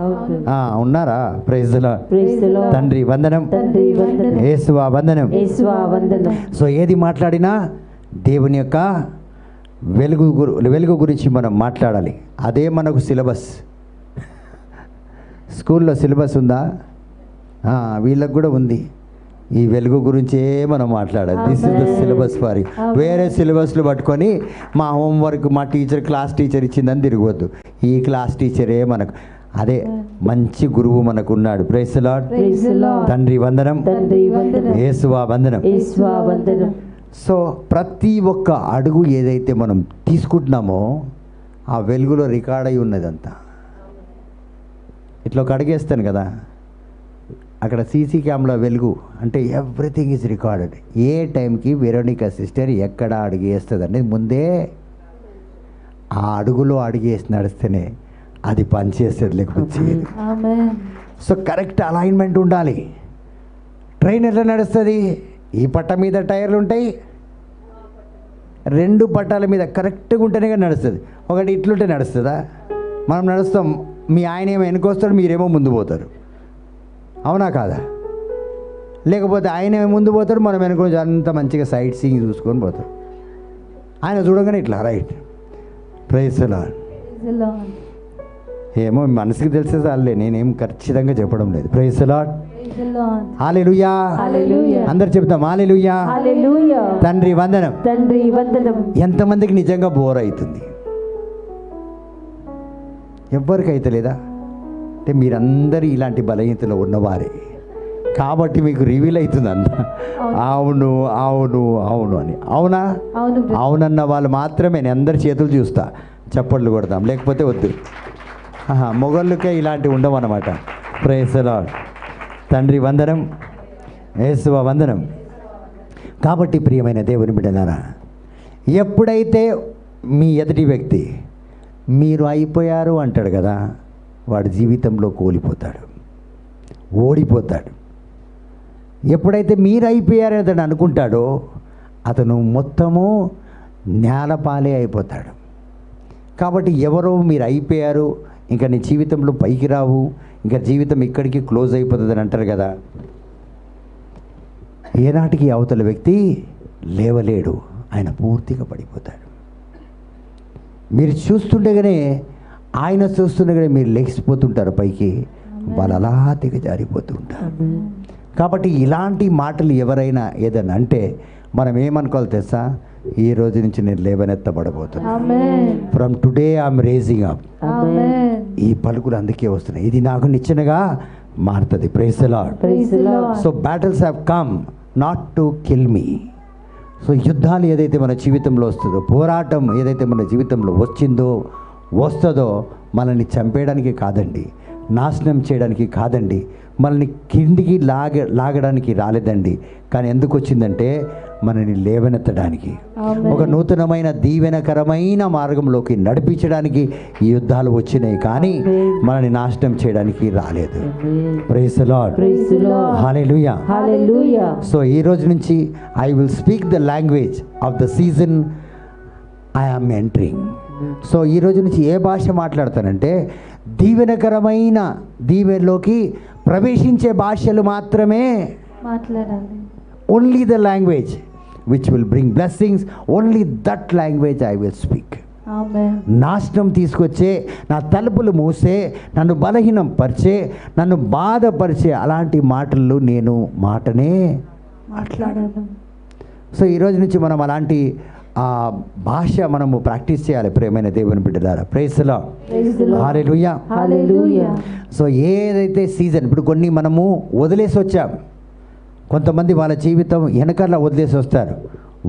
అవును. ఉన్నారా? Praise the lord. Praise the lord. తండ్రి వందనం, తండ్రి వందనం, యేసువా వందనం. యేసువా వందనం. సో ఏది మాట్లాడినా దేవుని యొక్క వెలుగు గురించి మనం మాట్లాడాలి. అదే మనకు సిలబస్. స్కూల్లో సిలబస్ ఉందా? వీళ్ళకు కూడా ఉంది. ఈ వెలుగు గురించే మనం మాట్లాడాలి. This is the syllabus for you. వేరే సిలబస్లు పట్టుకొని మా హోంవర్క్ మా టీచర్ క్లాస్ టీచర్ ఇచ్చిందని తిరగవద్దు. ఈ క్లాస్ టీచరే మనకు అదే మంచి గురువు మనకు ఉన్నాడు. Praise the lord. Praise the lord. తండ్రి వందనం, తండ్రి వందనం, యేసువా వందనం. యేసువా వందనం. సో ప్రతి ఒక్క అడుగు ఏదైతే మనం తీసుకుంటున్నామో ఆ వెలుగులో రికార్డ్ అయి ఉన్నదంతా. ఇట్లా ఒక అడిగేస్తాను కదా, అక్కడ సీసీ కెమెరా వెలుగు అంటే ఎవ్రీథింగ్ ఈజ్ రికార్డెడ్. ఏ టైంకి వెరోనికా సిస్టర్ ఎక్కడ అడుగేస్తుంది అనేది ముందే ఆ అడుగులో అడుగేసి నడిస్తేనే అది పనిచేస్తుంది, లేకపోతే చేయదు. ఆమేన్. సో కరెక్ట్ అలైన్మెంట్ ఉండాలి. ట్రైన్ ఎట్లా నడుస్తుంది? ఈ పట్ట మీద టైర్లు ఉంటాయి, 2 పట్టాల మీద కరెక్ట్గా ఉంటేనే కానీ నడుస్తుంది. ఒకటి ఇట్లుంటే నడుస్తుందా? మనం నడుస్తాం, మీ ఆయన ఏమో వెనుకొస్తాడు, మీరేమో ముందు పోతారు. అవునా కాదా? లేకపోతే ఆయన ఏమో ముందు పోతాడు, మనం వెనుక అంత మంచిగా సైట్ సీయింగ్ చూసుకొని పోతాం. ఆయన చూడగానే ఇట్లా right. Praise the lord. Praise the lord. ఏమో మనసుకి తెలిసే చాలే, నేనేం ఖచ్చితంగా చెప్పడం లేదు. Praise the lord. Praise the lord. Hallelujah. Hallelujah. అందరు చెప్తాం హల్లెలూయా. హల్లెలూయా. తండ్రి వందనం. తండ్రి వందనం. ఎంతమందికి నిజంగా బోర్ అవుతుంది? ఎవ్వరికి అయితే లేదా? అంటే మీరందరూ ఇలాంటి బలహీనతలో ఉన్నవారే కాబట్టి మీకు రివీల్ అవుతుంది అంత. అవును అవును అవును అని. అవునా? అవును. అవునన్న వాళ్ళు మాత్రమే. నేను అందరి చేతులు చూస్తా, చప్పట్లు కొడతాం, లేకపోతే వద్దు. మొగళ్ళకే ఇలాంటివి ఉండవు అన్నమాట. Praise the lord. తండ్రి వందనం, యేసువా వందనం. కాబట్టి ప్రియమైన దేవుని బిడ్డలారా, ఎప్పుడైతే మీ ఎదుటి వ్యక్తి మీరు అయిపోయారు అంటాడు కదా, వాడి జీవితంలో కోల్పోతాడు, ఓడిపోతాడు. ఎప్పుడైతే మీరు అయిపోయారని అతను అనుకుంటాడో అతను మొత్తము నేలపాలే అయిపోతాడు. కాబట్టి ఎవరో మీరు అయిపోయారు, ఇంకా నీ జీవితంలో పైకి రావు, ఇంకా జీవితం ఇక్కడికి క్లోజ్ అయిపోతుంది అని అంటారు కదా, ఏనాటికి అవతల వ్యక్తి లేవలేడు, ఆయన పూర్తిగా పడిపోతాడు. మీరు చూస్తుండగానే, ఆయన చూస్తుండగానే మీరు లేచిపోతుంటారు పైకి, వాళ్ళు అలా దిగజారిపోతూ ఉంటారు. కాబట్టి ఇలాంటి మాటలు ఎవరైనా ఏదైనా అంటే మనం ఏమనుకోవాలి తెలుసా? ఈ రోజు నుంచి నేను లేవనెత్తబడబోతున్నాను. Amen. From today I'm raising up. Amen. ఈ పలుకులు అందుకే వస్తున్నాయి. ఇది నాకు నిచ్చెనగా మారుతుంది. Praise the lord. Praise the lord. So battles have come not to kill me. So యుద్ధాలు ఏదైతే మన జీవితంలో వస్తుందో, పోరాటం ఏదైతే మన జీవితంలో వస్తుందో మనల్ని చంపేయడానికి కాదండి, నాశనం చేయడానికి కాదండి, మనల్ని కిందికి లాగడానికి రాలేదండి. కానీ ఎందుకు వచ్చిందంటే మనల్ని లేవనెత్తడానికి, ఆమేన్. ఒక నూతనమైన దీవెనకరమైన మార్గంలోకి నడిపించడానికి ఈ యుద్ధాలు వచ్చినాయి, కానీ మనల్ని నాశనం చేయడానికి రాలేదు. Praise the lord. Praise the lord. Hallelujah. Hallelujah. So ఈ రోజు నుంచి I will speak the language of the season I am entering. So ఈ రోజు నుంచి ఏ భాష మాట్లాడతానంటే దీవెనకరమైన దీవెనలోకి ప్రవేశించే భాషలు మాత్రమే మాట్లాడాలి. Only the language which will bring blessings, only that language I will speak. Amen. నాశనం తీసుకొచ్చే, నా తలుపులు మూసే, నన్ను బలహీనం పరిచే, నన్ను బాధపరిచే అలాంటి మాటలు నేను మాటనే మాట్లాడాలి. సో ఈరోజు నుంచి మనం అలాంటి ఆ భాష మనము ప్రాక్టీస్ చేయాలి. ప్రియమైన దేవుని బిడ్డలారా, praise the lord. Praise the lord. Hallelujah. Hallelujah. So ఏదైతే సీజన్, ఇప్పుడు కొన్ని మనము వదిలేసి వచ్చాం, కొంతమంది వాళ్ళ జీవితం వెనకాల వదిలేసి వస్తారు,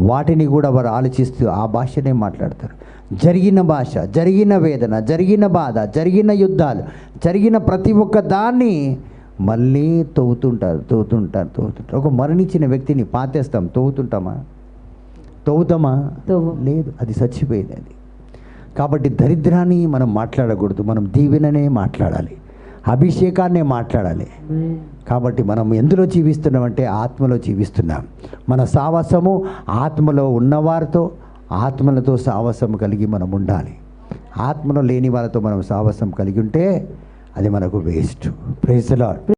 వాటిని కూడా వారు ఆలోచిస్తూ ఆ భాషనే మాట్లాడతారు. జరిగిన భాష, జరిగిన వేదన, జరిగిన బాధ, జరిగిన యుద్ధాలు, జరిగిన ప్రతి ఒక్క దాన్ని మళ్ళీ తవ్వుతుంటారు. ఒక మరణించిన వ్యక్తిని పాతేస్తాం, తవ్వుతామా? తవ్వం. లేదు, అది చచ్చిపోయింది. అది కాబట్టి దరిద్రాన్ని మనం మాట్లాడకూడదు, మనం దీవెననే మాట్లాడాలి. అభిషేకాన్నే మాట్లాడాలి. కాబట్టి మనం ఎందులో జీవిస్తున్నామంటే ఆత్మలో జీవిస్తున్నాం. మన సావాసము ఆత్మలో ఉన్నవారితో, ఆత్మలతో సావాసం కలిగి మనం ఉండాలి. ఆత్మలో లేని వాళ్ళతో మనం సావాసం కలిగి ఉంటే అది మనకు వేస్ట్. Praise the lord.